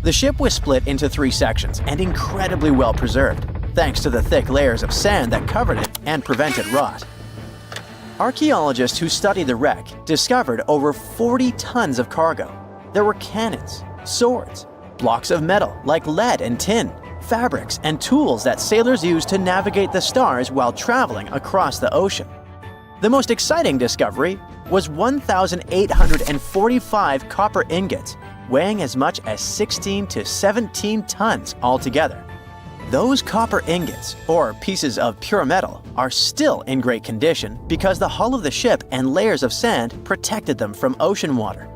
The ship was split into 3 sections and incredibly well preserved, thanks to the thick layers of sand that covered it and prevented rot. Archaeologists who studied the wreck discovered over 40 tons of cargo. There were cannons, swords, blocks of metal like lead and tin, fabrics, and tools that sailors used to navigate the stars while traveling across the ocean. The most exciting discovery was 1,845 copper ingots, weighing as much as 16 to 17 tons altogether. Those copper ingots, or pieces of pure metal, are still in great condition because the hull of the ship and layers of sand protected them from ocean water.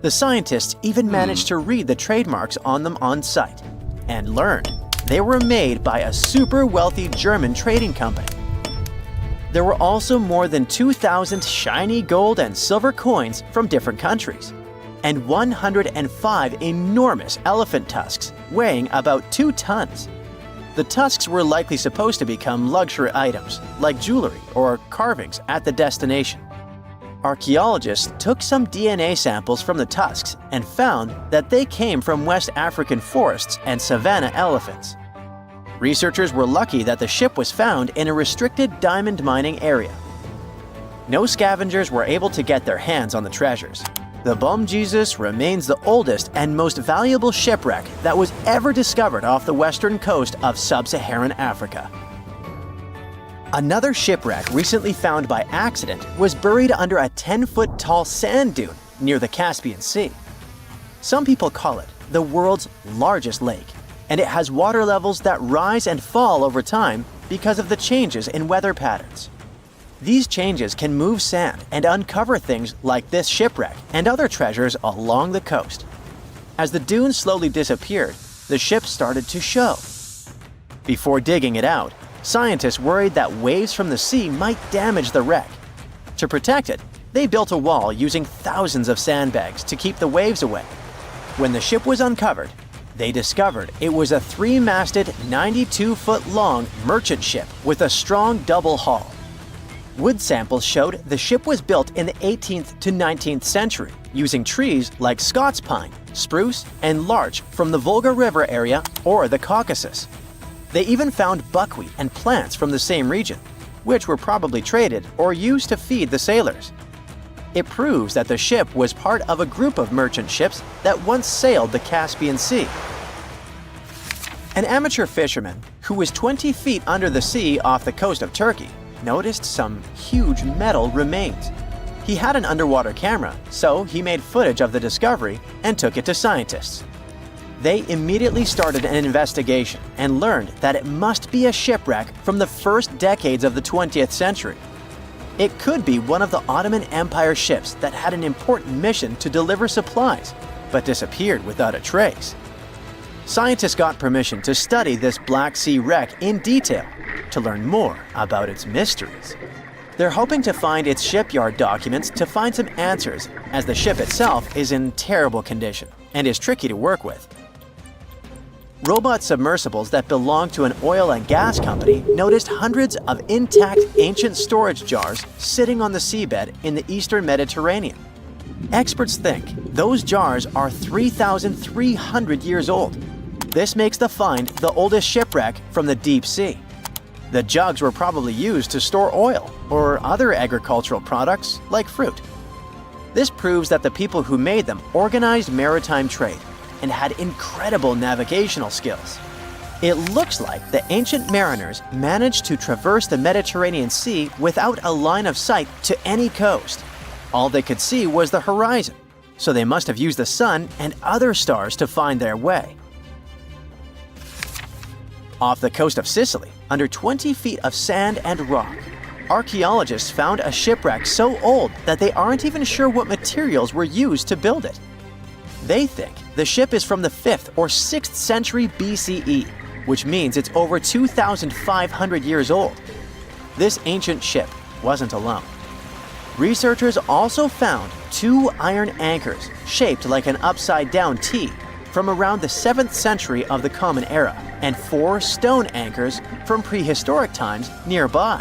The scientists even managed to read the trademarks on them on site and learned they were made by a super wealthy German trading company. There were also more than 2,000 shiny gold and silver coins from different countries, and 105 enormous elephant tusks weighing about 2 tons. The tusks were likely supposed to become luxury items, like jewelry or carvings at the destination. Archaeologists took some DNA samples from the tusks and found that they came from West African forests and savanna elephants. Researchers were lucky that the ship was found in a restricted diamond mining area. No scavengers were able to get their hands on the treasures. The Bom Jesus remains the oldest and most valuable shipwreck that was ever discovered off the western coast of sub-Saharan Africa. Another shipwreck recently found by accident was buried under a 10-foot tall sand dune near the Caspian Sea. Some people call it the world's largest lake, and it has water levels that rise and fall over time because of the changes in weather patterns. These changes can move sand and uncover things like this shipwreck and other treasures along the coast. As the dune slowly disappeared, the ship started to show. Before digging it out, scientists worried that waves from the sea might damage the wreck. To protect it, they built a wall using thousands of sandbags to keep the waves away. When the ship was uncovered, they discovered it was a 3-masted, 92-foot-long merchant ship with a strong double hull. Wood samples showed the ship was built in the 18th to 19th century using trees like Scots pine, spruce, and larch from the Volga River area or the Caucasus. They even found buckwheat and plants from the same region, which were probably traded or used to feed the sailors. It proves that the ship was part of a group of merchant ships that once sailed the Caspian Sea. An amateur fisherman who was 20 feet under the sea off the coast of Turkey noticed some huge metal remains. He had an underwater camera, so he made footage of the discovery and took it to scientists. They immediately started an investigation and learned that it must be a shipwreck from the first decades of the 20th century. It could be one of the Ottoman Empire ships that had an important mission to deliver supplies, but disappeared without a trace. Scientists got permission to study this Black Sea wreck in detail to learn more about its mysteries. They're hoping to find its shipyard documents to find some answers, as the ship itself is in terrible condition and is tricky to work with. Robot submersibles that belong to an oil and gas company noticed hundreds of intact ancient storage jars sitting on the seabed in the eastern Mediterranean. Experts think those jars are 3,300 years old. This makes the find the oldest shipwreck from the deep sea. The jugs were probably used to store oil or other agricultural products like fruit. This proves that the people who made them organized maritime trade and had incredible navigational skills. It looks like the ancient mariners managed to traverse the Mediterranean Sea without a line of sight to any coast. All they could see was the horizon, so they must have used the sun and other stars to find their way. Off the coast of Sicily, under 20 feet of sand and rock, archaeologists found a shipwreck so old that they aren't even sure what materials were used to build it. They think the ship is from the 5th or 6th century BCE, which means it's over 2,500 years old. This ancient ship wasn't alone. Researchers also found 2 iron anchors shaped like an upside-down T from around the 7th century of the Common Era, and 4 stone anchors from prehistoric times nearby.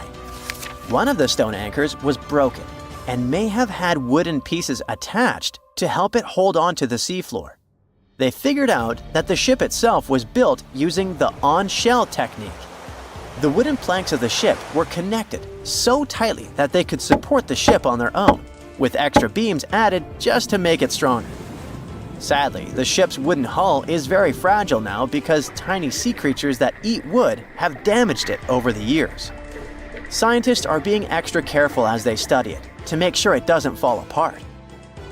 One of the stone anchors was broken and may have had wooden pieces attached to help it hold on to the seafloor. They figured out that the ship itself was built using the on-shell technique. The wooden planks of the ship were connected so tightly that they could support the ship on their own, with extra beams added just to make it stronger. Sadly, the ship's wooden hull is very fragile now because tiny sea creatures that eat wood have damaged it over the years. Scientists are being extra careful as they study it to make sure it doesn't fall apart.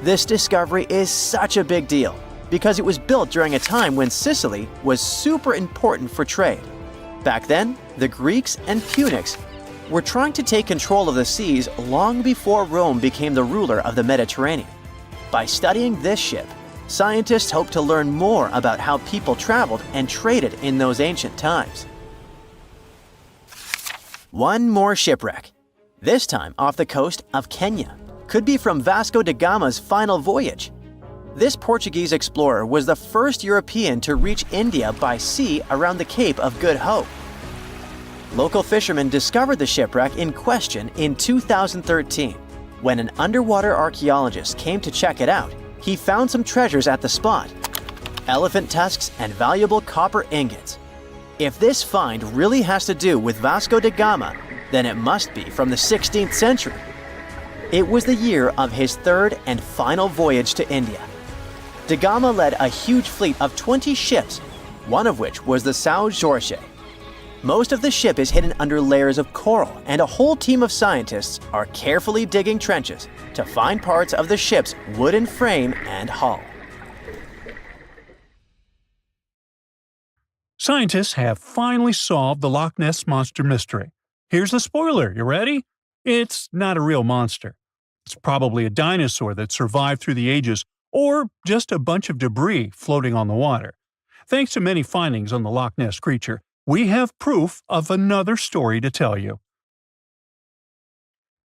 This discovery is such a big deal because it was built during a time when Sicily was super important for trade. Back then, the Greeks and Punics were trying to take control of the seas long before Rome became the ruler of the Mediterranean. By studying this ship, scientists hope to learn more about how people traveled and traded in those ancient times. One more shipwreck, this time off the coast of Kenya. Could be from Vasco da Gama's final voyage. This Portuguese explorer was the first European to reach India by sea around the Cape of Good Hope. Local fishermen discovered the shipwreck in question in 2013. When an underwater archaeologist came to check it out, he found some treasures at the spot: elephant tusks and valuable copper ingots. If this find really has to do with Vasco da Gama, then it must be from the 16th century. It was the year of his 3rd and final voyage to India. Da Gama led a huge fleet of 20 ships, one of which was the São Jorge. Most of the ship is hidden under layers of coral, and a whole team of scientists are carefully digging trenches to find parts of the ship's wooden frame and hull. Scientists have finally solved the Loch Ness Monster mystery. Here's the spoiler, you ready? It's not a real monster. It's probably a dinosaur that survived through the ages, or just a bunch of debris floating on the water. Thanks to many findings on the Loch Ness creature, we have proof of another story to tell you.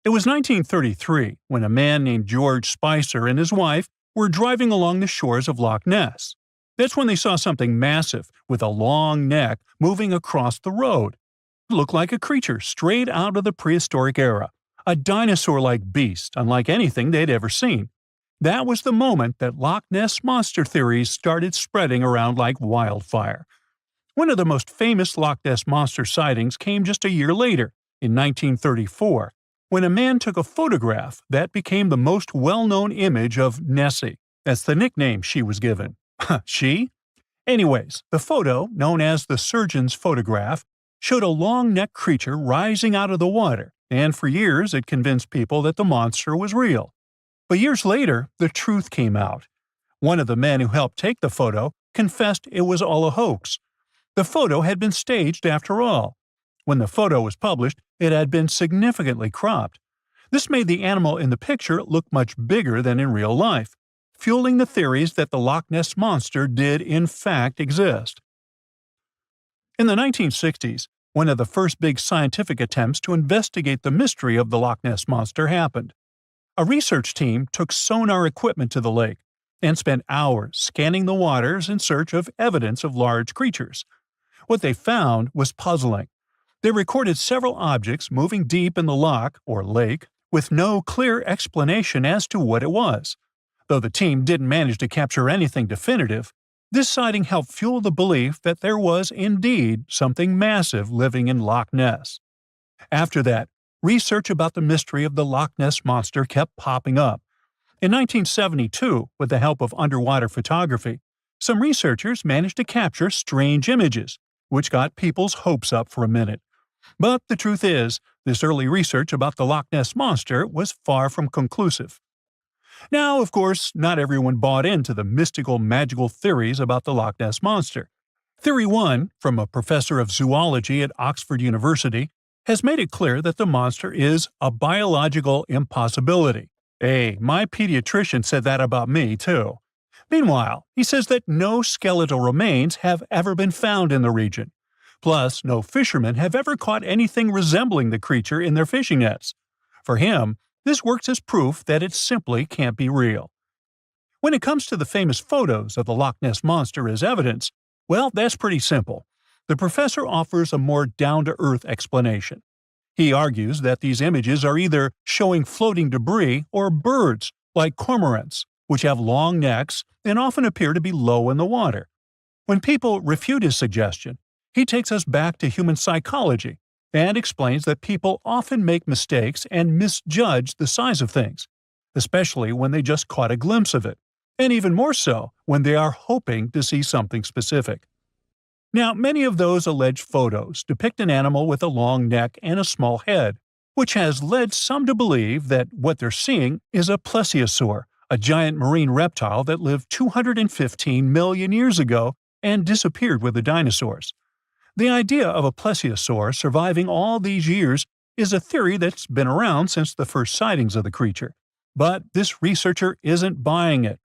It was 1933 when a man named George Spicer and his wife were driving along the shores of Loch Ness. That's when they saw something massive with a long neck moving across the road. It looked like a creature straight out of the prehistoric era, a dinosaur-like beast unlike anything they'd ever seen. That was the moment that Loch Ness monster theories started spreading around like wildfire. One of the most famous Loch Ness monster sightings came just a year later, in 1934, when a man took a photograph that became the most well-known image of Nessie. That's the nickname she was given. She? Anyways, the photo, known as the surgeon's photograph, showed a long-necked creature rising out of the water, and for years it convinced people that the monster was real. But years later, the truth came out. One of the men who helped take the photo confessed it was all a hoax. The photo had been staged after all. When the photo was published, it had been significantly cropped. This made the animal in the picture look much bigger than in real life, fueling the theories that the Loch Ness Monster did in fact exist. In the 1960s, one of the first big scientific attempts to investigate the mystery of the Loch Ness Monster happened. A research team took sonar equipment to the lake and spent hours scanning the waters in search of evidence of large creatures. What they found was puzzling. They recorded several objects moving deep in the loch, or lake, with no clear explanation as to what it was. Though the team didn't manage to capture anything definitive, this sighting helped fuel the belief that there was indeed something massive living in Loch Ness. After that, research about the mystery of the Loch Ness Monster kept popping up. In 1972, with the help of underwater photography, some researchers managed to capture strange images, which got people's hopes up for a minute. But the truth is, this early research about the Loch Ness Monster was far from conclusive. Now, of course, not everyone bought into the mystical, magical theories about the Loch Ness Monster. Theory 1, from a professor of zoology at Oxford University, has made it clear that the monster is a biological impossibility. Hey, my pediatrician said that about me, too. Meanwhile, he says that no skeletal remains have ever been found in the region. Plus, no fishermen have ever caught anything resembling the creature in their fishing nets. For him, this works as proof that it simply can't be real. When it comes to the famous photos of the Loch Ness Monster as evidence, well, that's pretty simple. The professor offers a more down-to-earth explanation. He argues that these images are either showing floating debris or birds, like cormorants, which have long necks and often appear to be low in the water. When people refute his suggestion, he takes us back to human psychology and explains that people often make mistakes and misjudge the size of things, especially when they just caught a glimpse of it, and even more so when they are hoping to see something specific. Now, many of those alleged photos depict an animal with a long neck and a small head, which has led some to believe that what they're seeing is a plesiosaur, a giant marine reptile that lived 215 million years ago and disappeared with the dinosaurs. The idea of a plesiosaur surviving all these years is a theory that's been around since the first sightings of the creature. But this researcher isn't buying it.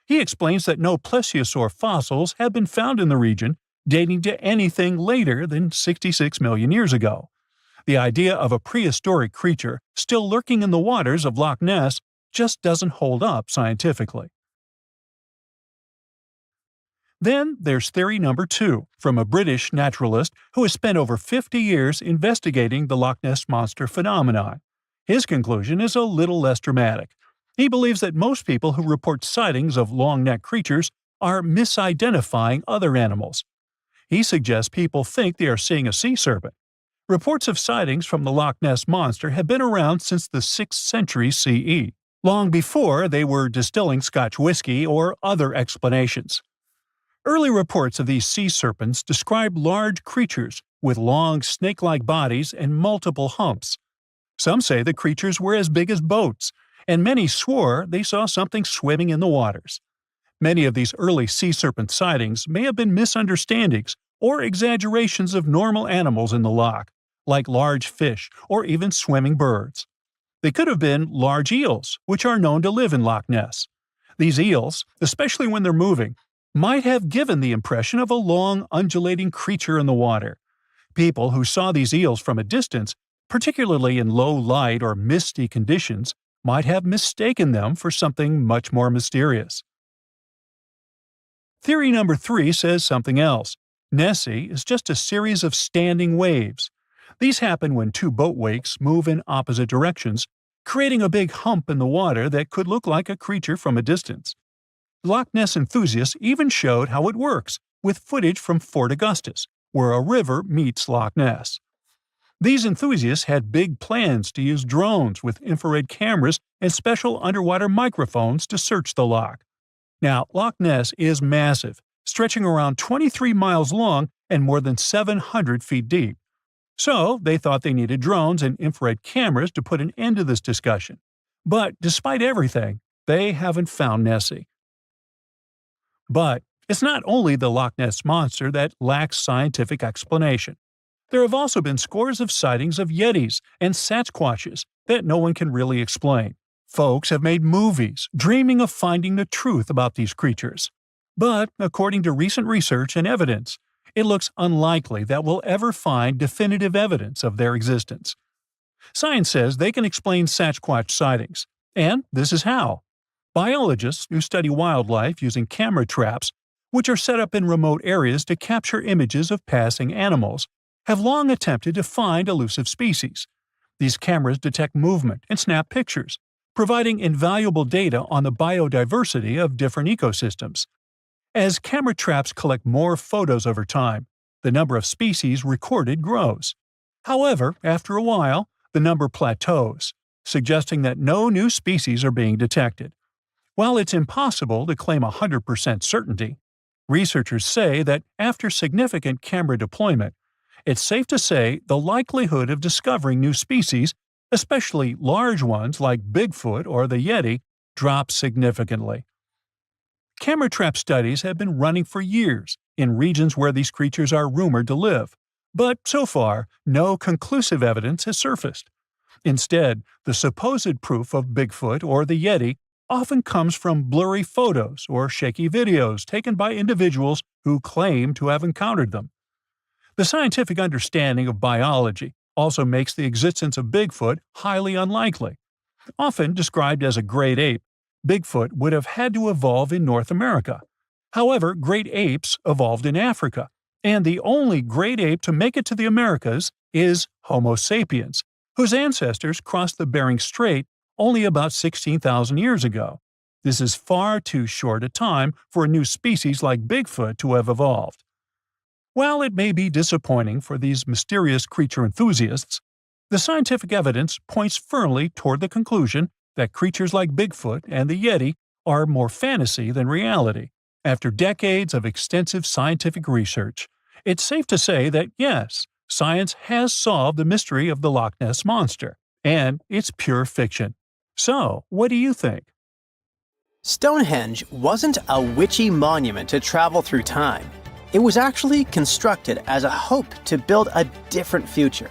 He explains that no plesiosaur fossils have been found in the region dating to anything later than 66 million years ago. The idea of a prehistoric creature still lurking in the waters of Loch Ness just doesn't hold up scientifically. Then there's theory number 2, from a British naturalist who has spent over 50 years investigating the Loch Ness Monster phenomenon. His conclusion is a little less dramatic. He believes that most people who report sightings of long-necked creatures are misidentifying other animals. He suggests people think they are seeing a sea serpent. Reports of sightings from the Loch Ness Monster have been around since the 6th century CE, long before they were distilling Scotch whiskey or other explanations. Early reports of these sea serpents describe large creatures with long snake-like bodies and multiple humps. Some say the creatures were as big as boats, and many swore they saw something swimming in the waters. Many of these early sea serpent sightings may have been misunderstandings or exaggerations of normal animals in the loch, like large fish or even swimming birds. They could have been large eels, which are known to live in Loch Ness. These eels, especially when they're moving, might have given the impression of a long, undulating creature in the water. People who saw these eels from a distance, particularly in low light or misty conditions, might have mistaken them for something much more mysterious. Theory number 3 says something else. Nessie is just a series of standing waves. These happen when two boat wakes move in opposite directions, creating a big hump in the water that could look like a creature from a distance. Loch Ness enthusiasts even showed how it works, with footage from Fort Augustus, where a river meets Loch Ness. These enthusiasts had big plans to use drones with infrared cameras and special underwater microphones to search the loch. Now, Loch Ness is massive, stretching around 23 miles long and more than 700 feet deep. So, they thought they needed drones and infrared cameras to put an end to this discussion. But despite everything, they haven't found Nessie. But it's not only the Loch Ness Monster that lacks scientific explanation. There have also been scores of sightings of Yetis and Sasquatches that no one can really explain. Folks have made movies dreaming of finding the truth about these creatures. But, according to recent research and evidence, it looks unlikely that we'll ever find definitive evidence of their existence. Science says they can explain Sasquatch sightings, and this is how. Biologists who study wildlife using camera traps, which are set up in remote areas to capture images of passing animals, have long attempted to find elusive species. These cameras detect movement and snap pictures, providing invaluable data on the biodiversity of different ecosystems. As camera traps collect more photos over time, the number of species recorded grows. However, after a while, the number plateaus, suggesting that no new species are being detected. While it's impossible to claim 100% certainty, researchers say that after significant camera deployment, it's safe to say the likelihood of discovering new species, especially large ones like Bigfoot or the Yeti, drops significantly. Camera trap studies have been running for years in regions where these creatures are rumored to live, but so far, no conclusive evidence has surfaced. Instead, the supposed proof of Bigfoot or the Yeti often comes from blurry photos or shaky videos taken by individuals who claim to have encountered them. The scientific understanding of biology also makes the existence of Bigfoot highly unlikely. Often described as a great ape, Bigfoot would have had to evolve in North America. However, great apes evolved in Africa, and the only great ape to make it to the Americas is Homo sapiens, whose ancestors crossed the Bering Strait only about 16,000 years ago. This is far too short a time for a new species like Bigfoot to have evolved. While it may be disappointing for these mysterious creature enthusiasts, the scientific evidence points firmly toward the conclusion that creatures like Bigfoot and the Yeti are more fantasy than reality. After decades of extensive scientific research, it's safe to say that yes, science has solved the mystery of the Loch Ness Monster, and it's pure fiction. So, what do you think? Stonehenge wasn't a witchy monument to travel through time. It was actually constructed as a hope to build a different future.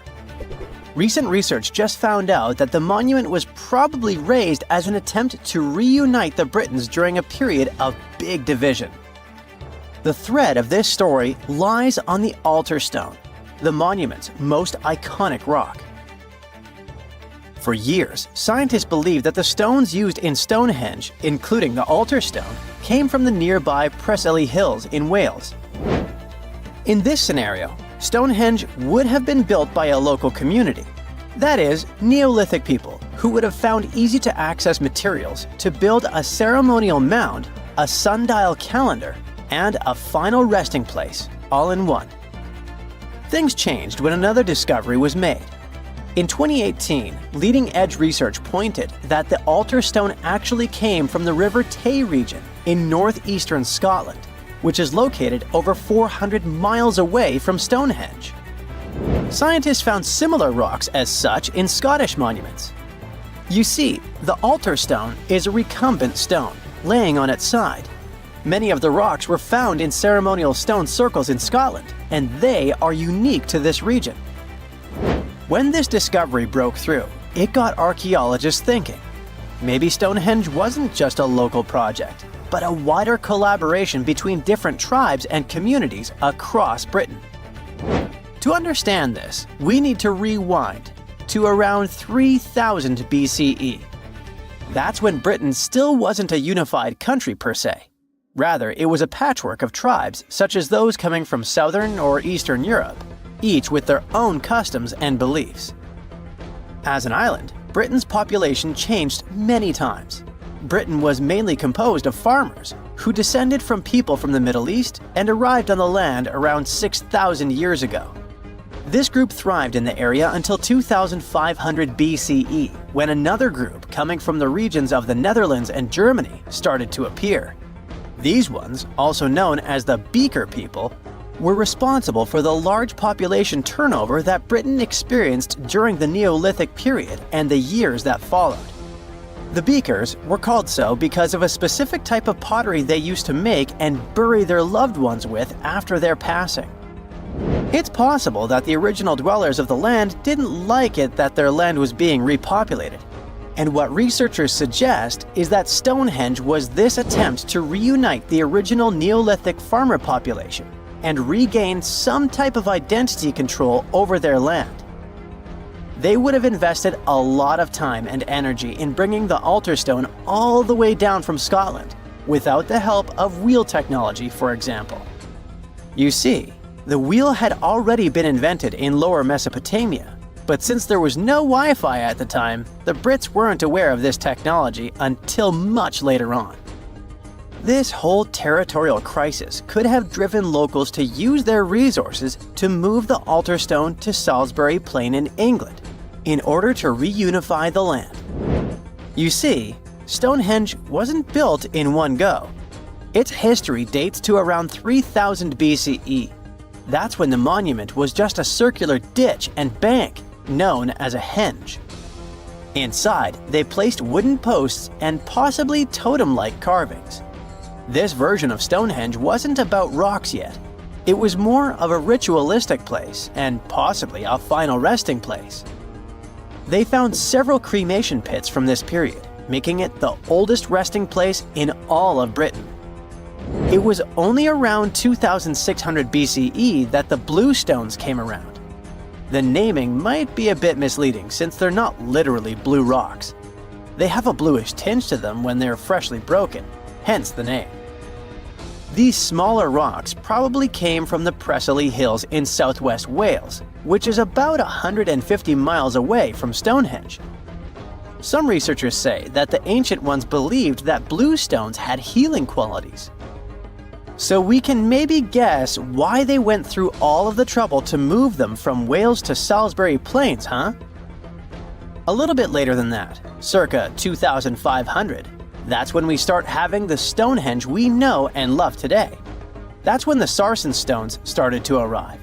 Recent research just found out that the monument was probably raised as an attempt to reunite the Britons during a period of big division. The thread of this story lies on the altar stone, the monument's most iconic rock. For years, scientists believed that the stones used in Stonehenge, including the altar stone, came from the nearby Preseli Hills in Wales. In this scenario, Stonehenge would have been built by a local community, that is, Neolithic people who would have found easy-to-access materials to build a ceremonial mound, a sundial calendar, and a final resting place, all in one. Things changed when another discovery was made. In 2018, leading-edge research pointed that the altar stone actually came from the River Tay region in northeastern Scotland, which is located over 400 miles away from Stonehenge. Scientists found similar rocks as such in Scottish monuments. You see, the altar stone is a recumbent stone, laying on its side. Many of the rocks were found in ceremonial stone circles in Scotland, and they are unique to this region. When this discovery broke through, it got archaeologists thinking. Maybe Stonehenge wasn't just a local project, but a wider collaboration between different tribes and communities across Britain. To understand this, we need to rewind to around 3000 BCE. That's when Britain still wasn't a unified country per se. Rather, it was a patchwork of tribes such as those coming from southern or eastern Europe, each with their own customs and beliefs. As an island, Britain's population changed many times. Britain was mainly composed of farmers who descended from people from the Middle East and arrived on the land around 6,000 years ago. This group thrived in the area until 2500 BCE, when another group coming from the regions of the Netherlands and Germany started to appear. These ones, also known as the Beaker people, were responsible for the large population turnover that Britain experienced during the Neolithic period and the years that followed. The Beakers were called so because of a specific type of pottery they used to make and bury their loved ones with after their passing. It's possible that the original dwellers of the land didn't like it that their land was being repopulated. And what researchers suggest is that Stonehenge was this attempt to reunite the original Neolithic farmer population and regain some type of identity control over their land. They would have invested a lot of time and energy in bringing the altar stone all the way down from Scotland, without the help of wheel technology, for example. You see, the wheel had already been invented in Lower Mesopotamia, But since there was no Wi-Fi at the time, the Brits weren't aware of this technology until much later on. This whole territorial crisis could have driven locals to use their resources to move the altar stone to Salisbury Plain in England in order to reunify the land. You see, Stonehenge wasn't built in one go. Its history dates to around 3000 BCE. That's when the monument was just a circular ditch and bank known as a henge. Inside, they placed wooden posts and possibly totem-like carvings. This version of Stonehenge wasn't about rocks yet. It was more of a ritualistic place and possibly a final resting place. They found several cremation pits from this period, making it the oldest resting place in all of Britain. It was only around 2600 BCE that the blue stones came around. The naming might be a bit misleading since they're not literally blue rocks. They have a bluish tinge to them when they're freshly broken, hence the name. These smaller rocks probably came from the Preseli Hills in southwest Wales, which is about 150 miles away from Stonehenge. Some researchers say that the ancient ones believed that blue stones had healing qualities. So we can maybe guess why they went through all of the trouble to move them from Wales to Salisbury Plains, huh? A little bit later than that, circa 2500, that's when we start having the Stonehenge we know and love today. That's when the Sarsen stones started to arrive.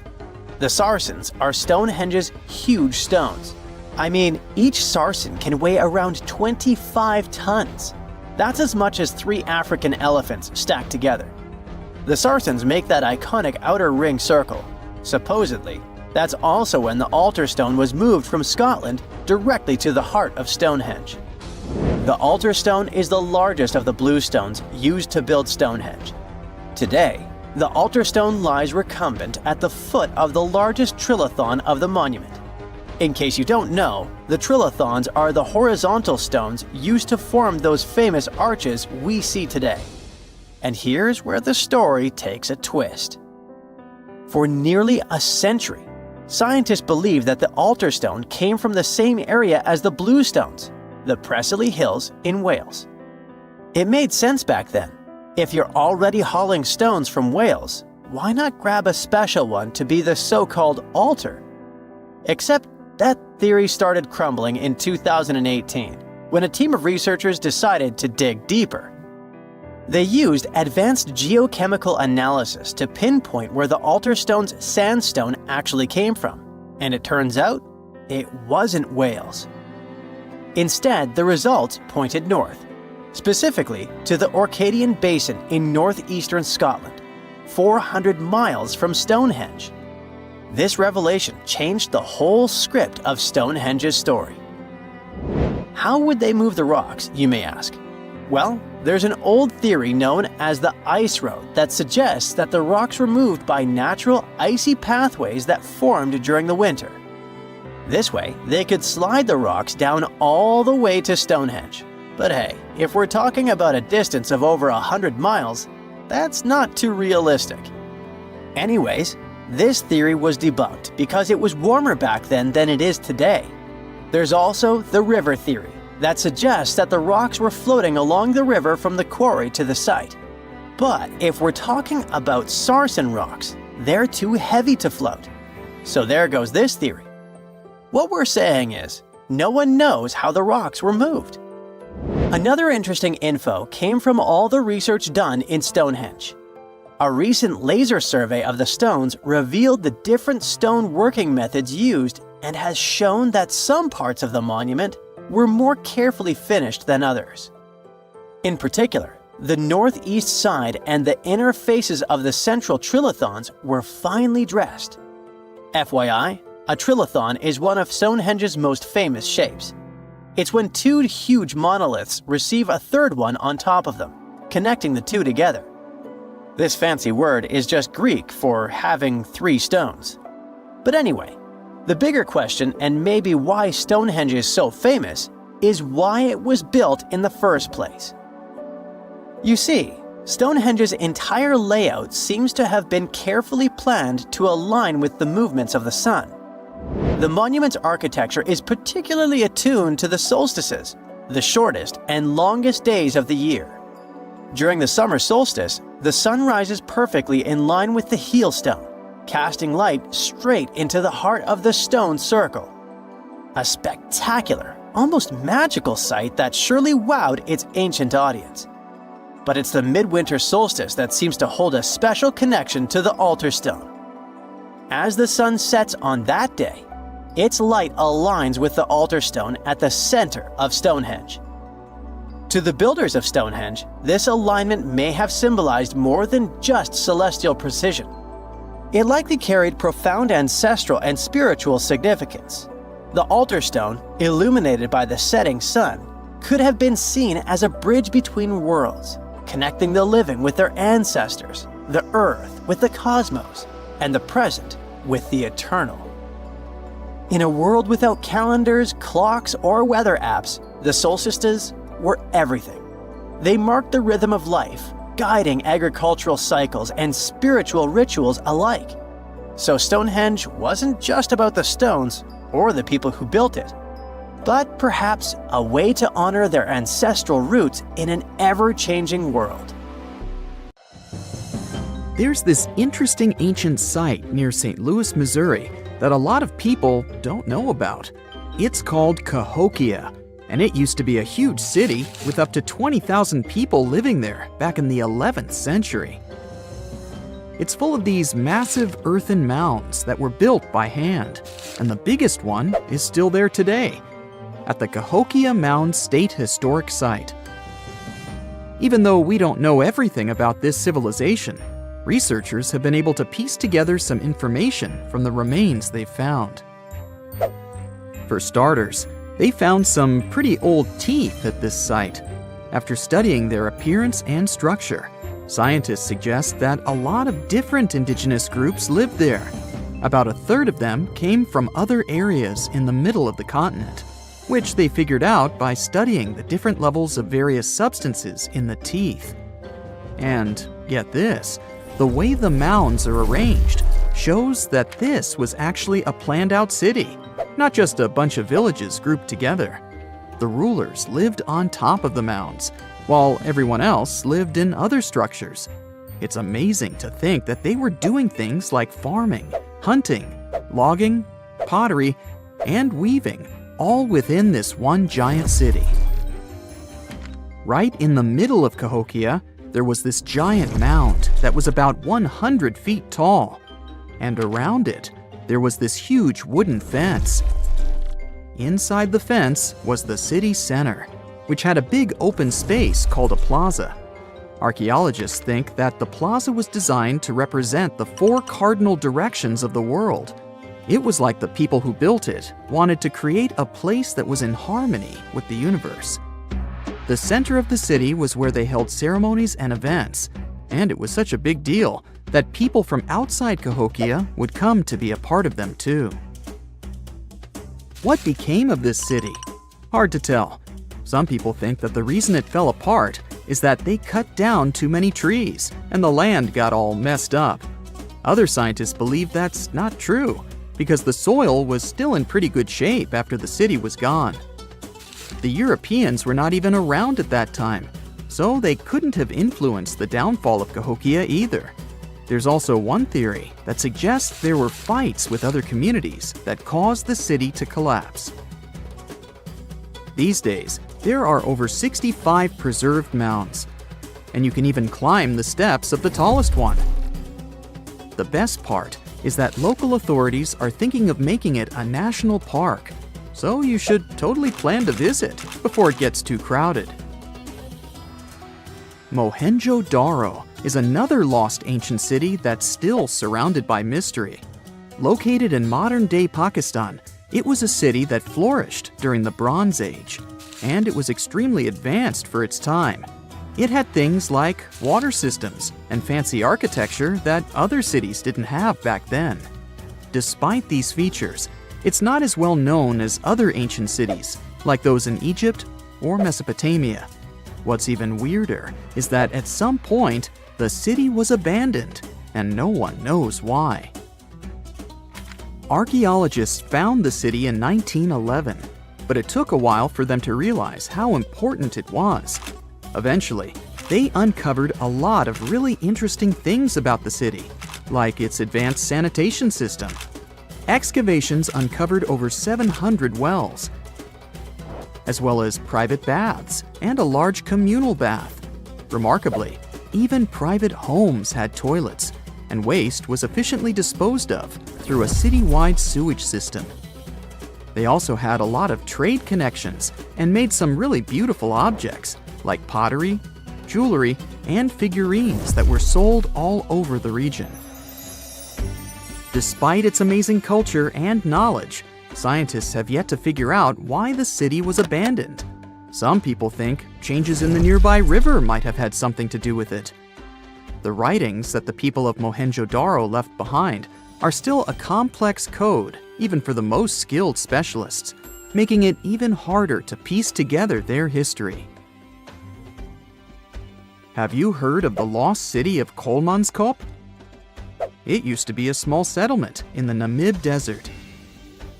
The Sarsens are Stonehenge's huge stones. I mean, each Sarsen can weigh around 25 tons. That's as much as 3 African elephants stacked together. The Sarsens make that iconic outer ring circle. Supposedly, that's also when the altar stone was moved from Scotland directly to the heart of Stonehenge. The altar stone is the largest of the blue stones used to build Stonehenge. Today, the altar stone lies recumbent at the foot of the largest trilithon of the monument. In case you don't know, the trilithons are the horizontal stones used to form those famous arches we see today. And here's where the story takes a twist. For nearly a century, scientists believed that the altar stone came from the same area as the blue stones, the Preseli Hills in Wales. It made sense back then. If you're already hauling stones from Wales, why not grab a special one to be the so-called altar? Except that theory started crumbling in 2018, when a team of researchers decided to dig deeper. They used advanced geochemical analysis to pinpoint where the altar stone's sandstone actually came from, and it turns out it wasn't Wales. Instead, the results pointed north, specifically to the Orcadian Basin in northeastern Scotland, 400 miles from Stonehenge. This revelation changed the whole script of Stonehenge's story. How would they move the rocks, you may ask? Well, there's an old theory known as the ice road that suggests that the rocks were moved by natural icy pathways that formed during the winter. This way, they could slide the rocks down all the way to Stonehenge. But hey, if we're talking about a distance of over 100 miles, that's not too realistic. Anyways, this theory was debunked because it was warmer back then than it is today. There's also the river theory that suggests that the rocks were floating along the river from the quarry to the site. But if we're talking about Sarsen rocks, they're too heavy to float. So there goes this theory. What we're saying is, no one knows how the rocks were moved. Another interesting info came from all the research done in Stonehenge. A recent laser survey of the stones revealed the different stone working methods used and has shown that some parts of the monument were more carefully finished than others. In particular, the northeast side and the inner faces of the central trilithons were finely dressed. FYI, a trilithon is one of Stonehenge's most famous shapes. It's when 2 huge monoliths receive a third one on top of them, connecting the 2 together. This fancy word is just Greek for having 3 stones. But anyway, the bigger question, and maybe why Stonehenge is so famous, is why it was built in the first place. You see, Stonehenge's entire layout seems to have been carefully planned to align with the movements of the sun. The monument's architecture is particularly attuned to the solstices, the shortest and longest days of the year. During the summer solstice, the sun rises perfectly in line with the heel stone, casting light straight into the heart of the stone circle. A spectacular, almost magical sight that surely wowed its ancient audience. But it's the midwinter solstice that seems to hold a special connection to the altar stone. As the sun sets on that day, its light aligns with the altar stone at the center of Stonehenge. To the builders of Stonehenge, this alignment may have symbolized more than just celestial precision. It likely carried profound ancestral and spiritual significance. The altar stone, illuminated by the setting sun, could have been seen as a bridge between worlds, connecting the living with their ancestors, the earth with the cosmos, and the present with the eternal. In a world without calendars, clocks, or weather apps, the solstices were everything. They marked the rhythm of life, guiding agricultural cycles and spiritual rituals alike. So Stonehenge wasn't just about the stones or the people who built it, but perhaps a way to honor their ancestral roots in an ever-changing world. There's this interesting ancient site near St. Louis, Missouri, that a lot of people don't know about. It's called Cahokia, and it used to be a huge city with up to 20,000 people living there back in the 11th century. It's full of these massive earthen mounds that were built by hand, and the biggest one is still there today, at the Cahokia Mound State Historic Site. Even though we don't know everything about this civilization, researchers have been able to piece together some information from the remains they've found. For starters, they found some pretty old teeth at this site. After studying their appearance and structure, scientists suggest that a lot of different indigenous groups lived there. About a third of them came from other areas in the middle of the continent, which they figured out by studying the different levels of various substances in the teeth. And get this, the way the mounds are arranged shows that this was actually a planned-out city, not just a bunch of villages grouped together. The rulers lived on top of the mounds, while everyone else lived in other structures. It's amazing to think that they were doing things like farming, hunting, logging, pottery, and weaving, all within this one giant city. Right in the middle of Cahokia, there was this giant mound that was about 100 feet tall, and around it, there was this huge wooden fence. Inside the fence was the city center, which had a big open space called a plaza. Archaeologists think that the plaza was designed to represent the 4 cardinal directions of the world. It was like the people who built it wanted to create a place that was in harmony with the universe. The center of the city was where they held ceremonies and events, and it was such a big deal that people from outside Cahokia would come to be a part of them too. What became of this city? Hard to tell. Some people think that the reason it fell apart is that they cut down too many trees and the land got all messed up. Other scientists believe that's not true, because the soil was still in pretty good shape after the city was gone. The Europeans were not even around at that time, so they couldn't have influenced the downfall of Cahokia either. There's also one theory that suggests there were fights with other communities that caused the city to collapse. These days, there are over 65 preserved mounds, and you can even climb the steps of the tallest one. The best part is that local authorities are thinking of making it a national park, so you should totally plan to visit before it gets too crowded. Mohenjo Daro is another lost ancient city that's still surrounded by mystery. Located in modern-day Pakistan, it was a city that flourished during the Bronze Age, and it was extremely advanced for its time. It had things like water systems and fancy architecture that other cities didn't have back then. Despite these features, it's not as well known as other ancient cities, like those in Egypt or Mesopotamia. What's even weirder is that at some point, the city was abandoned, and no one knows why. Archaeologists found the city in 1911, but it took a while for them to realize how important it was. Eventually, they uncovered a lot of really interesting things about the city, like its advanced sanitation system. Excavations uncovered over 700 wells, as well as private baths and a large communal bath. Remarkably, even private homes had toilets, and waste was efficiently disposed of through a citywide sewage system. They also had a lot of trade connections and made some really beautiful objects, like pottery, jewelry, and figurines that were sold all over the region. Despite its amazing culture and knowledge, scientists have yet to figure out why the city was abandoned. Some people think changes in the nearby river might have had something to do with it. The writings that the people of Mohenjo Daro left behind are still a complex code, even for the most skilled specialists, making it even harder to piece together their history. Have you heard of the lost city of Kolmanskop? It used to be a small settlement in the Namib Desert.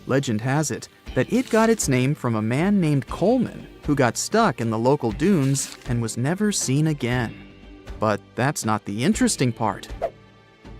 Legend has it that it got its name from a man named Coleman who got stuck in the local dunes and was never seen again. But that's not the interesting part.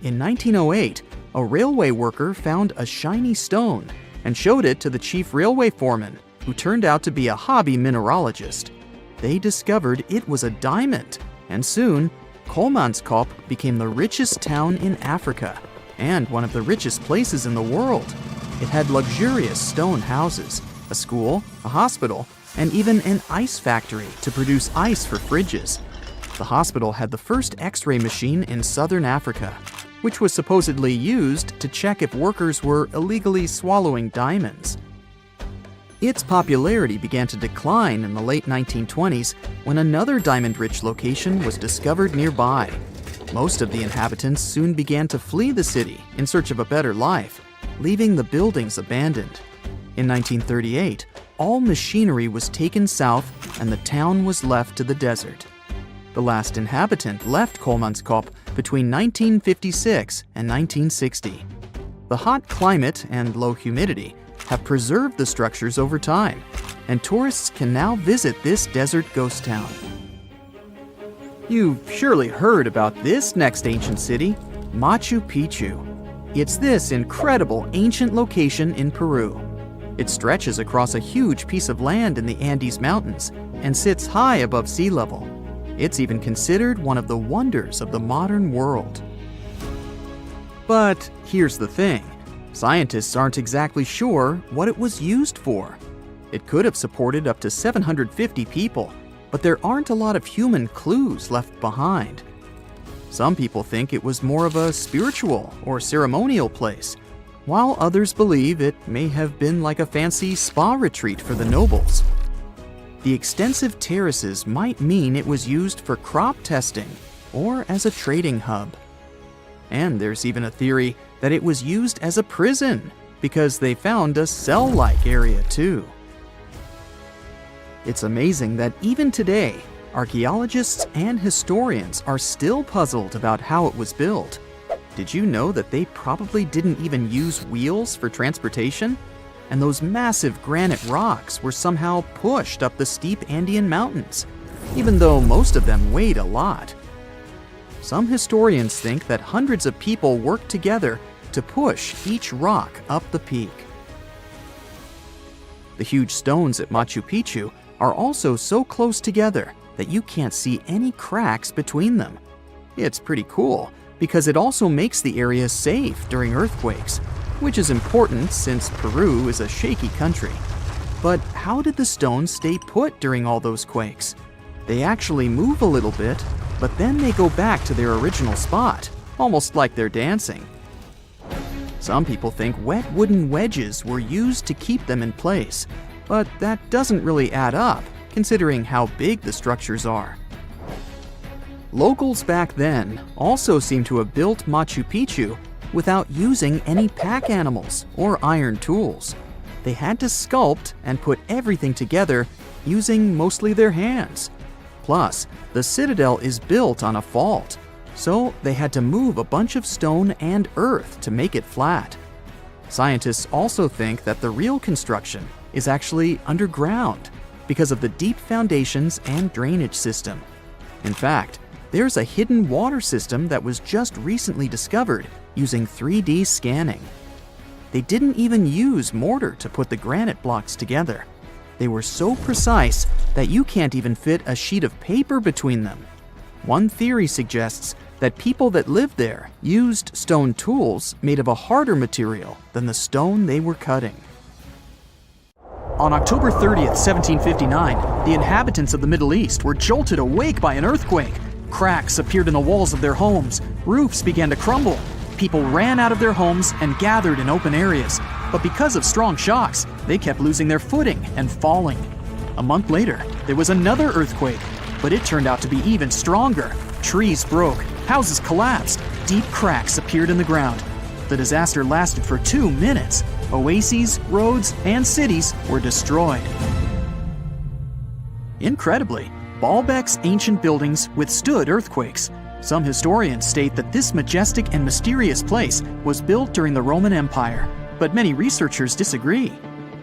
In 1908, a railway worker found a shiny stone and showed it to the chief railway foreman, who turned out to be a hobby mineralogist. They discovered it was a diamond, and soon, Kolmanskop became the richest town in Africa and one of the richest places in the world. It had luxurious stone houses, a school, a hospital, and even an ice factory to produce ice for fridges. The hospital had the first X-ray machine in southern Africa, which was supposedly used to check if workers were illegally swallowing diamonds. Its popularity began to decline in the late 1920s when another diamond-rich location was discovered nearby. Most of the inhabitants soon began to flee the city in search of a better life, leaving the buildings abandoned. In 1938, all machinery was taken south and the town was left to the desert. The last inhabitant left Kolmanskop between 1956 and 1960. The hot climate and low humidity have preserved the structures over time, and tourists can now visit this desert ghost town. You've surely heard about this next ancient city, Machu Picchu. It's this incredible ancient location in Peru. It stretches across a huge piece of land in the Andes Mountains and sits high above sea level. It's even considered one of the wonders of the modern world. But here's the thing. Scientists aren't exactly sure what it was used for. It could have supported up to 750 people, but there aren't a lot of human clues left behind. Some people think it was more of a spiritual or ceremonial place, while others believe it may have been like a fancy spa retreat for the nobles. The extensive terraces might mean it was used for crop testing or as a trading hub. And there's even a theory that it was used as a prison because they found a cell-like area too. It's amazing that even today, archaeologists and historians are still puzzled about how it was built. Did you know that they probably didn't even use wheels for transportation? And those massive granite rocks were somehow pushed up the steep Andean mountains, even though most of them weighed a lot. Some historians think that hundreds of people worked together to push each rock up the peak. The huge stones at Machu Picchu are also so close together that you can't see any cracks between them. It's pretty cool because it also makes the area safe during earthquakes, which is important since Peru is a shaky country. But how did the stones stay put during all those quakes? They actually move a little bit, but then they go back to their original spot, almost like they're dancing. Some people think wet wooden wedges were used to keep them in place, but that doesn't really add up, considering how big the structures are. Locals back then also seem to have built Machu Picchu without using any pack animals or iron tools. They had to sculpt and put everything together using mostly their hands. Plus, the citadel is built on a fault, so they had to move a bunch of stone and earth to make it flat. Scientists also think that the real construction is actually underground because of the deep foundations and drainage system. In fact, there's a hidden water system that was just recently discovered using 3D scanning. They didn't even use mortar to put the granite blocks together. They were so precise that you can't even fit a sheet of paper between them. One theory suggests that people that lived there used stone tools made of a harder material than the stone they were cutting. On October 30th, 1759, the inhabitants of the Middle East were jolted awake by an earthquake. Cracks appeared in the walls of their homes, roofs began to crumble. People ran out of their homes and gathered in open areas, but because of strong shocks, they kept losing their footing and falling. A month later, there was another earthquake, but it turned out to be even stronger. Trees broke, houses collapsed, deep cracks appeared in the ground. The disaster lasted for 2 minutes. Oases, roads, and cities were destroyed. Incredibly, Baalbek's ancient buildings withstood earthquakes. Some historians state that this majestic and mysterious place was built during the Roman Empire, but many researchers disagree.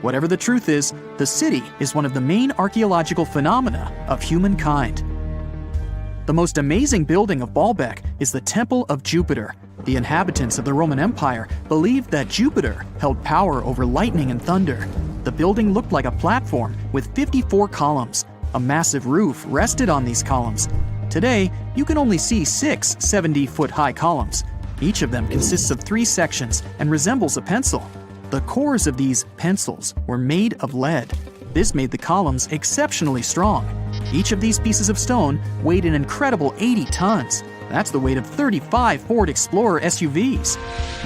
Whatever the truth is, the city is one of the main archaeological phenomena of humankind. The most amazing building of Baalbek is the Temple of Jupiter. The inhabitants of the Roman Empire believed that Jupiter held power over lightning and thunder. The building looked like a platform with 54 columns. A massive roof rested on these columns. Today, you can only see 6 70-foot-high columns. Each of them consists of 3 sections and resembles a pencil. The cores of these pencils were made of lead. This made the columns exceptionally strong. Each of these pieces of stone weighed an incredible 80 tons. That's the weight of 35 Ford Explorer SUVs.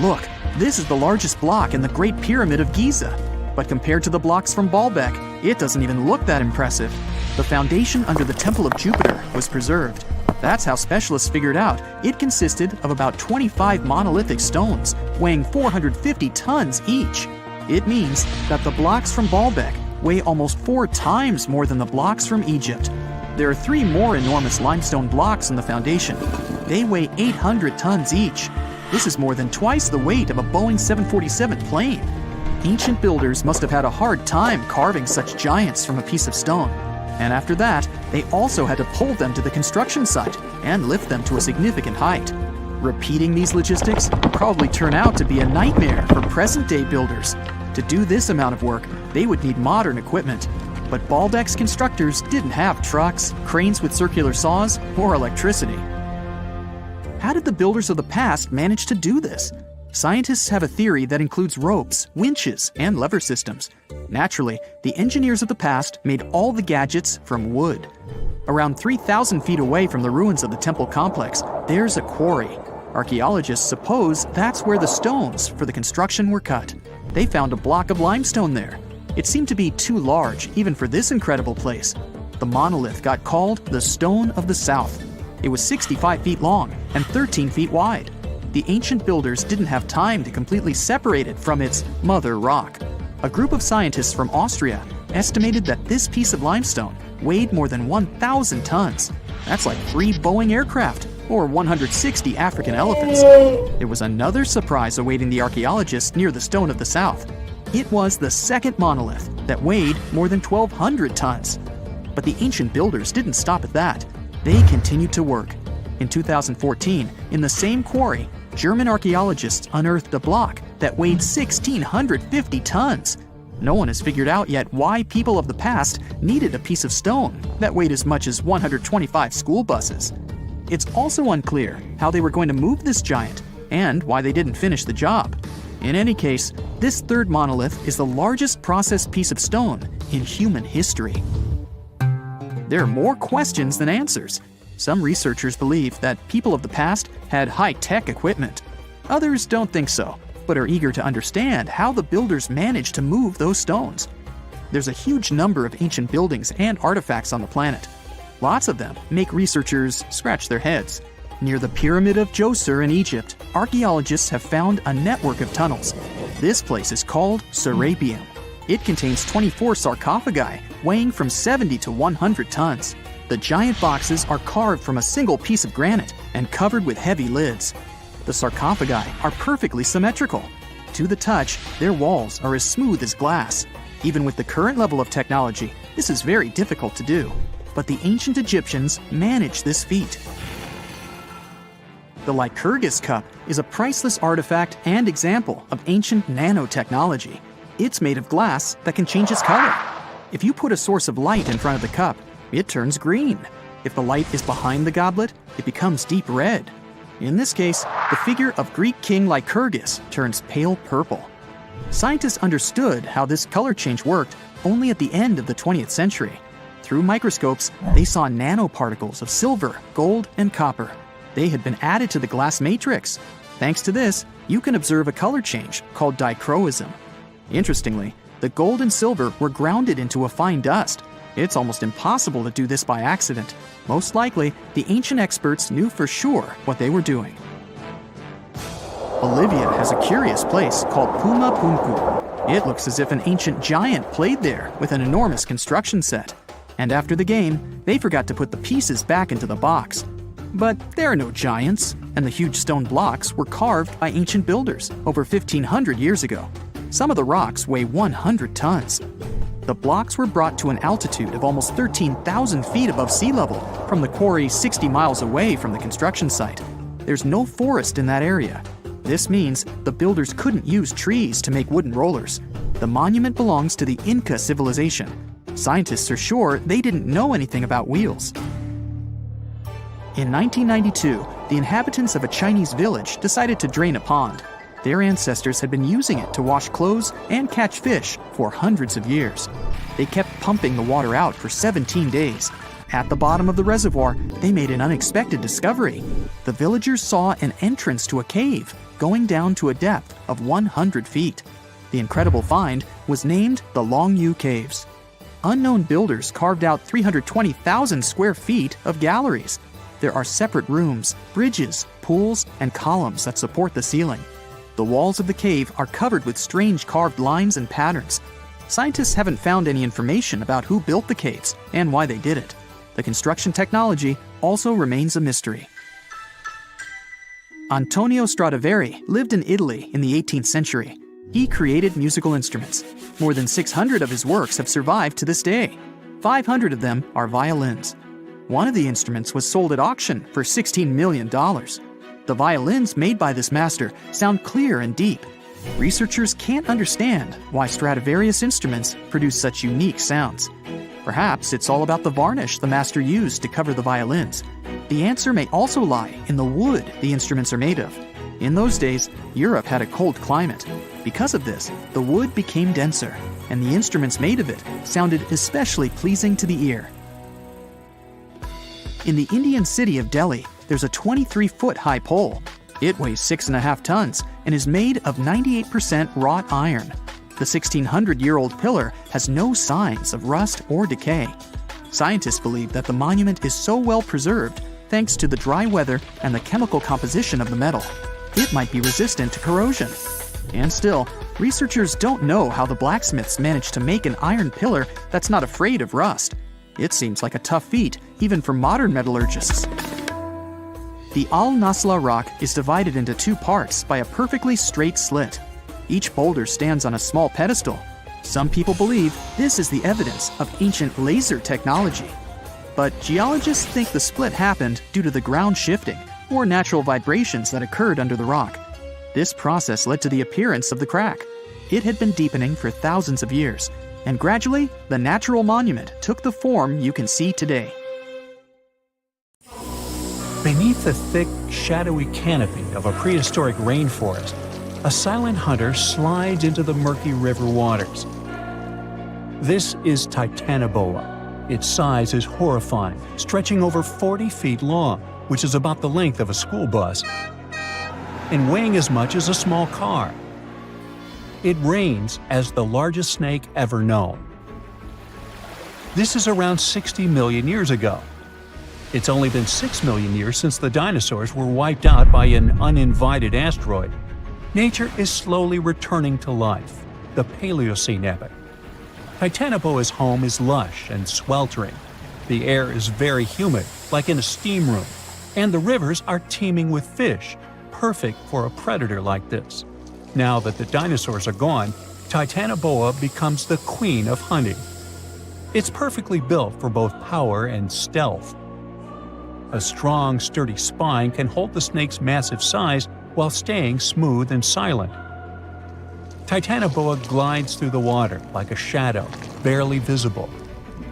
Look, this is the largest block in the Great Pyramid of Giza. But compared to the blocks from Baalbek, it doesn't even look that impressive. The foundation under the Temple of Jupiter was preserved. That's how specialists figured out it consisted of about 25 monolithic stones, weighing 450 tons each. It means that the blocks from Baalbek weigh almost 4 times more than the blocks from Egypt. There are 3 more enormous limestone blocks in the foundation. They weigh 800 tons each. This is more than twice the weight of a Boeing 747 plane. Ancient builders must have had a hard time carving such giants from a piece of stone. And after that, they also had to pull them to the construction site and lift them to a significant height. Repeating these logistics would probably turn out to be a nightmare for present-day builders. To do this amount of work, they would need modern equipment. But Baalbek's constructors didn't have trucks, cranes with circular saws, or electricity. How did the builders of the past manage to do this? Scientists have a theory that includes ropes, winches, and lever systems. Naturally, the engineers of the past made all the gadgets from wood. Around 3,000 feet away from the ruins of the temple complex, there's a quarry. Archaeologists suppose that's where the stones for the construction were cut. They found a block of limestone there. It seemed to be too large, even for this incredible place. The monolith got called the Stone of the South. It was 65 feet long and 13 feet wide. The ancient builders didn't have time to completely separate it from its mother rock. A group of scientists from Austria estimated that this piece of limestone weighed more than 1,000 tons. That's like 3 Boeing aircraft or 160 African elephants. There was another surprise awaiting the archaeologists near the Stone of the South. It was the second monolith that weighed more than 1,200 tons. But the ancient builders didn't stop at that. They continued to work. In 2014, in the same quarry, German archaeologists unearthed a block that weighed 1,650 tons. No one has figured out yet why people of the past needed a piece of stone that weighed as much as 125 school buses. It's also unclear how they were going to move this giant and why they didn't finish the job. In any case, this third monolith is the largest processed piece of stone in human history. There are more questions than answers. Some researchers believe that people of the past had high-tech equipment. Others don't think so, but are eager to understand how the builders managed to move those stones. There's a huge number of ancient buildings and artifacts on the planet. Lots of them make researchers scratch their heads. Near the Pyramid of Djoser in Egypt, archaeologists have found a network of tunnels. This place is called Serapeum. It contains 24 sarcophagi weighing from 70 to 100 tons. The giant boxes are carved from a single piece of granite and covered with heavy lids. The sarcophagi are perfectly symmetrical. To the touch, their walls are as smooth as glass. Even with the current level of technology, this is very difficult to do. But the ancient Egyptians managed this feat. The Lycurgus cup is a priceless artifact and example of ancient nanotechnology. It's made of glass that can change its color. If you put a source of light in front of the cup, it turns green. If the light is behind the goblet, it becomes deep red. In this case, the figure of Greek king Lycurgus turns pale purple. Scientists understood how this color change worked only at the end of the 20th century. Through microscopes, they saw nanoparticles of silver, gold, and copper. They had been added to the glass matrix. Thanks to this, you can observe a color change called dichroism. Interestingly, the gold and silver were grounded into a fine dust. It's almost impossible to do this by accident. Most likely, the ancient experts knew for sure what they were doing. Bolivia has a curious place called Puma Punku. It looks as if an ancient giant played there with an enormous construction set. And after the game, they forgot to put the pieces back into the box. But there are no giants, and the huge stone blocks were carved by ancient builders over 1,500 years ago. Some of the rocks weigh 100 tons. The blocks were brought to an altitude of almost 13,000 feet above sea level from the quarry 60 miles away from the construction site. There's no forest in that area. This means the builders couldn't use trees to make wooden rollers. The monument belongs to the Inca civilization. Scientists are sure they didn't know anything about wheels. In 1992, the inhabitants of a Chinese village decided to drain a pond. Their ancestors had been using it to wash clothes and catch fish for hundreds of years. They kept pumping the water out for 17 days. At the bottom of the reservoir, they made an unexpected discovery. The villagers saw an entrance to a cave going down to a depth of 100 feet. The incredible find was named the Longyu Caves. Unknown builders carved out 320,000 square feet of galleries. There are separate rooms, bridges, pools, and columns that support the ceiling. The walls of the cave are covered with strange carved lines and patterns. Scientists haven't found any information about who built the caves and why they did it. The construction technology also remains a mystery. Antonio Stradivari lived in Italy in the 18th century. He created musical instruments. More than 600 of his works have survived to this day. 500 of them are violins. One of the instruments was sold at auction for $16 million. The violins made by this master sound clear and deep. Researchers can't understand why Stradivarius instruments produce such unique sounds. Perhaps it's all about the varnish the master used to cover the violins. The answer may also lie in the wood the instruments are made of. In those days, Europe had a cold climate. Because of this, the wood became denser, and the instruments made of it sounded especially pleasing to the ear. In the Indian city of Delhi, there's a 23-foot-high pole. It weighs 6.5 tons and is made of 98% wrought iron. The 1,600-year-old pillar has no signs of rust or decay. Scientists believe that the monument is so well preserved thanks to the dry weather and the chemical composition of the metal. It might be resistant to corrosion. And still, researchers don't know how the blacksmiths managed to make an iron pillar that's not afraid of rust. It seems like a tough feat, even for modern metallurgists. The Al-Nasla rock is divided into two parts by a perfectly straight slit. Each boulder stands on a small pedestal. Some people believe this is the evidence of ancient laser technology. But geologists think the split happened due to the ground shifting or natural vibrations that occurred under the rock. This process led to the appearance of the crack. It had been deepening for thousands of years, and gradually, the natural monument took the form you can see today. Beneath the thick, shadowy canopy of a prehistoric rainforest, a silent hunter slides into the murky river waters. This is Titanoboa. Its size is horrifying, stretching over 40 feet long, which is about the length of a school bus, and weighing as much as a small car. It reigns as the largest snake ever known. This is around 60 million years ago. It's only been 6 million years since the dinosaurs were wiped out by an uninvited asteroid. Nature is slowly returning to life, the Paleocene epoch. Titanoboa's home is lush and sweltering. The air is very humid, like in a steam room, and the rivers are teeming with fish, perfect for a predator like this. Now that the dinosaurs are gone, Titanoboa becomes the queen of hunting. It's perfectly built for both power and stealth. A strong, sturdy spine can hold the snake's massive size while staying smooth and silent. Titanoboa glides through the water like a shadow, barely visible.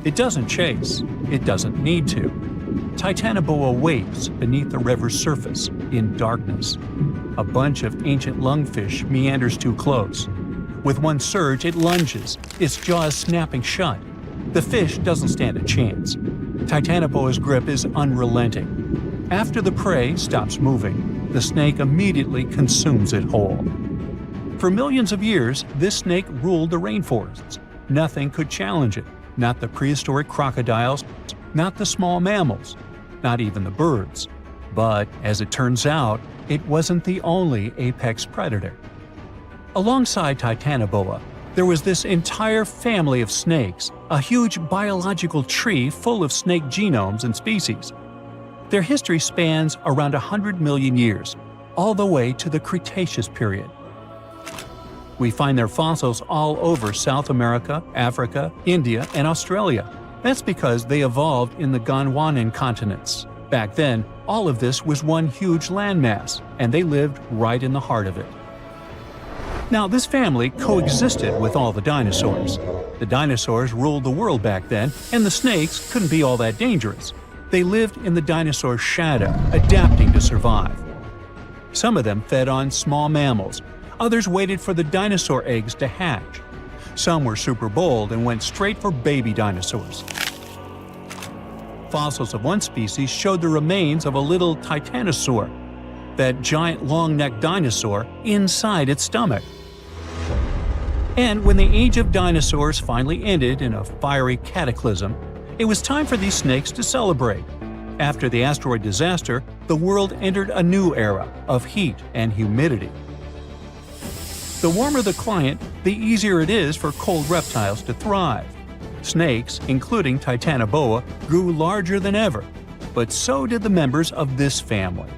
It doesn't chase. It doesn't need to. Titanoboa waits beneath the river's surface, in darkness. A bunch of ancient lungfish meanders too close. With one surge, it lunges, its jaws snapping shut. The fish doesn't stand a chance. Titanoboa's grip is unrelenting. After the prey stops moving, the snake immediately consumes it whole. For millions of years, this snake ruled the rainforests. Nothing could challenge it. Not the prehistoric crocodiles, not the small mammals, not even the birds. But, as it turns out, it wasn't the only apex predator. Alongside Titanoboa, there was this entire family of snakes, a huge biological tree full of snake genomes and species. Their history spans around 100 million years, all the way to the Cretaceous period. We find their fossils all over South America, Africa, India, and Australia. That's because they evolved in the Gondwanan continents. Back then, all of this was one huge landmass, and they lived right in the heart of it. Now, this family coexisted with all the dinosaurs. The dinosaurs ruled the world back then, and the snakes couldn't be all that dangerous. They lived in the dinosaur's shadow, adapting to survive. Some of them fed on small mammals. Others waited for the dinosaur eggs to hatch. Some were super bold and went straight for baby dinosaurs. Fossils of one species showed the remains of a little titanosaur, that giant long-necked dinosaur, inside its stomach. And when the age of dinosaurs finally ended in a fiery cataclysm, it was time for these snakes to celebrate. After the asteroid disaster, the world entered a new era of heat and humidity. The warmer the climate, the easier it is for cold reptiles to thrive. Snakes, including Titanoboa, grew larger than ever, but so did the members of this family.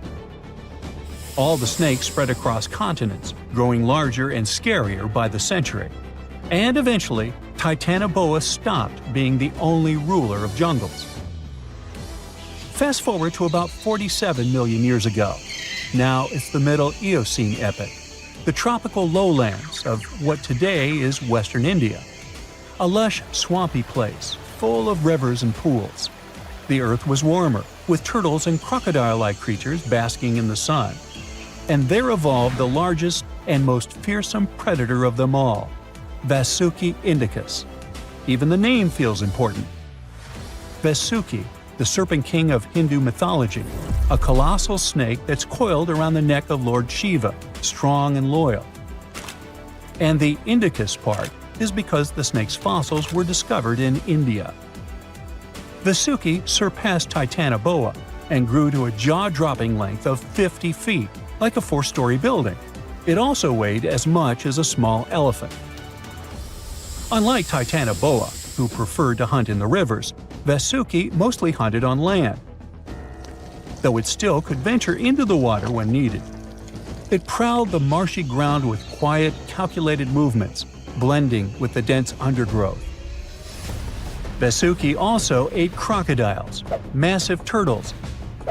All the snakes spread across continents, growing larger and scarier by the century. And eventually, Titanoboa stopped being the only ruler of jungles. Fast forward to about 47 million years ago. Now it's the Middle Eocene epoch, the tropical lowlands of what today is Western India. A lush, swampy place, full of rivers and pools. The earth was warmer, with turtles and crocodile-like creatures basking in the sun. And there evolved the largest and most fearsome predator of them all, Vasuki indicus. Even the name feels important. Vasuki, the serpent king of Hindu mythology, a colossal snake that's coiled around the neck of Lord Shiva, strong and loyal. And the indicus part is because the snake's fossils were discovered in India. Vasuki surpassed Titanoboa and grew to a jaw-dropping length of 50 feet, like a 4-story building. It also weighed as much as a small elephant. Unlike Titanoboa, who preferred to hunt in the rivers, Vasuki mostly hunted on land, though it still could venture into the water when needed. It prowled the marshy ground with quiet, calculated movements, blending with the dense undergrowth. Vasuki also ate crocodiles, massive turtles,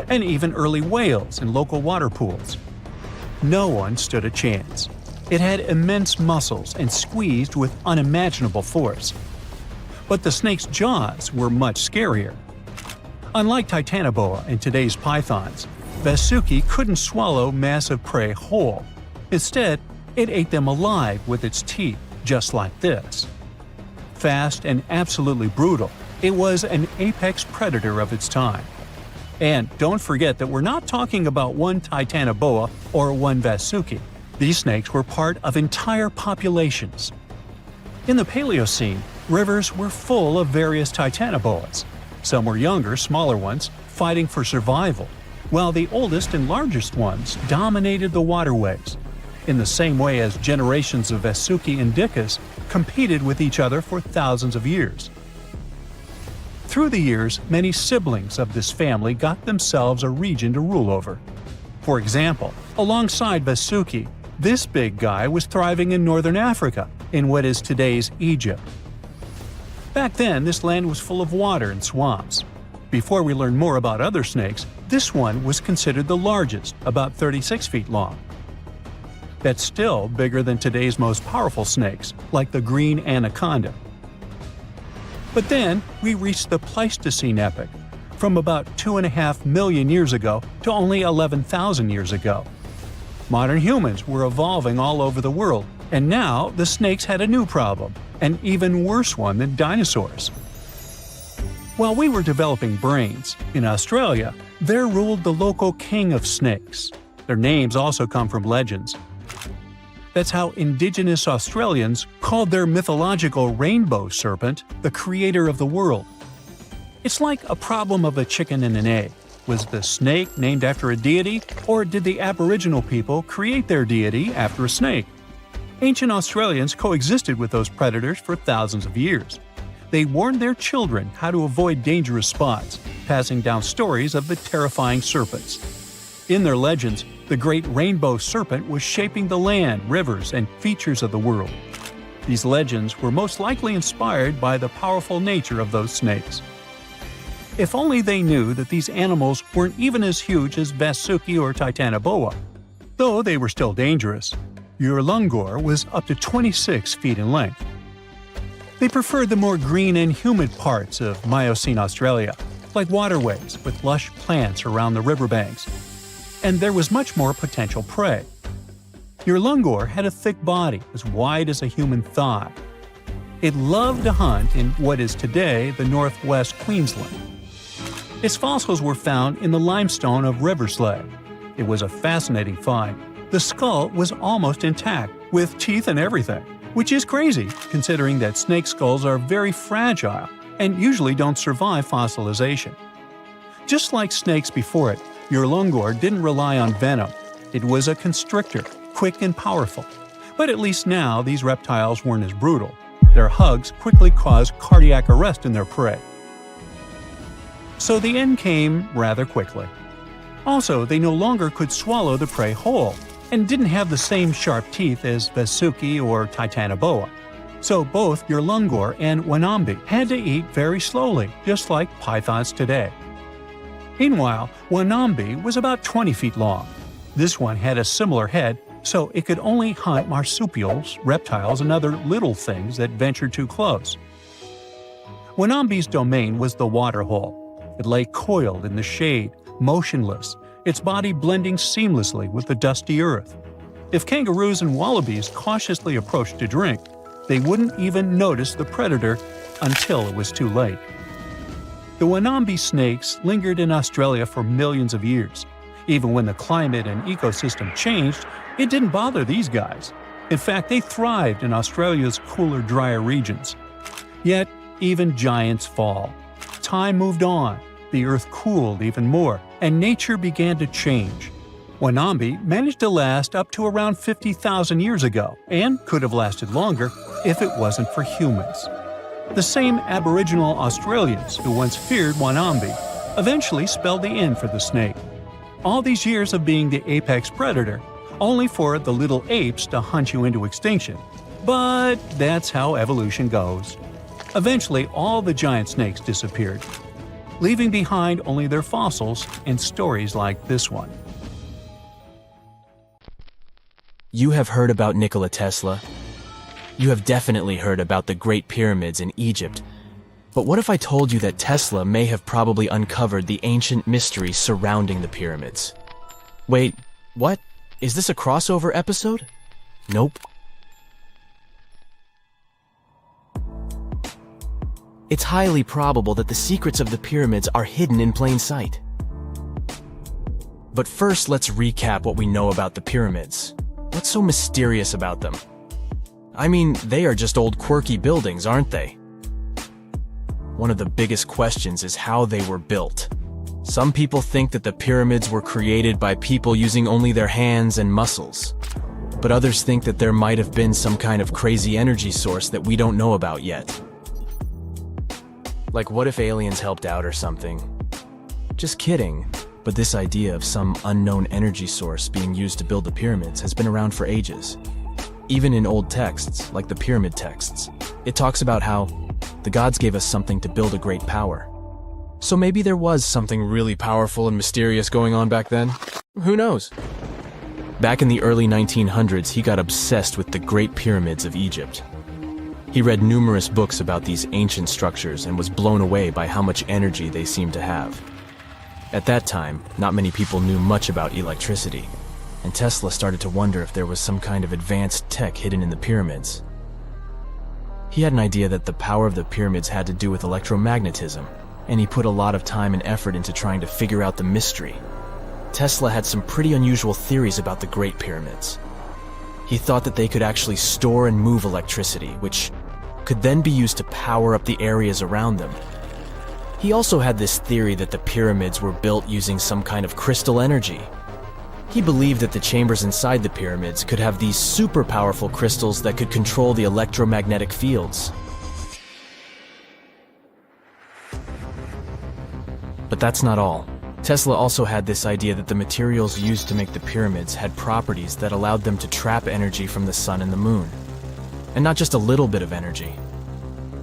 and even early whales in local water pools. No one stood a chance. It had immense muscles and squeezed with unimaginable force. But the snake's jaws were much scarier. Unlike Titanoboa and today's pythons, Vasuki couldn't swallow massive prey whole. Instead, it ate them alive with its teeth, just like this. Fast and absolutely brutal, it was an apex predator of its time. And don't forget that we're not talking about one Titanoboa or one Vasuki. These snakes were part of entire populations. In the Paleocene, rivers were full of various Titanoboas. Some were younger, smaller ones, fighting for survival, while the oldest and largest ones dominated the waterways, in the same way as generations of Vasuki indicus competed with each other for thousands of years. Through the years, many siblings of this family got themselves a region to rule over. For example, alongside Vasuki, This big guy was thriving in northern Africa, in what is today's Egypt. Back then, this land was full of water and swamps. Before we learn more about other snakes, this one was considered the largest, about 36 feet long. That's still bigger than today's most powerful snakes, like the green anaconda. But then, we reached the Pleistocene epoch, from about 2.5 million years ago to only 11,000 years ago. Modern humans were evolving all over the world, and now the snakes had a new problem, an even worse one than dinosaurs. While we were developing brains, in Australia, there ruled the local king of snakes. Their names also come from legends. That's how indigenous Australians called their mythological rainbow serpent the creator of the world. It's like a problem of a chicken and an egg. Was the snake named after a deity, or did the Aboriginal people create their deity after a snake? Ancient Australians coexisted with those predators for thousands of years. They warned their children how to avoid dangerous spots, passing down stories of the terrifying serpents. In their legends, the great rainbow serpent was shaping the land, rivers, and features of the world. These legends were most likely inspired by the powerful nature of those snakes. If only they knew that these animals weren't even as huge as Vasuki or Titanoboa. Though they were still dangerous. Urlungor was up to 26 feet in length. They preferred the more green and humid parts of Miocene Australia, like waterways with lush plants around the riverbanks. And there was much more potential prey. Urlungor had a thick body as wide as a human thigh. It loved to hunt in what is today the northwest Queensland. Its fossils were found in the limestone of Riverslade. It was a fascinating find. The skull was almost intact, with teeth and everything, which is crazy considering that snake skulls are very fragile and usually don't survive fossilization. Just like snakes before it, Urlungor didn't rely on venom. It was a constrictor, quick and powerful. But at least now these reptiles weren't as brutal. Their hugs quickly caused cardiac arrest in their prey. So the end came rather quickly. Also, they no longer could swallow the prey whole, and didn't have the same sharp teeth as Vasuki or Titanoboa. So both Urlungor and Wanambi had to eat very slowly, just like pythons today. Meanwhile, Wanambi was about 20 feet long. This one had a similar head, so it could only hunt marsupials, reptiles, and other little things that ventured too close. Wanambi's domain was the waterhole. It lay coiled in the shade, motionless, its body blending seamlessly with the dusty earth. If kangaroos and wallabies cautiously approached to drink, they wouldn't even notice the predator until it was too late. The Wanambi snakes lingered in Australia for millions of years. Even when the climate and ecosystem changed, it didn't bother these guys. In fact, they thrived in Australia's cooler, drier regions. Yet, even giants fall. Time moved on, the earth cooled even more, and nature began to change. Wanambi managed to last up to around 50,000 years ago, and could have lasted longer if it wasn't for humans. The same Aboriginal Australians who once feared Wanambi eventually spelled the end for the snake. All these years of being the apex predator, only for the little apes to hunt you into extinction. But that's how evolution goes. Eventually, all the giant snakes disappeared, leaving behind only their fossils and stories like this one. You have heard about Nikola Tesla. You have definitely heard about the Great Pyramids in Egypt. But what if I told you that Tesla may have probably uncovered the ancient mysteries surrounding the pyramids? Wait, what? Is this a crossover episode? Nope. It's highly probable that the secrets of the pyramids are hidden in plain sight. But first, let's recap what we know about the pyramids. What's so mysterious about them? I mean, they are just old quirky buildings, aren't they? One of the biggest questions is how they were built. Some people think that the pyramids were created by people using only their hands and muscles. But others think that there might have been some kind of crazy energy source that we don't know about yet. Like, what if aliens helped out or something? Just kidding. But this idea of some unknown energy source being used to build the pyramids has been around for ages. Even in old texts, like the pyramid texts, it talks about how the gods gave us something to build a great power. So maybe there was something really powerful and mysterious going on back then? Who knows? Back in the early 1900s, he got obsessed with the Great Pyramids of Egypt. He read numerous books about these ancient structures and was blown away by how much energy they seemed to have. At that time, not many people knew much about electricity, and Tesla started to wonder if there was some kind of advanced tech hidden in the pyramids. He had an idea that the power of the pyramids had to do with electromagnetism, and he put a lot of time and effort into trying to figure out the mystery. Tesla had some pretty unusual theories about the Great Pyramids. He thought that they could actually store and move electricity, which could then be used to power up the areas around them. He also had this theory that the pyramids were built using some kind of crystal energy. He believed that the chambers inside the pyramids could have these super powerful crystals that could control the electromagnetic fields. But that's not all. Tesla also had this idea that the materials used to make the pyramids had properties that allowed them to trap energy from the sun and the moon. And not just a little bit of energy.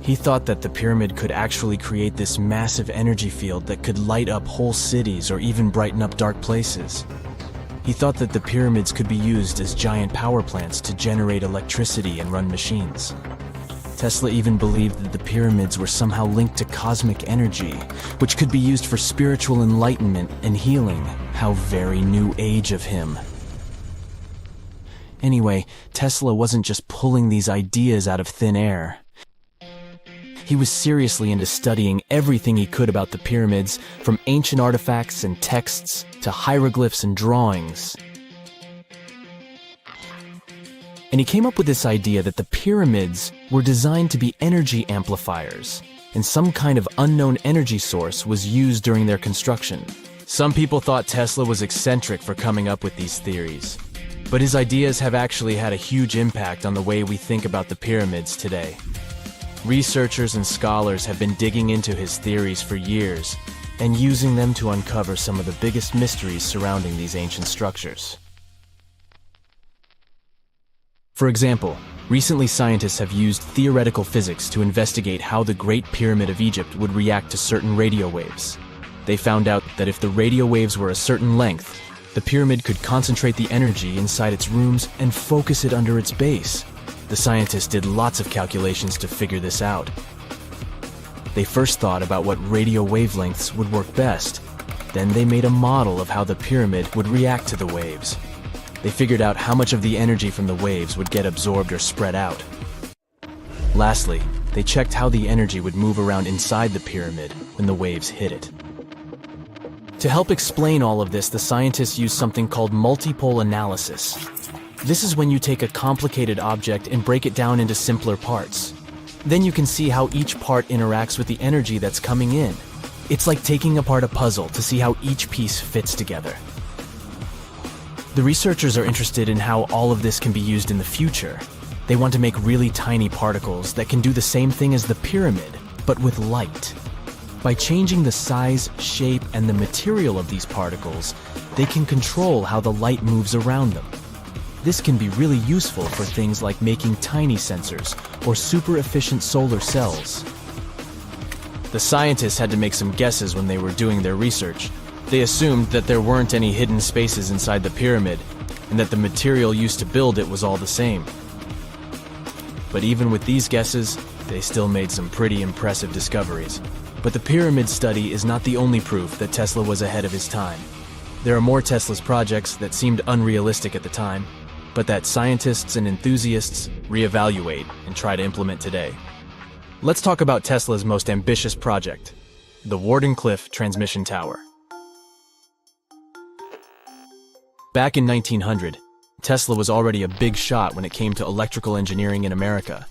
He thought that the pyramid could actually create this massive energy field that could light up whole cities or even brighten up dark places. He thought that the pyramids could be used as giant power plants to generate electricity and run machines. Tesla even believed that the pyramids were somehow linked to cosmic energy, which could be used for spiritual enlightenment and healing. How very new age of him. Anyway, Tesla wasn't just pulling these ideas out of thin air. He was seriously into studying everything he could about the pyramids, from ancient artifacts and texts to hieroglyphs and drawings. And he came up with this idea that the pyramids were designed to be energy amplifiers, and some kind of unknown energy source was used during their construction. Some people thought Tesla was eccentric for coming up with these theories, but his ideas have actually had a huge impact on the way we think about the pyramids today. Researchers and scholars have been digging into his theories for years and using them to uncover some of the biggest mysteries surrounding these ancient structures. For example, recently scientists have used theoretical physics to investigate how the Great Pyramid of Egypt would react to certain radio waves. They found out that if the radio waves were a certain length, the pyramid could concentrate the energy inside its rooms and focus it under its base. The scientists did lots of calculations to figure this out. They first thought about what radio wavelengths would work best. Then they made a model of how the pyramid would react to the waves. They figured out how much of the energy from the waves would get absorbed or spread out. Lastly, they checked how the energy would move around inside the pyramid when the waves hit it. To help explain all of this, the scientists used something called multipole analysis. This is when you take a complicated object and break it down into simpler parts. Then you can see how each part interacts with the energy that's coming in. It's like taking apart a puzzle to see how each piece fits together. The researchers are interested in how all of this can be used in the future. They want to make really tiny particles that can do the same thing as the pyramid, but with light. By changing the size, shape, and the material of these particles, they can control how the light moves around them. This can be really useful for things like making tiny sensors or super efficient solar cells. The scientists had to make some guesses when they were doing their research. They assumed that there weren't any hidden spaces inside the pyramid, and that the material used to build it was all the same. But even with these guesses, they still made some pretty impressive discoveries. But the pyramid study is not the only proof that Tesla was ahead of his time. There are more Tesla's projects that seemed unrealistic at the time, but that scientists and enthusiasts reevaluate and try to implement today. Let's talk about Tesla's most ambitious project, the Wardenclyffe Transmission Tower. Back in 1900, Tesla was already a big shot when it came to electrical engineering in America.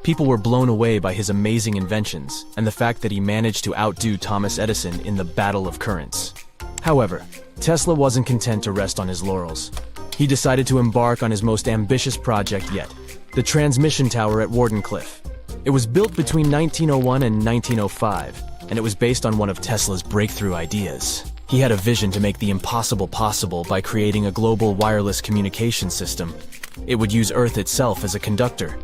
People were blown away by his amazing inventions and the fact that he managed to outdo Thomas Edison in the battle of currents. However, Tesla wasn't content to rest on his laurels. He decided to embark on his most ambitious project yet, the transmission tower at Wardenclyffe. It was built between 1901 and 1905, and it was based on one of Tesla's breakthrough ideas. He had a vision to make the impossible possible by creating a global wireless communication system. It would use Earth itself as a conductor,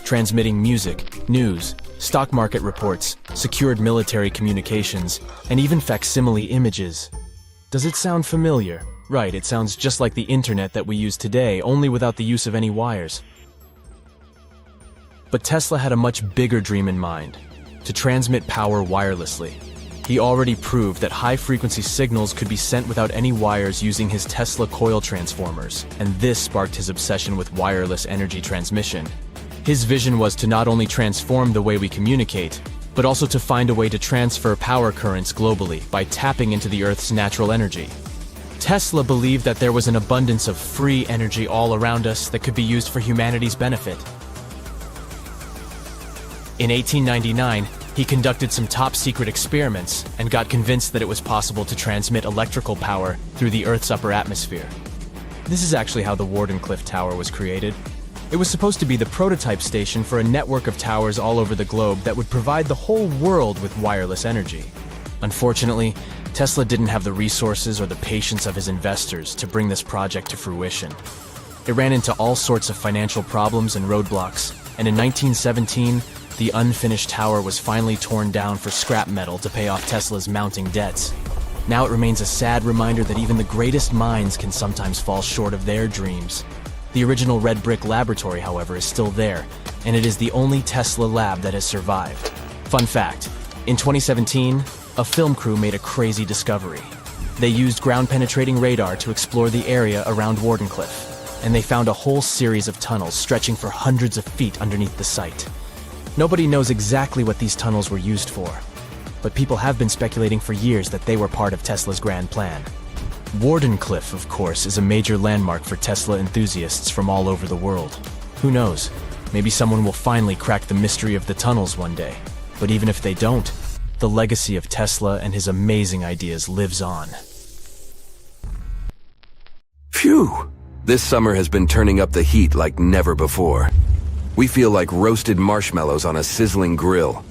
transmitting music, news, stock market reports, secured military communications, and even facsimile images. Does it sound familiar? Right, it sounds just like the internet that we use today, only without the use of any wires. But Tesla had a much bigger dream in mind: to transmit power wirelessly. He already proved that high-frequency signals could be sent without any wires using his Tesla coil transformers, and this sparked his obsession with wireless energy transmission. His vision was to not only transform the way we communicate, but also to find a way to transfer power currents globally by tapping into the Earth's natural energy. Tesla believed that there was an abundance of free energy all around us that could be used for humanity's benefit. In 1899, he conducted some top-secret experiments and got convinced that it was possible to transmit electrical power through the Earth's upper atmosphere. This is actually how the Wardenclyffe Tower was created. It was supposed to be the prototype station for a network of towers all over the globe that would provide the whole world with wireless energy. Unfortunately, Tesla didn't have the resources or the patience of his investors to bring this project to fruition. It ran into all sorts of financial problems and roadblocks, and in 1917, the unfinished tower was finally torn down for scrap metal to pay off Tesla's mounting debts. Now it remains a sad reminder that even the greatest minds can sometimes fall short of their dreams. The original red brick laboratory, however, is still there, and it is the only Tesla lab that has survived. Fun fact, in 2017, a film crew made a crazy discovery. They used ground-penetrating radar to explore the area around Wardenclyffe, and they found a whole series of tunnels stretching for hundreds of feet underneath the site. Nobody knows exactly what these tunnels were used for, but people have been speculating for years that they were part of Tesla's grand plan. Wardenclyffe, of course, is a major landmark for Tesla enthusiasts from all over the world. Who knows? Maybe someone will finally crack the mystery of the tunnels one day. But even if they don't, the legacy of Tesla and his amazing ideas lives on. Phew! This summer has been turning up the heat like never before. We feel like roasted marshmallows on a sizzling grill.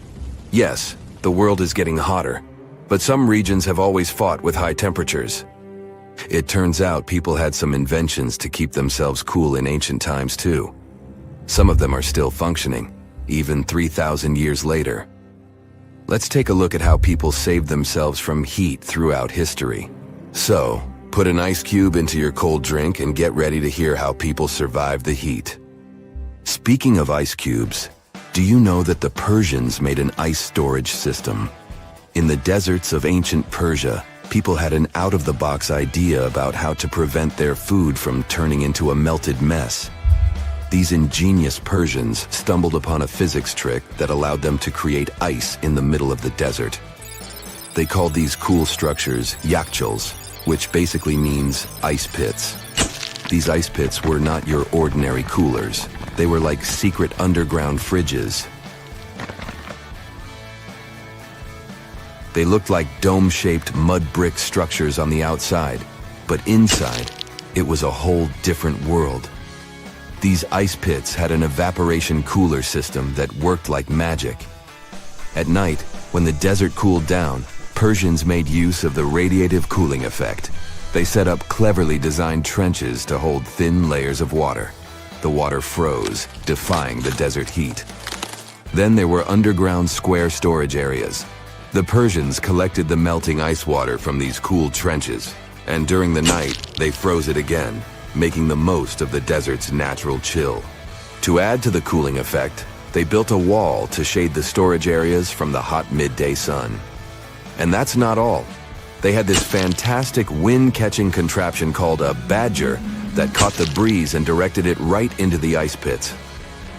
Yes, the world is getting hotter, but some regions have always fought with high temperatures. It turns out people had some inventions to keep themselves cool in ancient times too. Some of them are still functioning, even 3,000 years later. Let's take a look at how people saved themselves from heat throughout history. So, put an ice cube into your cold drink and get ready to hear how people survived the heat. Speaking of ice cubes, do you know that the Persians made an ice storage system? In the deserts of ancient Persia, people had an out-of-the-box idea about how to prevent their food from turning into a melted mess. These ingenious Persians stumbled upon a physics trick that allowed them to create ice in the middle of the desert. They called these cool structures yakhchuls, which basically means ice pits. These ice pits were not your ordinary coolers. They were like secret underground fridges. They looked like dome-shaped mud brick structures on the outside, but inside, it was a whole different world. These ice pits had an evaporation cooler system that worked like magic. At night, when the desert cooled down, Persians made use of the radiative cooling effect. They set up cleverly designed trenches to hold thin layers of water. The water froze, defying the desert heat. Then there were underground square storage areas. The Persians collected the melting ice water from these cooled trenches, and during the night, they froze it again, making the most of the desert's natural chill. To add to the cooling effect, they built a wall to shade the storage areas from the hot midday sun. And that's not all. They had this fantastic wind-catching contraption called a badger that caught the breeze and directed it right into the ice pits.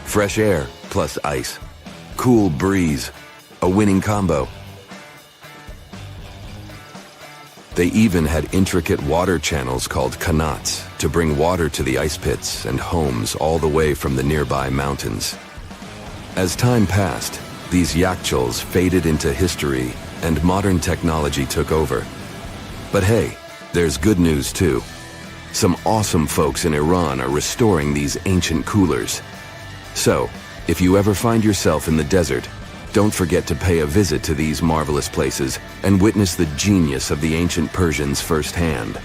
Fresh air plus ice. Cool breeze. A winning combo. They even had intricate water channels called qanats to bring water to the ice pits and homes all the way from the nearby mountains. As time passed, these yakhchuls faded into history and modern technology took over. But hey, there's good news too. Some awesome folks in Iran are restoring these ancient coolers. So, if you ever find yourself in the desert, Don't forget to pay a visit to these marvelous places and witness the genius of the ancient Persians firsthand.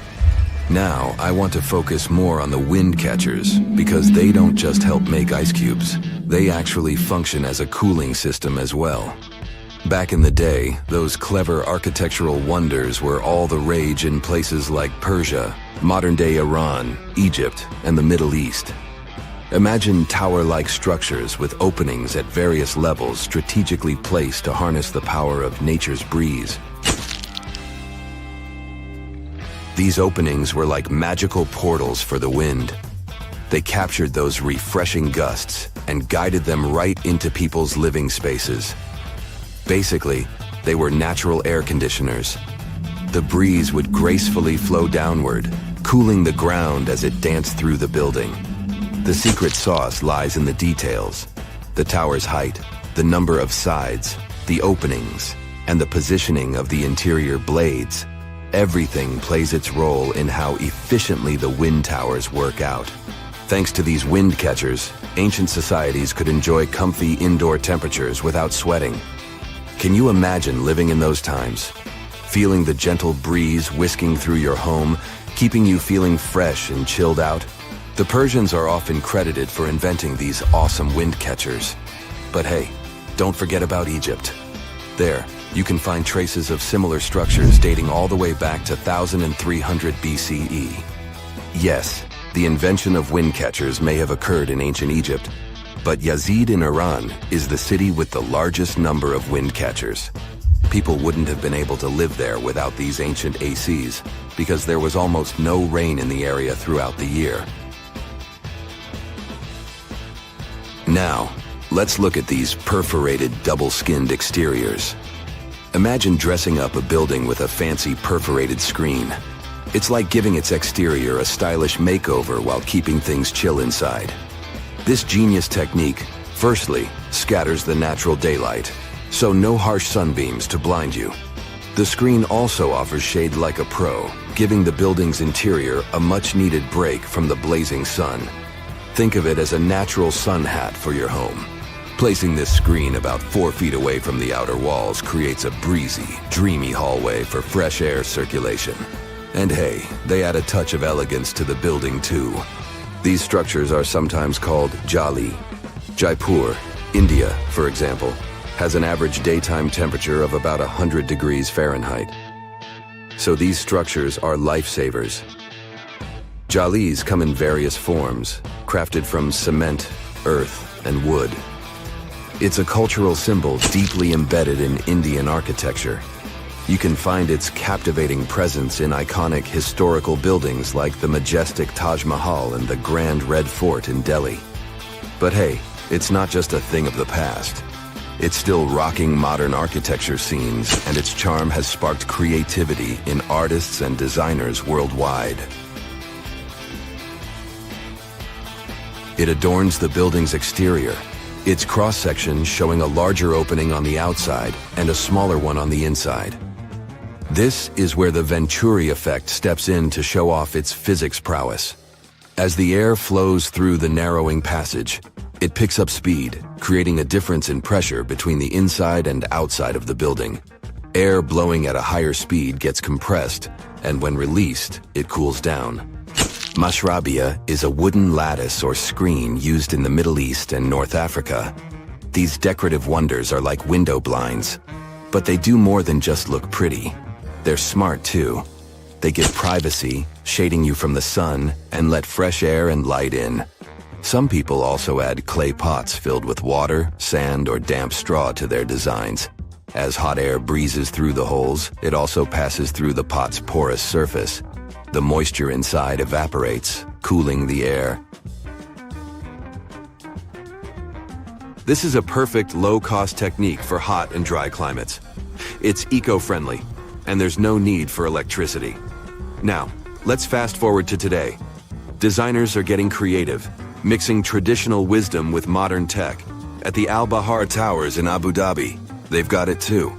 Now, I want to focus more on the wind catchers, because they don't just help make ice cubes. They actually function as a cooling system as well. Back in the day, those clever architectural wonders were all the rage in places like Persia, modern-day Iran, Egypt, and the Middle East. Imagine tower-like structures with openings at various levels strategically placed to harness the power of nature's breeze. These openings were like magical portals for the wind. They captured those refreshing gusts and guided them right into people's living spaces. Basically, they were natural air conditioners. The breeze would gracefully flow downward, cooling the ground as it danced through the building. The secret sauce lies in the details: the tower's height, the number of sides, the openings, and the positioning of the interior blades. Everything plays its role in how efficiently the wind towers work out. Thanks to these wind catchers, ancient societies could enjoy comfy indoor temperatures without sweating. Can you imagine living in those times? Feeling the gentle breeze whisking through your home, keeping you feeling fresh and chilled out? The Persians are often credited for inventing these awesome wind catchers. But hey, don't forget about Egypt. There, you can find traces of similar structures dating all the way back to 1300 BCE. Yes, the invention of wind catchers may have occurred in ancient Egypt, but Yazid in Iran is the city with the largest number of wind catchers. People wouldn't have been able to live there without these ancient ACs, because there was almost no rain in the area throughout the year. Now, let's look at these perforated double-skinned exteriors. Imagine dressing up a building with a fancy perforated screen. It's like giving its exterior a stylish makeover while keeping things chill inside. This genius technique, firstly, scatters the natural daylight, so no harsh sunbeams to blind you. The screen also offers shade like a pro, giving the building's interior a much-needed break from the blazing sun. Think of it as a natural sun hat for your home. Placing this screen about 4 feet away from the outer walls creates a breezy, dreamy hallway for fresh air circulation. And hey, they add a touch of elegance to the building too. These structures are sometimes called jali. Jaipur, India, for example, has an average daytime temperature of about 100 degrees Fahrenheit. So these structures are lifesavers. Jalis come in various forms, crafted from cement, earth, and wood. It's a cultural symbol deeply embedded in Indian architecture. You can find its captivating presence in iconic historical buildings like the majestic Taj Mahal and the Grand Red Fort in Delhi. But hey, it's not just a thing of the past. It's still rocking modern architecture scenes, and its charm has sparked creativity in artists and designers worldwide. It adorns the building's exterior, its cross-section showing a larger opening on the outside and a smaller one on the inside. This is where the Venturi effect steps in to show off its physics prowess. As the air flows through the narrowing passage, it picks up speed, creating a difference in pressure between the inside and outside of the building. Air blowing at a higher speed gets compressed, and when released, it cools down. Mashrabia is a wooden lattice or screen used in the Middle East and North Africa. These decorative wonders are like window blinds, but they do more than just look pretty. They're smart too. They give privacy, shading you from the sun, and let fresh air and light in. Some people also add clay pots filled with water, sand, or damp straw to their designs. As hot air breezes through the holes, it also passes through the pot's porous surface. The moisture inside evaporates, cooling the air. This is a perfect low-cost technique for hot and dry climates. It's eco-friendly, and there's no need for electricity. Now, let's fast forward to today. Designers are getting creative, mixing traditional wisdom with modern tech. At the Al Bahar Towers in Abu Dhabi, they've got it too.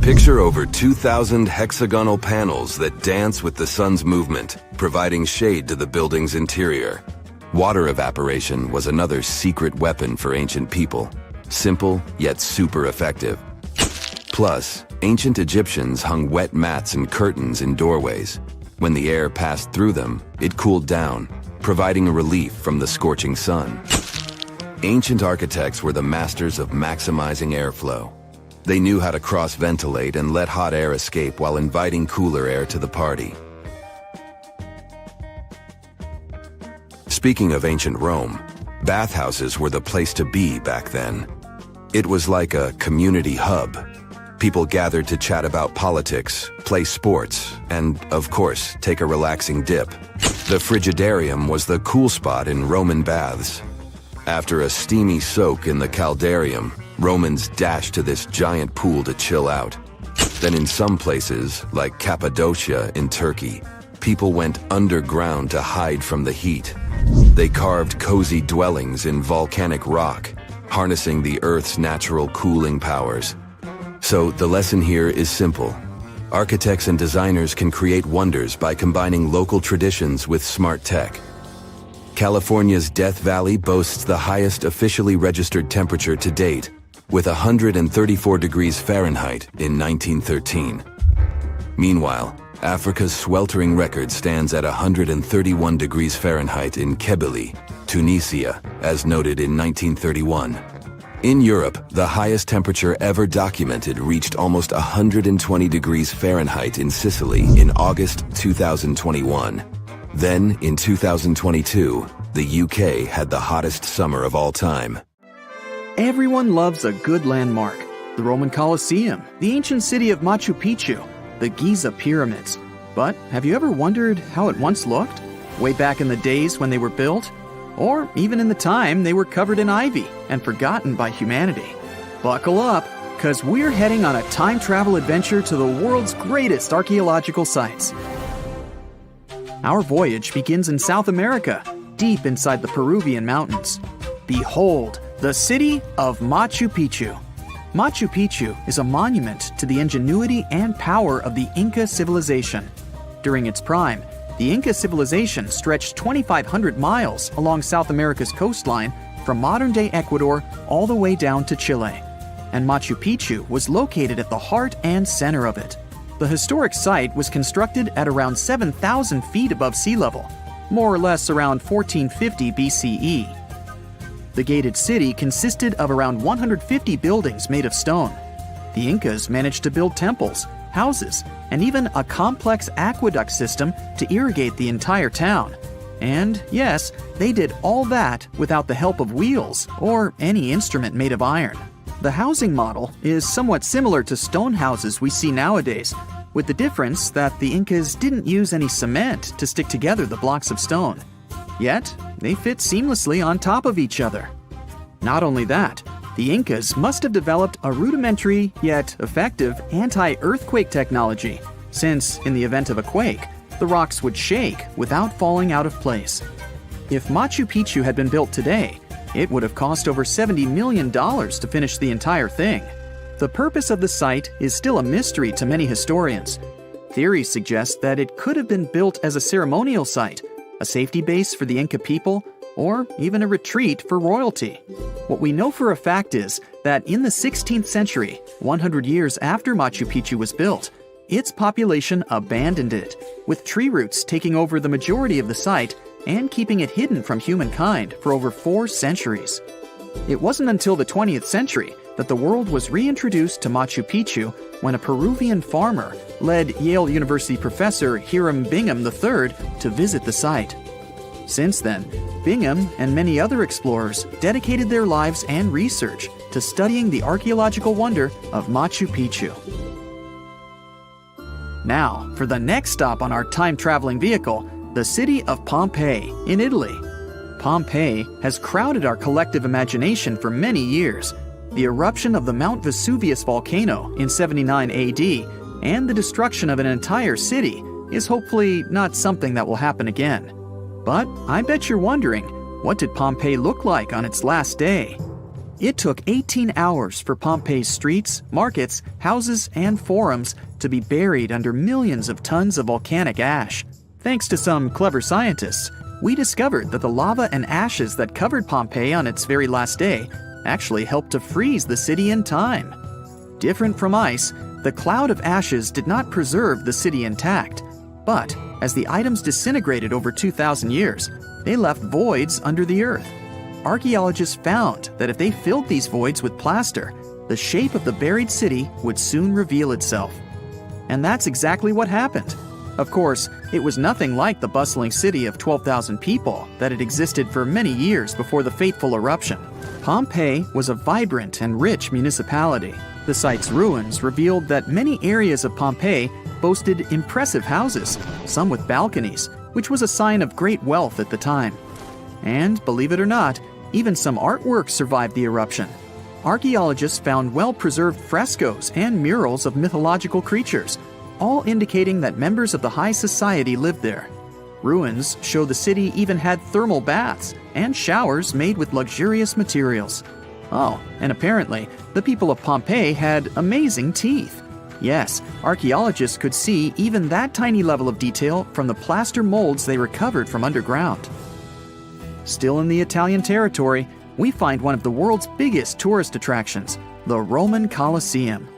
Picture over 2,000 hexagonal panels that dance with the sun's movement, providing shade to the building's interior. Water evaporation was another secret weapon for ancient people. Simple, yet super effective. Plus, ancient Egyptians hung wet mats and curtains in doorways. When the air passed through them, it cooled down, providing a relief from the scorching sun. Ancient architects were the masters of maximizing airflow. They knew how to cross-ventilate and let hot air escape while inviting cooler air to the party. Speaking of ancient Rome, bathhouses were the place to be back then. It was like a community hub. People gathered to chat about politics, play sports, and, of course, take a relaxing dip. The Frigidarium was the cool spot in Roman baths. After a steamy soak in the Caldarium, Romans dashed to this giant pool to chill out. Then in some places, like Cappadocia in Turkey, people went underground to hide from the heat. They carved cozy dwellings in volcanic rock, harnessing the Earth's natural cooling powers. So the lesson here is simple. Architects and designers can create wonders by combining local traditions with smart tech. California's Death Valley boasts the highest officially registered temperature to date, with 134 degrees Fahrenheit in 1913. Meanwhile, Africa's sweltering record stands at 131 degrees Fahrenheit in Kebili, Tunisia, as noted in 1931. In Europe, the highest temperature ever documented reached almost 120 degrees Fahrenheit in Sicily in August 2021. Then, in 2022, the UK had the hottest summer of all time. Everyone loves a good landmark. The Roman Colosseum, the ancient city of Machu Picchu, the Giza pyramids. But have you ever wondered how it once looked? Way back in the days when they were built? Or even in the time they were covered in ivy and forgotten by humanity? Buckle up, because we're heading on a time travel adventure to the world's greatest archaeological sites. Our voyage begins in South America, deep inside the Peruvian mountains. Behold, the city of Machu Picchu. Machu Picchu is a monument to the ingenuity and power of the Inca civilization. During its prime, the Inca civilization stretched 2,500 miles along South America's coastline from modern-day Ecuador all the way down to Chile. And Machu Picchu was located at the heart and center of it. The historic site was constructed at around 7,000 feet above sea level, more or less around 1450 BCE. The gated city consisted of around 150 buildings made of stone. The Incas managed to build temples, houses, and even a complex aqueduct system to irrigate the entire town. And yes, they did all that without the help of wheels or any instrument made of iron. The housing model is somewhat similar to stone houses we see nowadays, with the difference that the Incas didn't use any cement to stick together the blocks of stone. Yet, they fit seamlessly on top of each other. Not only that, the Incas must have developed a rudimentary yet effective anti-earthquake technology, since, in the event of a quake, the rocks would shake without falling out of place. If Machu Picchu had been built today, it would have cost over $70 million to finish the entire thing. The purpose of the site is still a mystery to many historians. Theories suggest that it could have been built as a ceremonial site, a safety base for the Inca people, or even a retreat for royalty. What we know for a fact is that in the 16th century, 100 years after Machu Picchu was built, its population abandoned it, with tree roots taking over the majority of the site and keeping it hidden from humankind for over 4 centuries. It wasn't until the 20th century that the world was reintroduced to Machu Picchu when a Peruvian farmer led Yale University professor Hiram Bingham III to visit the site. Since then, Bingham and many other explorers dedicated their lives and research to studying the archaeological wonder of Machu Picchu. Now, for the next stop on our time-traveling vehicle, the city of Pompei in Italy. Pompei has crowded our collective imagination for many years. The eruption of the Mount Vesuvius volcano in 79 AD and the destruction of an entire city is hopefully not something that will happen again. But I bet you're wondering, what did Pompeii look like on its last day? It took 18 hours for Pompeii's streets, markets, houses, and forums to be buried under millions of tons of volcanic ash. Thanks to some clever scientists, we discovered that the lava and ashes that covered Pompeii on its very last day actually helped to freeze the city in time. Different from ice, the cloud of ashes did not preserve the city intact, but as the items disintegrated over 2,000 years, they left voids under the earth. Archaeologists found that if they filled these voids with plaster, the shape of the buried city would soon reveal itself. And that's exactly what happened. Of course, it was nothing like the bustling city of 12,000 people that had existed for many years before the fateful eruption. Pompei was a vibrant and rich municipality. The site's ruins revealed that many areas of Pompei boasted impressive houses, some with balconies, which was a sign of great wealth at the time. And, believe it or not, even some artwork survived the eruption. Archaeologists found well-preserved frescoes and murals of mythological creatures, all indicating that members of the high society lived there. Ruins show the city even had thermal baths and showers made with luxurious materials. Oh, and apparently, the people of Pompeii had amazing teeth. Yes, archaeologists could see even that tiny level of detail from the plaster molds they recovered from underground. Still in the Italian territory, we find one of the world's biggest tourist attractions, the Roman Colosseum.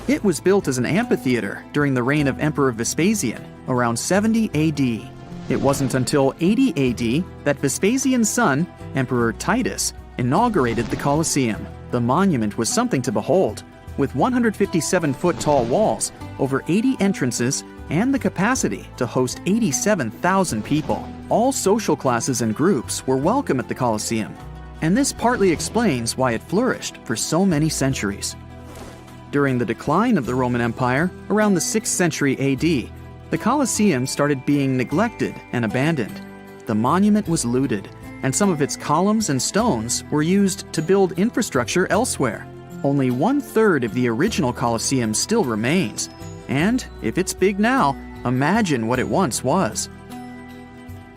It was built as an amphitheater during the reign of Emperor Vespasian, around 70 AD. It wasn't until 80 AD that Vespasian's son, Emperor Titus, inaugurated the Colosseum. The monument was something to behold, with 157-foot-tall walls, over 80 entrances, and the capacity to host 87,000 people. All social classes and groups were welcome at the Colosseum, and this partly explains why it flourished for so many centuries. During the decline of the Roman Empire, around the 6th century AD, the Colosseum started being neglected and abandoned. The monument was looted, and some of its columns and stones were used to build infrastructure elsewhere. Only 1/3 of the original Colosseum still remains, and if it's big now, imagine what it once was.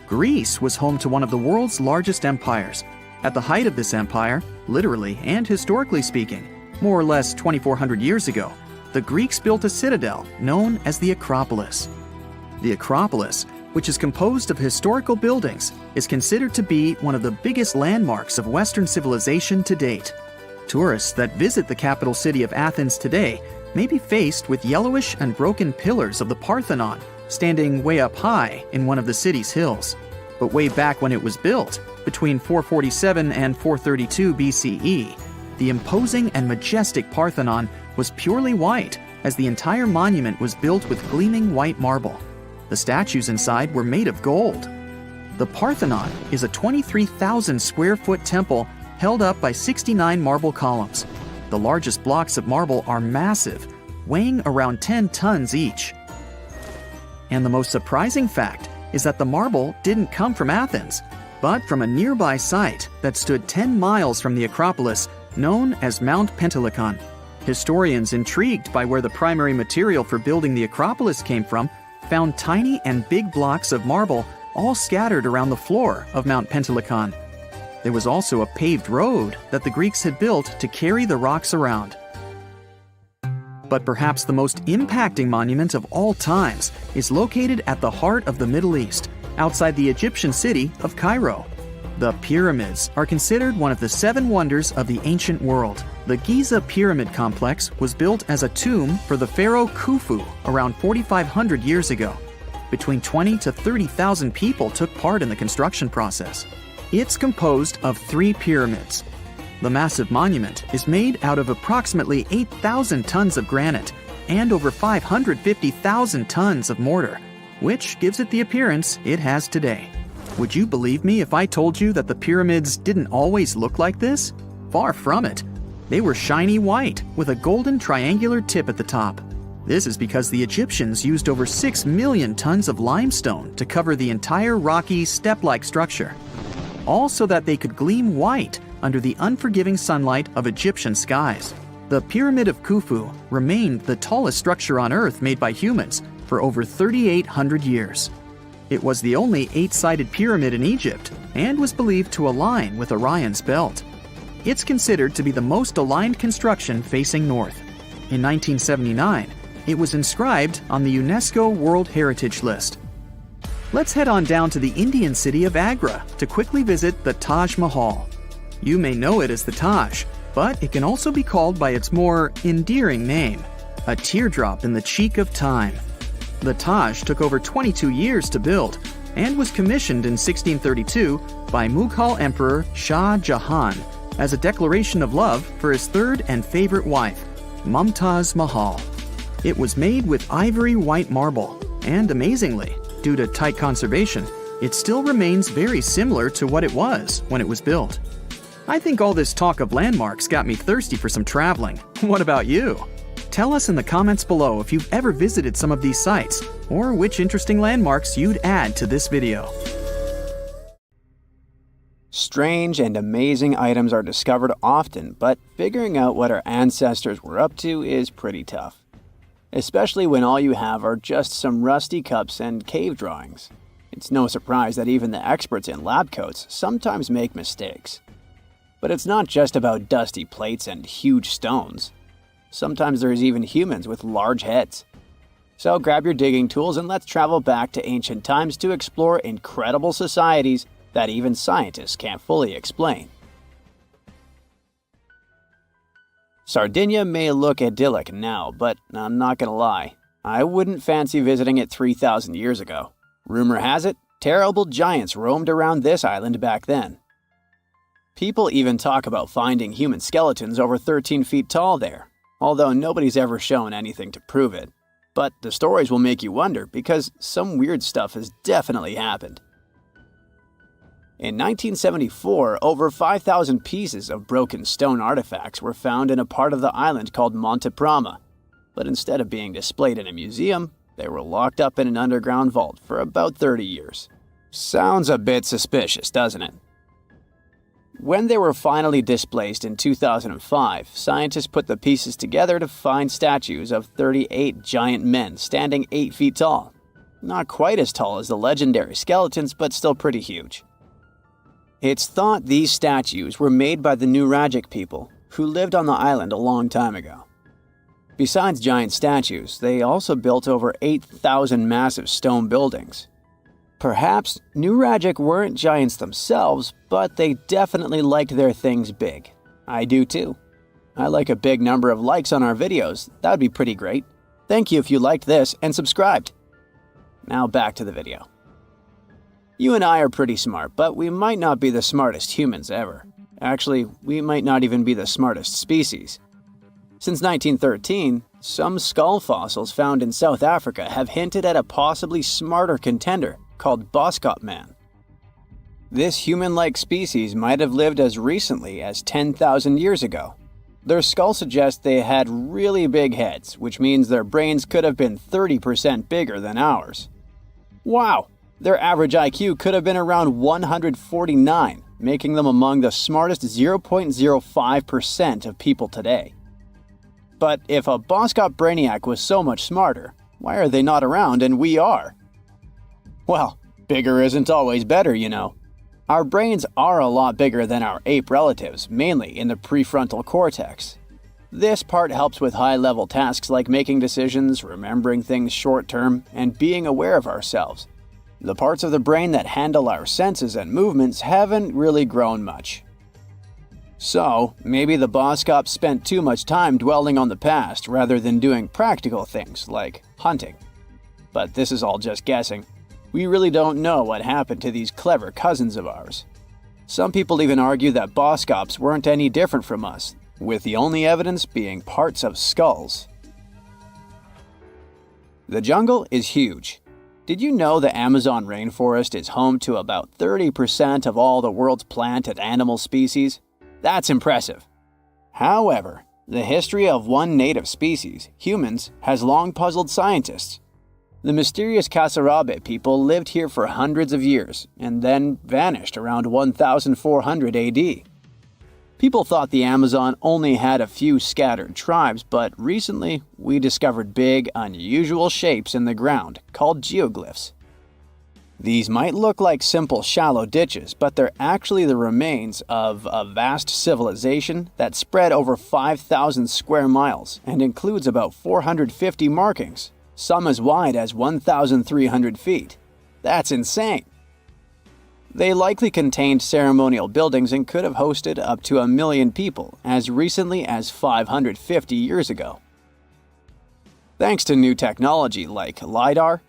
Greece was home to one of the world's largest empires. At the height of this empire, literally and historically speaking, more or less 2,400 years ago, the Greeks built a citadel known as the Acropolis. The Acropolis, which is composed of historical buildings, is considered to be one of the biggest landmarks of Western civilization to date. Tourists that visit the capital city of Athens today may be faced with yellowish and broken pillars of the Parthenon standing way up high in one of the city's hills. But way back when it was built, between 447 and 432 BCE, the imposing and majestic Parthenon was purely white, as the entire monument was built with gleaming white marble. The statues inside were made of gold. The Parthenon is a 23,000 square foot temple held up by 69 marble columns. The largest blocks of marble are massive, weighing around 10 tons each. And the most surprising fact is that the marble didn't come from Athens, but from a nearby site that stood 10 miles from the Acropolis, known as Mount Pentelicon. Historians intrigued by where the primary material for building the Acropolis came from found tiny and big blocks of marble all scattered around the floor of Mount Pentelicon. There was also a paved road that the Greeks had built to carry the rocks around. But perhaps the most impacting monument of all times is located at the heart of the Middle East, outside the Egyptian city of Cairo. The pyramids are considered one of the 7 wonders of the ancient world. The Giza Pyramid Complex was built as a tomb for the pharaoh Khufu around 4,500 years ago. Between 20 to 30,000 people took part in the construction process. It's composed of 3 pyramids. The massive monument is made out of approximately 8,000 tons of granite and over 550,000 tons of mortar, which gives it the appearance it has today. Would you believe me if I told you that the pyramids didn't always look like this? Far from it. They were shiny white with a golden triangular tip at the top. This is because the Egyptians used over 6 million tons of limestone to cover the entire rocky, step-like structure, all so that they could gleam white under the unforgiving sunlight of Egyptian skies. The Pyramid of Khufu remained the tallest structure on Earth made by humans for over 3,800 years. It was the only 8-sided pyramid in Egypt and was believed to align with Orion's belt. It's considered to be the most aligned construction facing north. In 1979, it was inscribed on the UNESCO World Heritage List. Let's head on down to the Indian city of Agra to quickly visit the Taj Mahal. You may know it as the Taj, but it can also be called by its more endearing name, a teardrop in the cheek of time. The Taj took over 22 years to build and was commissioned in 1632 by Mughal Emperor Shah Jahan as a declaration of love for his third and favorite wife, Mumtaz Mahal. It was made with ivory white marble, and amazingly, due to tight conservation, it still remains very similar to what it was when it was built. I think all this talk of landmarks got me thirsty for some traveling. What about you? Tell us in the comments below if you've ever visited some of these sites, or which interesting landmarks you'd add to this video. Strange and amazing items are discovered often, but figuring out what our ancestors were up to is pretty tough. Especially when all you have are just some rusty cups and cave drawings. It's no surprise that even the experts in lab coats sometimes make mistakes. But it's not just about dusty plates and huge stones. Sometimes there's even humans with large heads. So grab your digging tools and let's travel back to ancient times to explore incredible societies that even scientists can't fully explain. Sardinia may look idyllic now, but I'm not gonna lie, I wouldn't fancy visiting it 3,000 years ago. Rumor has it, terrible giants roamed around this island back then. People even talk about finding human skeletons over 13 feet tall there, although nobody's ever shown anything to prove it. But the stories will make you wonder because some weird stuff has definitely happened. In 1974, over 5,000 pieces of broken stone artifacts were found in a part of the island called Monte Prama, but instead of being displayed in a museum, they were locked up in an underground vault for about 30 years. Sounds a bit suspicious, doesn't it? When they were finally displaced in 2005, scientists put the pieces together to find statues of 38 giant men standing 8 feet tall. Not quite as tall as the legendary skeletons, but still pretty huge. It's thought these statues were made by the Nuragic people, who lived on the island a long time ago. Besides giant statues, they also built over 8,000 massive stone buildings. Perhaps Nuragic weren't giants themselves, but they definitely liked their things big. I do too. I like a big number of likes on our videos. That would be pretty great. Thank you if you liked this and subscribed. Now back to the video. You and I are pretty smart, but we might not be the smartest humans ever. Actually, we might not even be the smartest species. Since 1913, some skull fossils found in South Africa have hinted at a possibly smarter contender called Boskop Man. This human-like species might have lived as recently as 10,000 years ago. Their skull suggests they had really big heads, which means their brains could have been 30% bigger than ours. Wow! Their average IQ could have been around 149, making them among the smartest 0.05% of people today. But if a Boskop Brainiac was so much smarter, why are they not around and we are? Well, bigger isn't always better, you know. Our brains are a lot bigger than our ape relatives, mainly in the prefrontal cortex. This part helps with high-level tasks like making decisions, remembering things short-term, and being aware of ourselves. The parts of the brain that handle our senses and movements haven't really grown much. So, maybe the Boskops spent too much time dwelling on the past rather than doing practical things like hunting. But this is all just guessing. We really don't know what happened to these clever cousins of ours. Some people even argue that Boskops weren't any different from us, with the only evidence being parts of skulls. The jungle is huge. Did you know the Amazon rainforest is home to about 30% of all the world's plant and animal species? That's impressive. However, the history of one native species, humans, has long puzzled scientists. The mysterious Kasarabe people lived here for hundreds of years and then vanished around 1400 AD. People thought the Amazon only had a few scattered tribes, but recently we discovered big, unusual shapes in the ground called geoglyphs. These might look like simple shallow ditches, but they're actually the remains of a vast civilization that spread over 5,000 square miles and includes about 450 markings, some as wide as 1,300 feet. That's insane! They likely contained ceremonial buildings and could have hosted up to 1 million people as recently as 550 years ago. Thanks to new technology like LiDAR,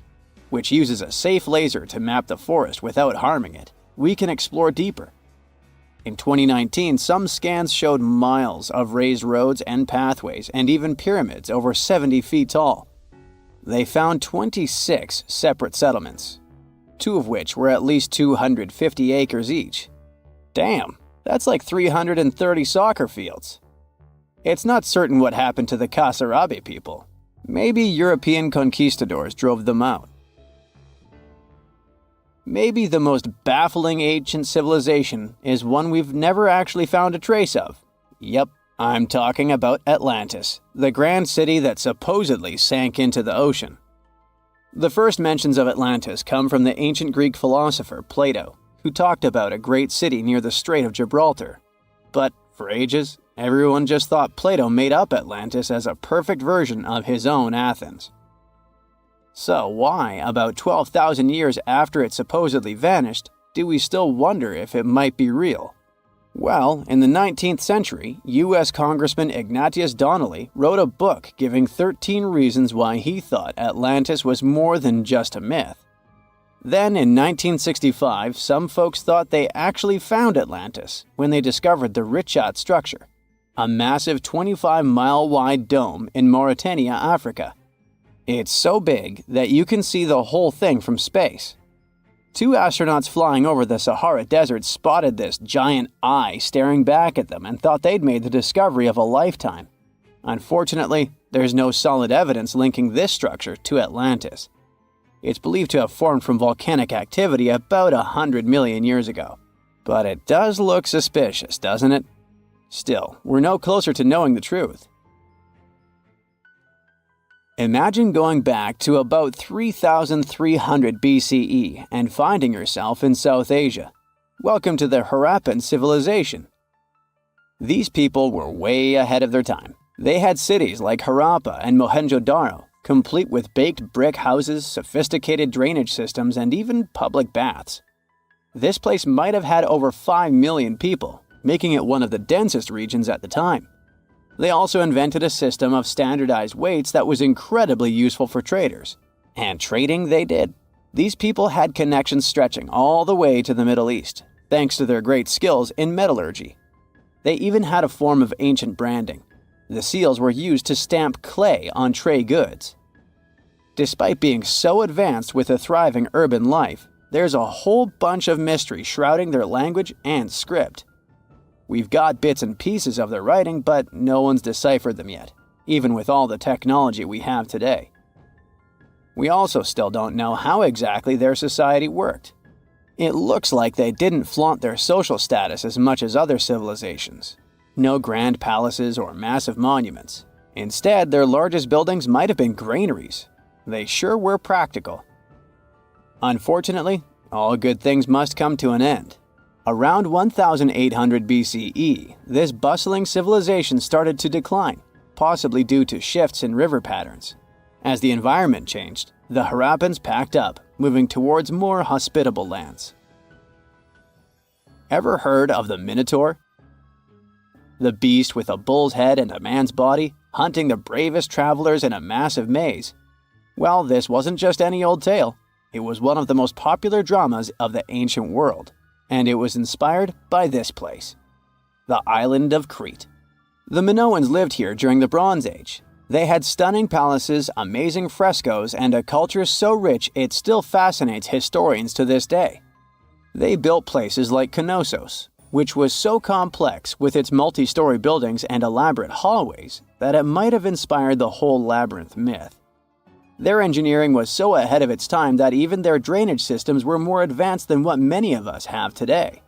which uses a safe laser to map the forest without harming it, we can explore deeper. In 2019, some scans showed miles of raised roads and pathways and even pyramids over 70 feet tall. They found 26 separate settlements, 2 of which were at least 250 acres each. Damn, that's like 330 soccer fields. It's not certain what happened to the Kasarabe people. Maybe European conquistadors drove them out. Maybe the most baffling ancient civilization is one we've never actually found a trace of. Yep, I'm talking about Atlantis, the grand city that supposedly sank into the ocean. The first mentions of Atlantis come from the ancient Greek philosopher Plato, who talked about a great city near the Strait of Gibraltar. But for ages, everyone just thought Plato made up Atlantis as a perfect version of his own Athens. So why, about 12,000 years after it supposedly vanished, do we still wonder if it might be real? Well, in the 19th century, U.S. Congressman Ignatius Donnelly wrote a book giving 13 reasons why he thought Atlantis was more than just a myth. Then, in 1965, some folks thought they actually found Atlantis when they discovered the Richat structure, a massive 25-mile-wide dome in Mauritania, Africa. It's so big that you can see the whole thing from space. 2 astronauts flying over the Sahara Desert spotted this giant eye staring back at them and thought they'd made the discovery of a lifetime. Unfortunately, there's no solid evidence linking this structure to Atlantis. It's believed to have formed from volcanic activity about 100 million years ago. But it does look suspicious, doesn't it? Still, we're no closer to knowing the truth. Imagine going back to about 3,300 BCE and finding yourself in South Asia. Welcome to the Harappan civilization. These people were way ahead of their time. They had cities like Harappa and Mohenjo Daro, complete with baked brick houses, sophisticated drainage systems, and even public baths. This place might have had over 5 million people, making it one of the densest regions at the time. They also invented a system of standardized weights that was incredibly useful for traders. And trading they did. These people had connections stretching all the way to the Middle East, thanks to their great skills in metallurgy. They even had a form of ancient branding. The seals were used to stamp clay on trade goods. Despite being so advanced with a thriving urban life, there's a whole bunch of mystery shrouding their language and script. We've got bits and pieces of their writing, but no one's deciphered them yet, even with all the technology we have today. We also still don't know how exactly their society worked. It looks like they didn't flaunt their social status as much as other civilizations. No grand palaces or massive monuments. Instead, their largest buildings might have been granaries. They sure were practical. Unfortunately, all good things must come to an end. Around 1800 BCE, this bustling civilization started to decline, possibly due to shifts in river patterns. As the environment changed, the Harappans packed up, moving towards more hospitable lands. Ever heard of the Minotaur? The beast with a bull's head and a man's body, hunting the bravest travelers in a massive maze. Well, this wasn't just any old tale. It was one of the most popular dramas of the ancient world. And it was inspired by this place, the island of Crete. The Minoans lived here during the Bronze Age. They had stunning palaces, amazing frescoes, and a culture so rich it still fascinates historians to this day. They built places like Knossos, which was so complex with its multi-story buildings and elaborate hallways that it might have inspired the whole labyrinth myth. Their engineering was so ahead of its time that even their drainage systems were more advanced than what many of us have today.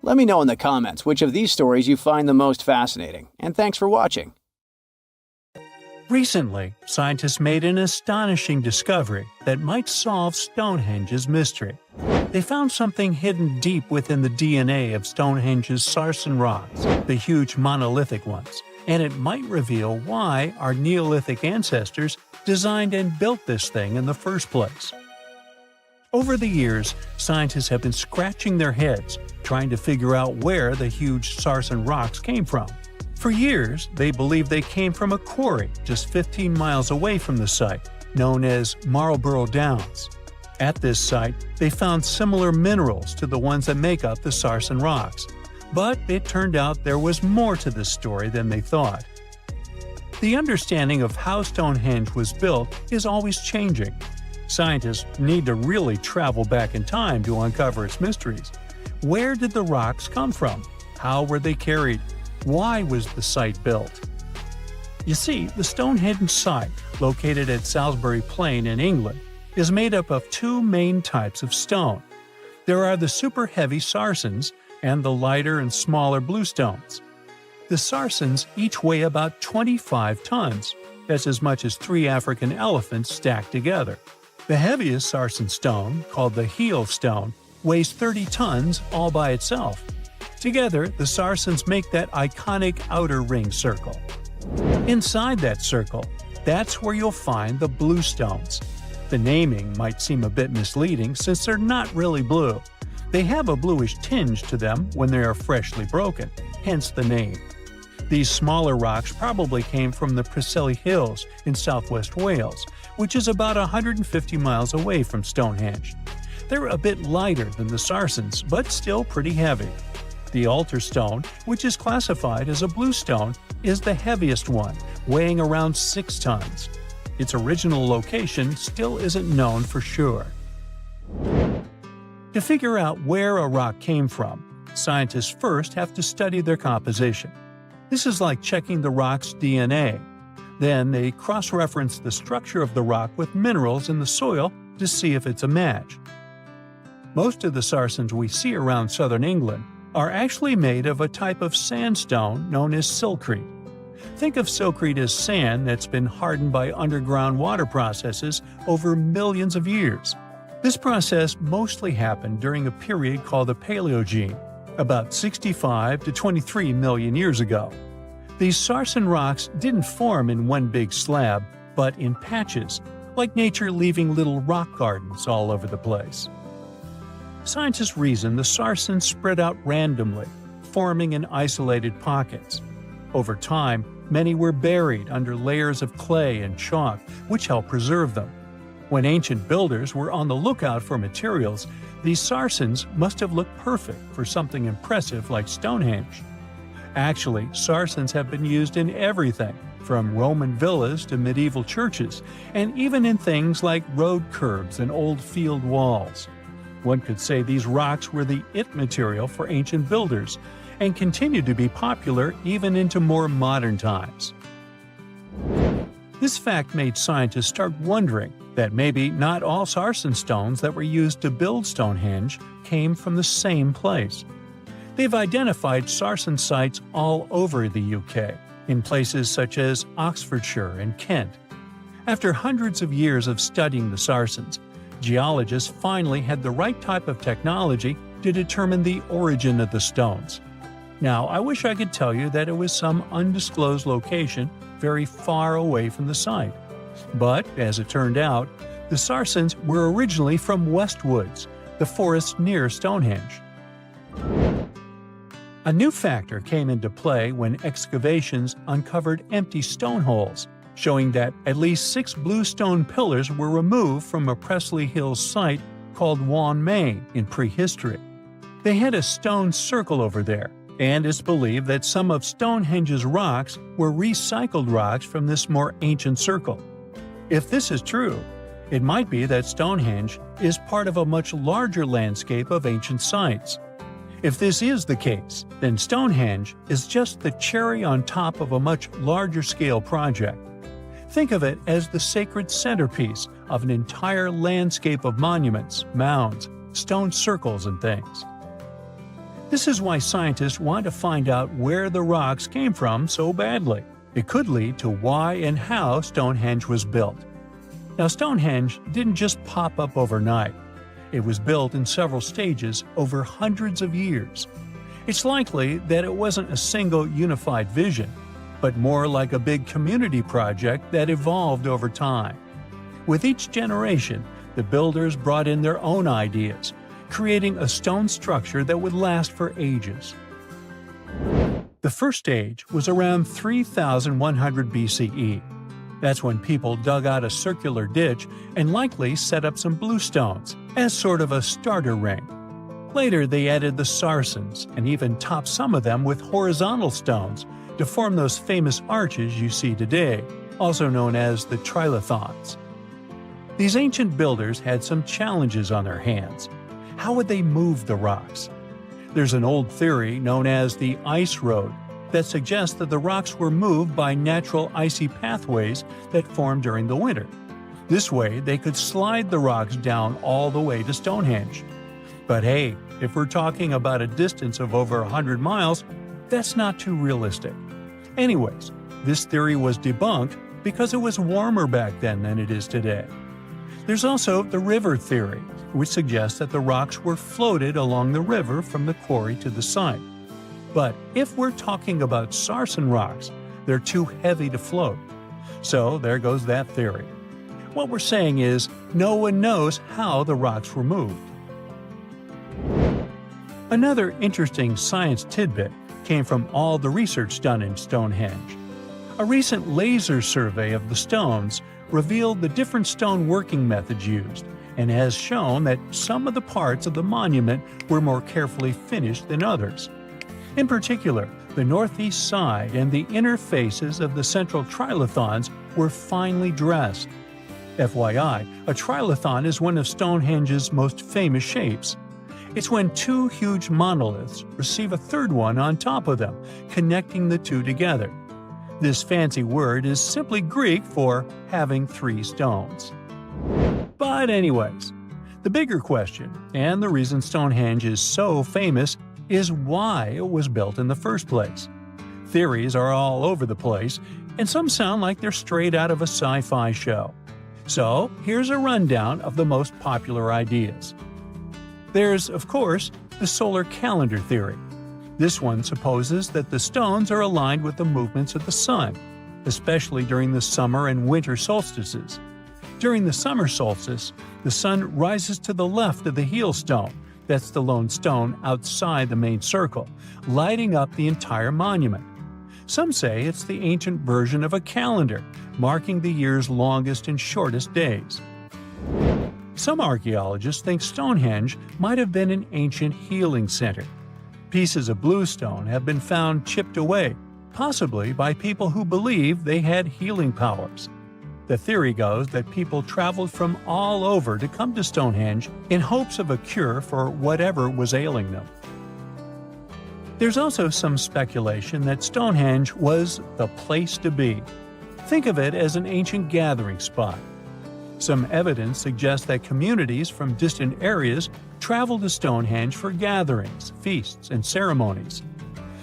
Let me know in the comments which of these stories you find the most fascinating, and thanks for watching. Recently, scientists made an astonishing discovery that might solve Stonehenge's mystery. They found something hidden deep within the DNA of Stonehenge's sarsen rocks, the huge monolithic ones, and it might reveal why our Neolithic ancestors designed and built this thing in the first place. Over the years, scientists have been scratching their heads trying to figure out where the huge sarsen rocks came from. For years, they believed they came from a quarry just 15 miles away from the site, known as Marlborough Downs. At this site, they found similar minerals to the ones that make up the sarsen rocks. But it turned out there was more to this story than they thought. The understanding of how Stonehenge was built is always changing. Scientists need to really travel back in time to uncover its mysteries. Where did the rocks come from? How were they carried? Why was the site built? You see, the Stonehenge site, located at Salisbury Plain in England, is made up of two main types of stone. There are the super heavy sarsens and the lighter and smaller bluestones. The sarsens each weigh about 25 tons. That's as much as 3 African elephants stacked together. The heaviest sarsen stone, called the heel stone, weighs 30 tons all by itself. Together, the sarsens make that iconic outer ring circle. Inside that circle, that's where you'll find the bluestones. The naming might seem a bit misleading since they're not really blue. They have a bluish tinge to them when they are freshly broken, hence the name. These smaller rocks probably came from the Preseli Hills in southwest Wales, which is about 150 miles away from Stonehenge. They're a bit lighter than the sarsens, but still pretty heavy. The altar stone, which is classified as a bluestone, is the heaviest one, weighing around 6 tons. Its original location still isn't known for sure. To figure out where a rock came from, scientists first have to study their composition. This is like checking the rock's DNA. Then they cross-reference the structure of the rock with minerals in the soil to see if it's a match. Most of the sarsens we see around southern England are actually made of a type of sandstone known as silcrete. Think of silcrete as sand that's been hardened by underground water processes over millions of years. This process mostly happened during a period called the Paleogene, about 65 to 23 million years ago. These sarsen rocks didn't form in one big slab, but in patches, like nature leaving little rock gardens all over the place. Scientists reason the sarsens spread out randomly, forming in isolated pockets. Over time, many were buried under layers of clay and chalk, which helped preserve them. When ancient builders were on the lookout for materials, these sarsens must have looked perfect for something impressive like Stonehenge. Actually, sarsens have been used in everything, from Roman villas to medieval churches, and even in things like road curbs and old field walls. One could say these rocks were the it material for ancient builders, and continue to be popular even into more modern times. This fact made scientists start wondering that maybe not all sarsen stones that were used to build Stonehenge came from the same place. They've identified sarsen sites all over the UK, in places such as Oxfordshire and Kent. After hundreds of years of studying the sarsens, geologists finally had the right type of technology to determine the origin of the stones. Now, I wish I could tell you that it was some undisclosed location very far away from the site. But, as it turned out, the sarsens were originally from Westwoods, the forest near Stonehenge. A new factor came into play when excavations uncovered empty stone holes, showing that at least 6 bluestone pillars were removed from a Preseli Hills site called Wan Main in prehistory. They had a stone circle over there, and it's believed that some of Stonehenge's rocks were recycled rocks from this more ancient circle. If this is true, it might be that Stonehenge is part of a much larger landscape of ancient sites. If this is the case, then Stonehenge is just the cherry on top of a much larger scale project. Think of it as the sacred centerpiece of an entire landscape of monuments, mounds, stone circles, and things. This is why scientists want to find out where the rocks came from so badly. It could lead to why and how Stonehenge was built. Now, Stonehenge didn't just pop up overnight. It was built in several stages over hundreds of years. It's likely that it wasn't a single unified vision, but more like a big community project that evolved over time. With each generation, the builders brought in their own ideas, creating a stone structure that would last for ages. The first stage was around 3100 BCE. That's when people dug out a circular ditch and likely set up some bluestones as sort of a starter ring. Later they added the Saracens and even topped some of them with horizontal stones to form those famous arches you see today, also known as the trilithons. These ancient builders had some challenges on their hands. How would they move the rocks? There's an old theory known as the ice road that suggests that the rocks were moved by natural icy pathways that formed during the winter. This way, they could slide the rocks down all the way to Stonehenge. But hey, if we're talking about a distance of over 100 miles, that's not too realistic. Anyways, this theory was debunked because it was warmer back then than it is today. There's also the river theory, which suggests that the rocks were floated along the river from the quarry to the site. But if we're talking about Sarsen rocks, they're too heavy to float. So there goes that theory. What we're saying is, no one knows how the rocks were moved. Another interesting science tidbit came from all the research done in Stonehenge. A recent laser survey of the stones revealed the different stone working methods used, and has shown that some of the parts of the monument were more carefully finished than others. In particular, the northeast side and the inner faces of the central trilithons were finely dressed. FYI, a trilithon is one of Stonehenge's most famous shapes. It's when two huge monoliths receive a third one on top of them, connecting the two together. This fancy word is simply Greek for having three stones. But anyways, the bigger question, and the reason Stonehenge is so famous, is why it was built in the first place. Theories are all over the place, and some sound like they're straight out of a sci-fi show. So here's a rundown of the most popular ideas. There's, of course, the solar calendar theory. This one supposes that the stones are aligned with the movements of the sun, especially during the summer and winter solstices. During the summer solstice, the sun rises to the left of the heel stone, that's the lone stone outside the main circle, lighting up the entire monument. Some say it's the ancient version of a calendar, marking the year's longest and shortest days. Some archaeologists think Stonehenge might have been an ancient healing center. Pieces of bluestone have been found chipped away, possibly by people who believed they had healing powers. The theory goes that people traveled from all over to come to Stonehenge in hopes of a cure for whatever was ailing them. There's also some speculation that Stonehenge was the place to be. Think of it as an ancient gathering spot. Some evidence suggests that communities from distant areas traveled to Stonehenge for gatherings, feasts, and ceremonies.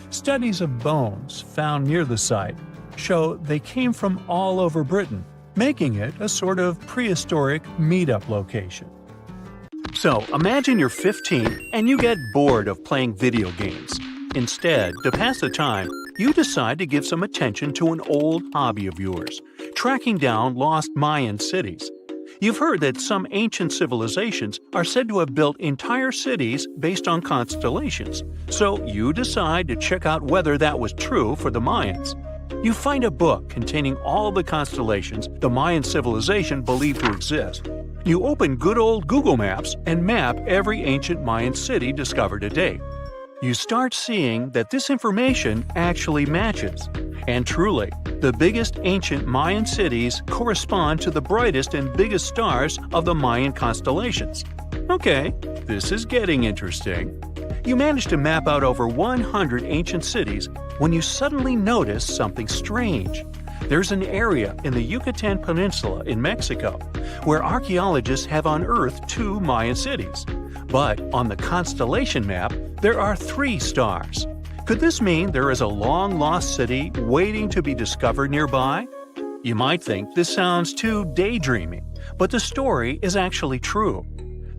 Studies of bones found near the site show they came from all over Britain, making it a sort of prehistoric meetup location. So, imagine you're 15 and you get bored of playing video games. Instead, to pass the time, you decide to give some attention to an old hobby of yours, tracking down lost Mayan cities. You've heard that some ancient civilizations are said to have built entire cities based on constellations, so you decide to check out whether that was true for the Mayans. You find a book containing all the constellations the Mayan civilization believed to exist. You open good old Google Maps and map every ancient Mayan city discovered to date. You start seeing that this information actually matches. And truly, the biggest ancient Mayan cities correspond to the brightest and biggest stars of the Mayan constellations. Okay, this is getting interesting. You manage to map out over 100 ancient cities when you suddenly notice something strange. There's an area in the Yucatan Peninsula in Mexico where archaeologists have unearthed 2 Mayan cities. But on the constellation map, there are 3 stars. Could this mean there is a long-lost city waiting to be discovered nearby? You might think this sounds too daydreaming, but the story is actually true.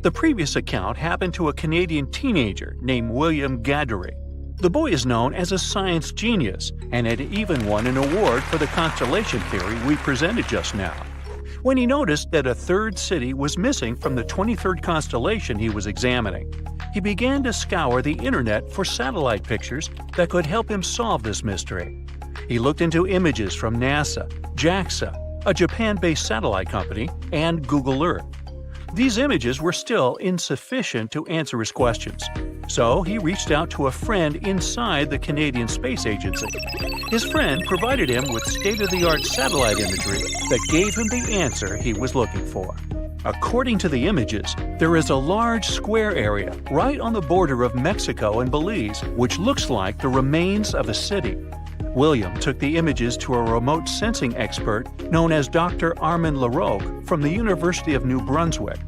The previous account happened to a Canadian teenager named William Gaddery. The boy is known as a science genius and had even won an award for the constellation theory we presented just now. when he noticed that a third city was missing from the 23rd constellation he was examining. He began to scour the internet for satellite pictures that could help him solve this mystery. He looked into images from NASA, JAXA, a Japan-based satellite company, and Google Earth. These images were still insufficient to answer his questions, so he reached out to a friend inside the Canadian Space Agency. His friend provided him with state-of-the-art satellite imagery that gave him the answer he was looking for. According to the images, there is a large square area right on the border of Mexico and Belize, which looks like the remains of a city. William took the images to a remote sensing expert known as Dr. Armand Larocque from the University of New Brunswick.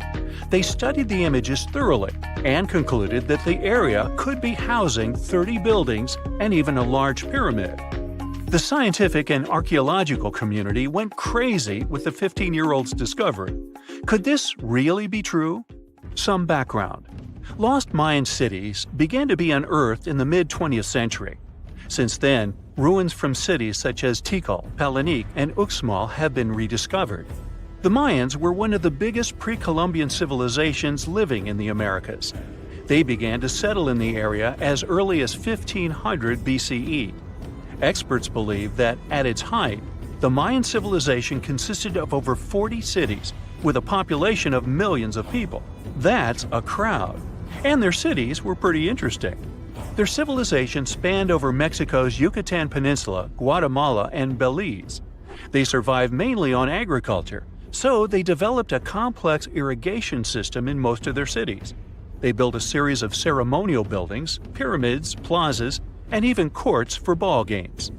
They studied the images thoroughly and concluded that the area could be housing 30 buildings and even a large pyramid. The scientific and archaeological community went crazy with the 15-year-old's discovery. Could this really be true? Some background. Lost Mayan cities began to be unearthed in the mid-20th century. Since then, ruins from cities such as Tikal, Palenque, and Uxmal have been rediscovered. The Mayans were one of the biggest pre-Columbian civilizations living in the Americas. They began to settle in the area as early as 1500 BCE. Experts believe that, at its height, the Mayan civilization consisted of over 40 cities, with a population of millions of people. That's a crowd. And their cities were pretty interesting. Their civilization spanned over Mexico's Yucatan Peninsula, Guatemala, and Belize. They survived mainly on agriculture, so they developed a complex irrigation system in most of their cities. They built a series of ceremonial buildings, pyramids, plazas, and even courts for ball games.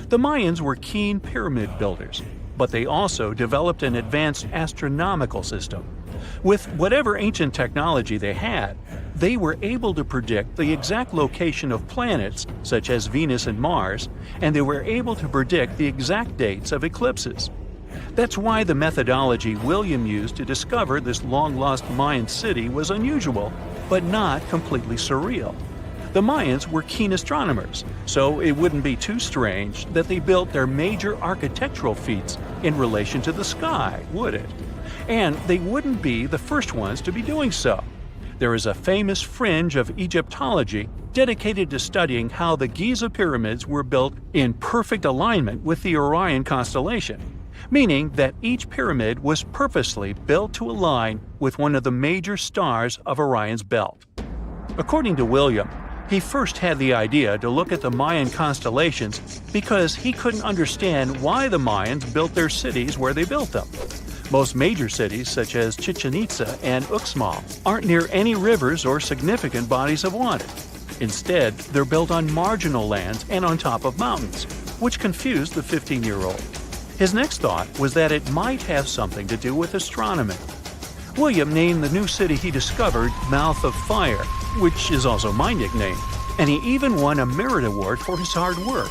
The Mayans were keen pyramid builders, but they also developed an advanced astronomical system. With whatever ancient technology they had, they were able to predict the exact location of planets, such as Venus and Mars, and they were able to predict the exact dates of eclipses. That's why the methodology William used to discover this long-lost Mayan city was unusual, but not completely surreal. The Mayans were keen astronomers, so it wouldn't be too strange that they built their major architectural feats in relation to the sky, would it? And they wouldn't be the first ones to be doing so. There is a famous fringe of Egyptology dedicated to studying how the Giza pyramids were built in perfect alignment with the Orion constellation, meaning that each pyramid was purposely built to align with one of the major stars of Orion's belt. According to William, he first had the idea to look at the Mayan constellations because he couldn't understand why the Mayans built their cities where they built them. Most major cities, such as Chichen Itza and Uxmal, aren't near any rivers or significant bodies of water. Instead, they're built on marginal lands and on top of mountains, which confused the 15-year-old. His next thought was that it might have something to do with astronomy. William named the new city he discovered Mouth of Fire, which is also my nickname, and he even won a merit award for his hard work.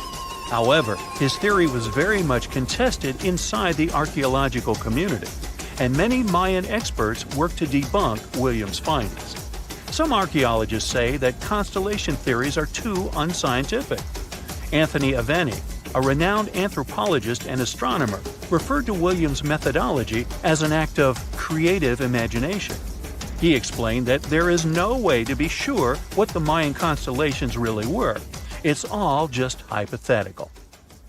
However, his theory was very much contested inside the archaeological community, and many Mayan experts worked to debunk William's findings. Some archaeologists say that constellation theories are too unscientific. Anthony Aveni, a renowned anthropologist and astronomer, referred to William's methodology as an act of creative imagination. He explained that there is no way to be sure what the Mayan constellations really were. It's all just hypothetical.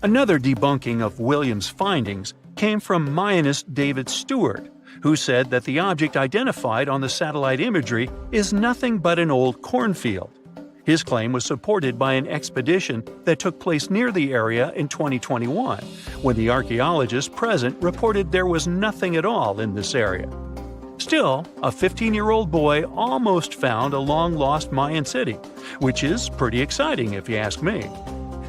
Another debunking of William's findings came from Mayanist David Stewart, who said that the object identified on the satellite imagery is nothing but an old cornfield. His claim was supported by an expedition that took place near the area in 2021, when the archaeologists present reported there was nothing at all in this area. Still, a 15-year-old boy almost found a long-lost Mayan city, which is pretty exciting if you ask me.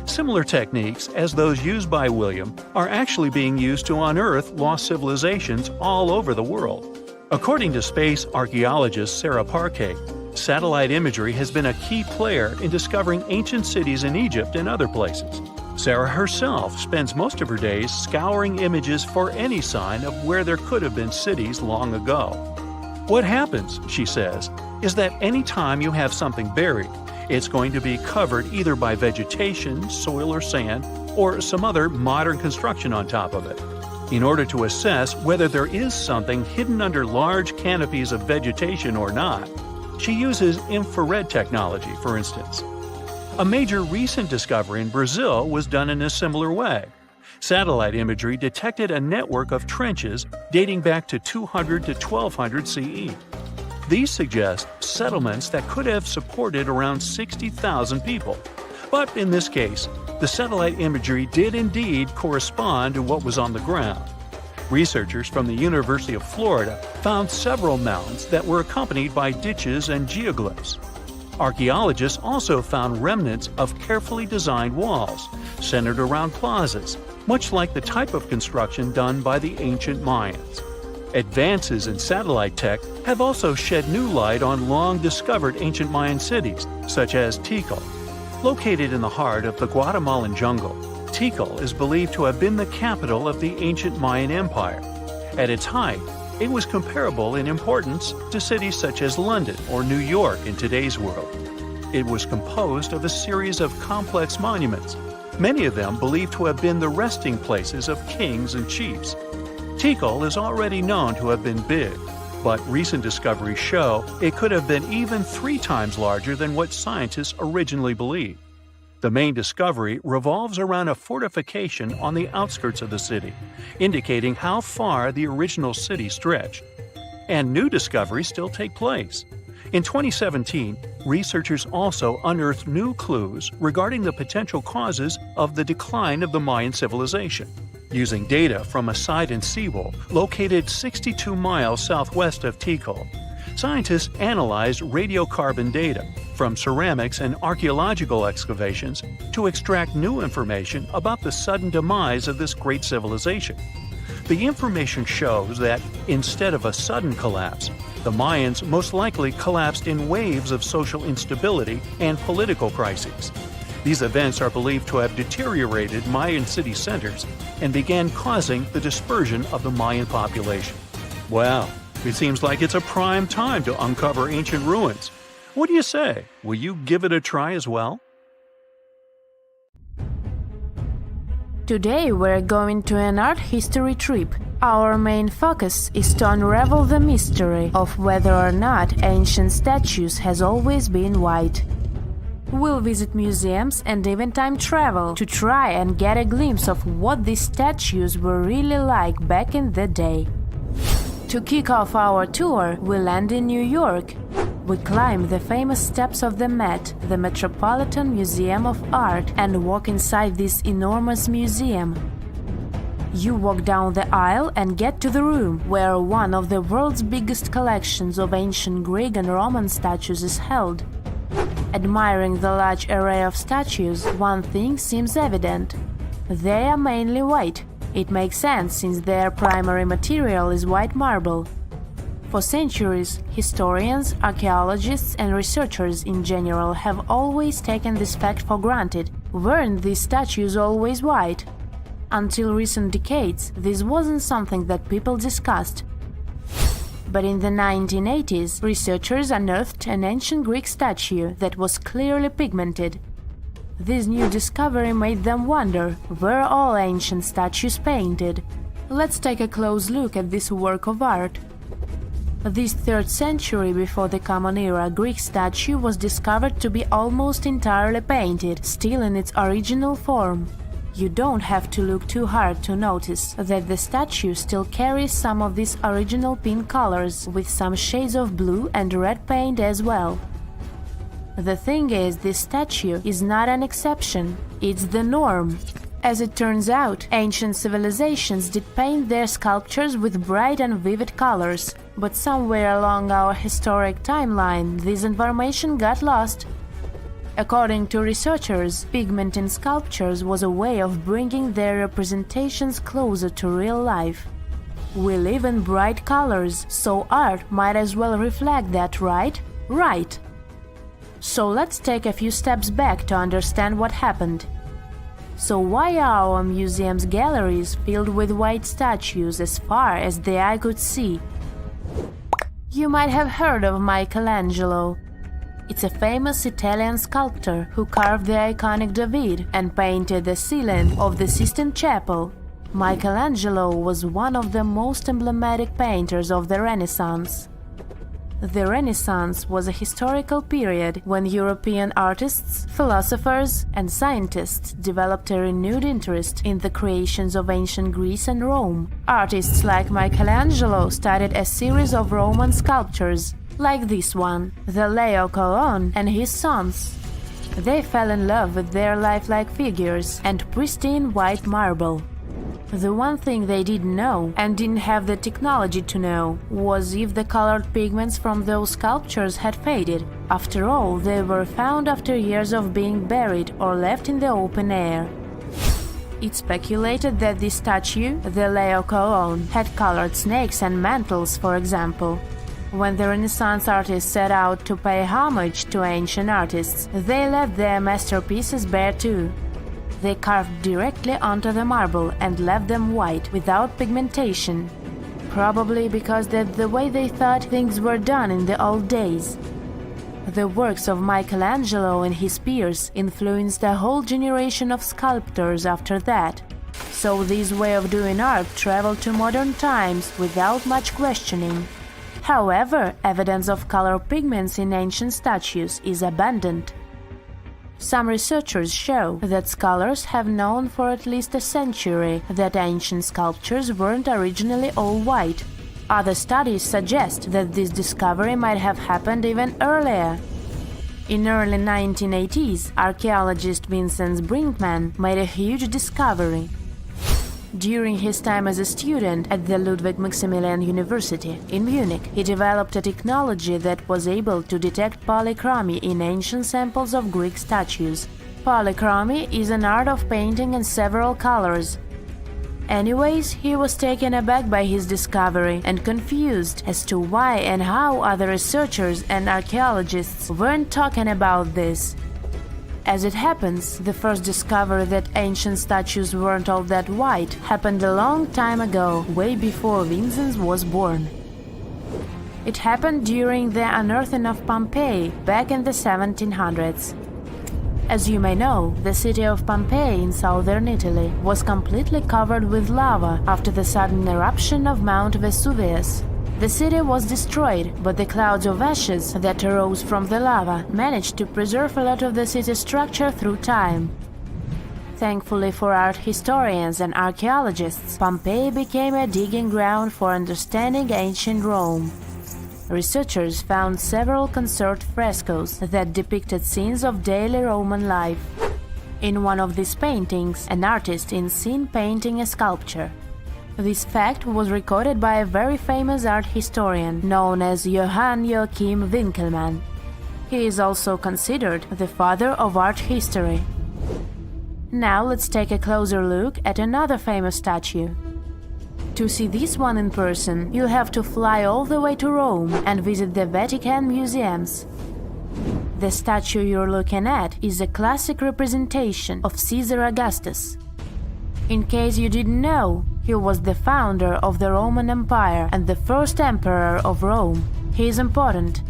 Similar techniques as those used by William are actually being used to unearth lost civilizations all over the world. According to space archaeologist Sarah Parquet, satellite imagery has been a key player in discovering ancient cities in Egypt and other places. Sarah herself spends most of her days scouring images for any sign of where there could have been cities long ago. What happens, she says, is that any time you have something buried, it's going to be covered either by vegetation, soil or sand, or some other modern construction on top of it. In order to assess whether there is something hidden under large canopies of vegetation or not, she uses infrared technology, for instance. A major recent discovery in Brazil was done in a similar way. Satellite imagery detected a network of trenches dating back to 200 to 1200 CE. These suggest settlements that could have supported around 60,000 people. But in this case, the satellite imagery did indeed correspond to what was on the ground. Researchers from the University of Florida found several mounds that were accompanied by ditches and geoglyphs. Archaeologists also found remnants of carefully designed walls, centered around plazas, much like the type of construction done by the ancient Mayans. Advances in satellite tech have also shed new light on long-discovered ancient Mayan cities, such as Tikal. Located in the heart of the Guatemalan jungle, Tikal is believed to have been the capital of the ancient Mayan Empire. At its height, it was comparable in importance to cities such as London or New York in today's world. It was composed of a series of complex monuments, many of them believed to have been the resting places of kings and chiefs. Tikal is already known to have been big, but recent discoveries show it could have been even 3 times larger than what scientists originally believed. The main discovery revolves around a fortification on the outskirts of the city, indicating how far the original city stretched. And new discoveries still take place. In 2017, researchers also unearthed new clues regarding the potential causes of the decline of the Mayan civilization. Using data from a site in Cebu, located 62 miles southwest of Tikal, scientists analyzed radiocarbon data from ceramics and archaeological excavations to extract new information about the sudden demise of this great civilization. The information shows that, instead of a sudden collapse, the Mayans most likely collapsed in waves of social instability and political crises. These events are believed to have deteriorated Mayan city centers and began causing the dispersion of the Mayan population. Wow, it seems like it's a prime time to uncover ancient ruins. What do you say? Will you give it a try as well? Today we're going to an art history trip. Our main focus is to unravel the mystery of whether or not ancient statues has always been white. We'll visit museums and even time travel to try and get a glimpse of what these statues were really like back in the day. To kick off our tour, we land in New York. We climb the famous steps of the Met, the Metropolitan Museum of Art, and walk inside this enormous museum. You walk down the aisle and get to the room where one of the world's biggest collections of ancient Greek and Roman statues is held. Admiring the large array of statues, one thing seems evident. They are mainly white. It makes sense since their primary material is white marble. For centuries, historians, archaeologists, and researchers in general have always taken this fact for granted. Weren't these statues always white? Until recent decades, this wasn't something that people discussed. But in the 1980s, researchers unearthed an ancient Greek statue that was clearly pigmented. This new discovery made them wonder, were all ancient statues painted? Let's take a close look at this work of art. This 3rd century before the Common Era Greek statue was discovered to be almost entirely painted, still in its original form. You don't have to look too hard to notice that the statue still carries some of these original pink colors, with some shades of blue and red paint as well. The thing is, this statue is not an exception, it's the norm. As it turns out, ancient civilizations did paint their sculptures with bright and vivid colors, but somewhere along our historic timeline, this information got lost. According to researchers, pigment in sculptures was a way of bringing their representations closer to real life. We live in bright colors, so art might as well reflect that, right? Right! So let's take a few steps back to understand what happened. So why are our museum's galleries filled with white statues as far as the eye could see? You might have heard of Michelangelo. It's a famous Italian sculptor who carved the iconic David and painted the ceiling of the Sistine Chapel. Michelangelo was one of the most emblematic painters of the Renaissance. The Renaissance was a historical period when European artists, philosophers, and scientists developed a renewed interest in the creations of ancient Greece and Rome. Artists like Michelangelo studied a series of Roman sculptures, like this one, the Laocoon and his sons. They fell in love with their lifelike figures and pristine white marble. The one thing they didn't know, and didn't have the technology to know, was if the colored pigments from those sculptures had faded. After all, they were found after years of being buried or left in the open air. It's speculated that this statue, the Laocoon, had colored snakes and mantles, for example. When the Renaissance artists set out to pay homage to ancient artists, they left their masterpieces bare too. They carved directly onto the marble and left them white, without pigmentation. Probably because that's the way they thought things were done in the old days. The works of Michelangelo and his peers influenced a whole generation of sculptors after that. So this way of doing art traveled to modern times without much questioning. However, evidence of color pigments in ancient statues is abundant. Some researchers show that scholars have known for at least a century that ancient sculptures weren't originally all white. Other studies suggest that this discovery might have happened even earlier. In early 1980s, archaeologist Vincent Brinkmann made a huge discovery. During his time as a student at the Ludwig Maximilian University in Munich, he developed a technology that was able to detect polychromy in ancient samples of Greek statues. Polychromy is an art of painting in several colors. Anyways, he was taken aback by his discovery and confused as to why and how other researchers and archaeologists weren't talking about this. As it happens, the first discovery that ancient statues weren't all that white happened a long time ago, way before Vincent was born. It happened during the unearthing of Pompei back in the 1700s. As you may know, the city of Pompei in southern Italy was completely covered with lava after the sudden eruption of Mount Vesuvius. The city was destroyed, but the clouds of ashes that arose from the lava managed to preserve a lot of the city's structure through time. Thankfully for art historians and archaeologists, Pompeii became a digging ground for understanding ancient Rome. Researchers found several conserved frescoes that depicted scenes of daily Roman life. In one of these paintings, an artist is seen painting a sculpture. This fact was recorded by a very famous art historian known as Johann Joachim Winckelmann. He is also considered the father of art history. Now let's take a closer look at another famous statue. To see this one in person, you'll have to fly all the way to Rome and visit the Vatican museums. The statue you're looking at is a classic representation of Caesar Augustus. In case you didn't know, he was the founder of the Roman Empire and the first emperor of Rome. He is important.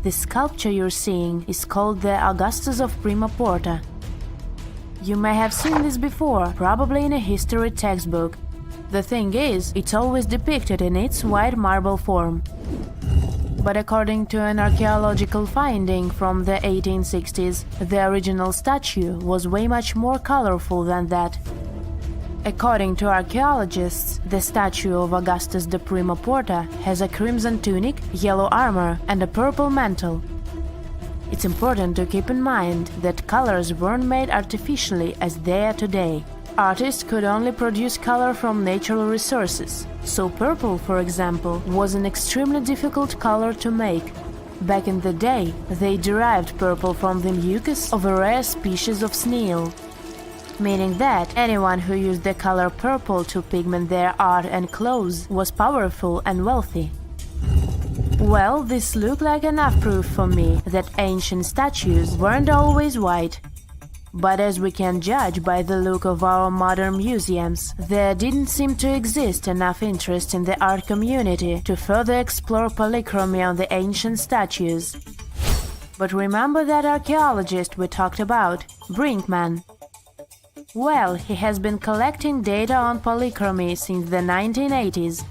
The sculpture you're seeing is called the Augustus of Prima Porta. You may have seen this before, probably in a history textbook. The thing is, it's always depicted in its white marble form. But according to an archaeological finding from the 1860s, the original statue was way much more colorful than that. According to archaeologists, the statue of Augustus de Prima Porta has a crimson tunic, yellow armor, and a purple mantle. It's important to keep in mind that colors weren't made artificially as they are today. Artists could only produce color from natural resources, so purple, for example, was an extremely difficult color to make. Back in the day, they derived purple from the mucus of a rare species of snail, meaning that anyone who used the color purple to pigment their art and clothes was powerful and wealthy. Well, this looked like enough proof for me that ancient statues weren't always white. But as we can judge by the look of our modern museums, there didn't seem to exist enough interest in the art community to further explore polychromy on the ancient statues. But remember that archaeologist we talked about, Brinkmann. Well, he has been collecting data on polychromy since the 1980s.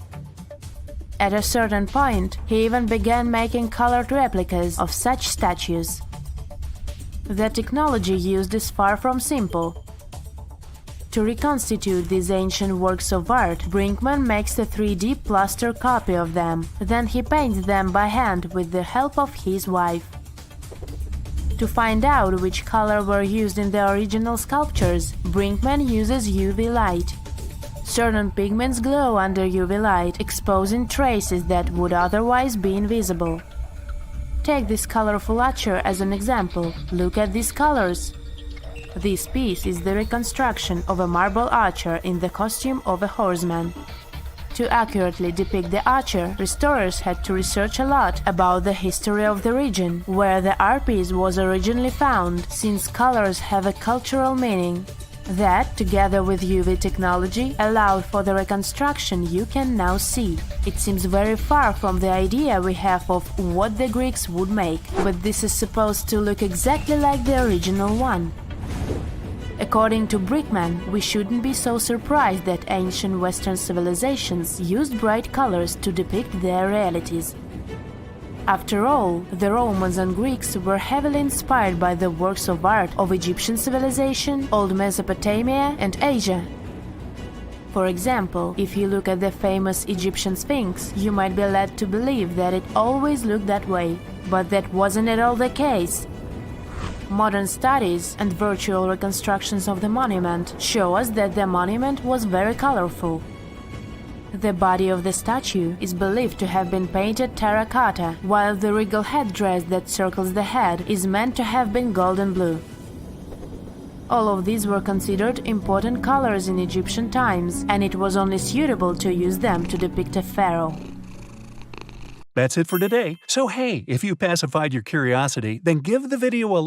At a certain point, he even began making colored replicas of such statues. The technology used is far from simple. To reconstitute these ancient works of art, Brinkman makes a 3D plaster copy of them. Then he paints them by hand with the help of his wife. To find out which color were used in the original sculptures, Brinkman uses UV light. Certain pigments glow under UV light, exposing traces that would otherwise be invisible. Take this colorful archer as an example. Look at these colors. This piece is the reconstruction of a marble archer in the costume of a horseman. To accurately depict the archer, restorers had to research a lot about the history of the region where the art piece was originally found, since colors have a cultural meaning. That, together with UV technology, allowed for the reconstruction you can now see. It seems very far from the idea we have of what the Greeks would make, but this is supposed to look exactly like the original one. According to Brinkman, we shouldn't be so surprised that ancient Western civilizations used bright colors to depict their realities. After all, the Romans and Greeks were heavily inspired by the works of art of Egyptian civilization, Old Mesopotamia, and Asia. For example, if you look at the famous Egyptian Sphinx, you might be led to believe that it always looked that way, but that wasn't at all the case. Modern studies and virtual reconstructions of the monument show us that the monument was very colorful. The body of the statue is believed to have been painted terracotta, while the regal headdress that circles the head is meant to have been golden blue. All of these were considered important colors in Egyptian times, and it was only suitable to use them to depict a pharaoh. That's it for today. So hey, if you pacified your curiosity, then give the video a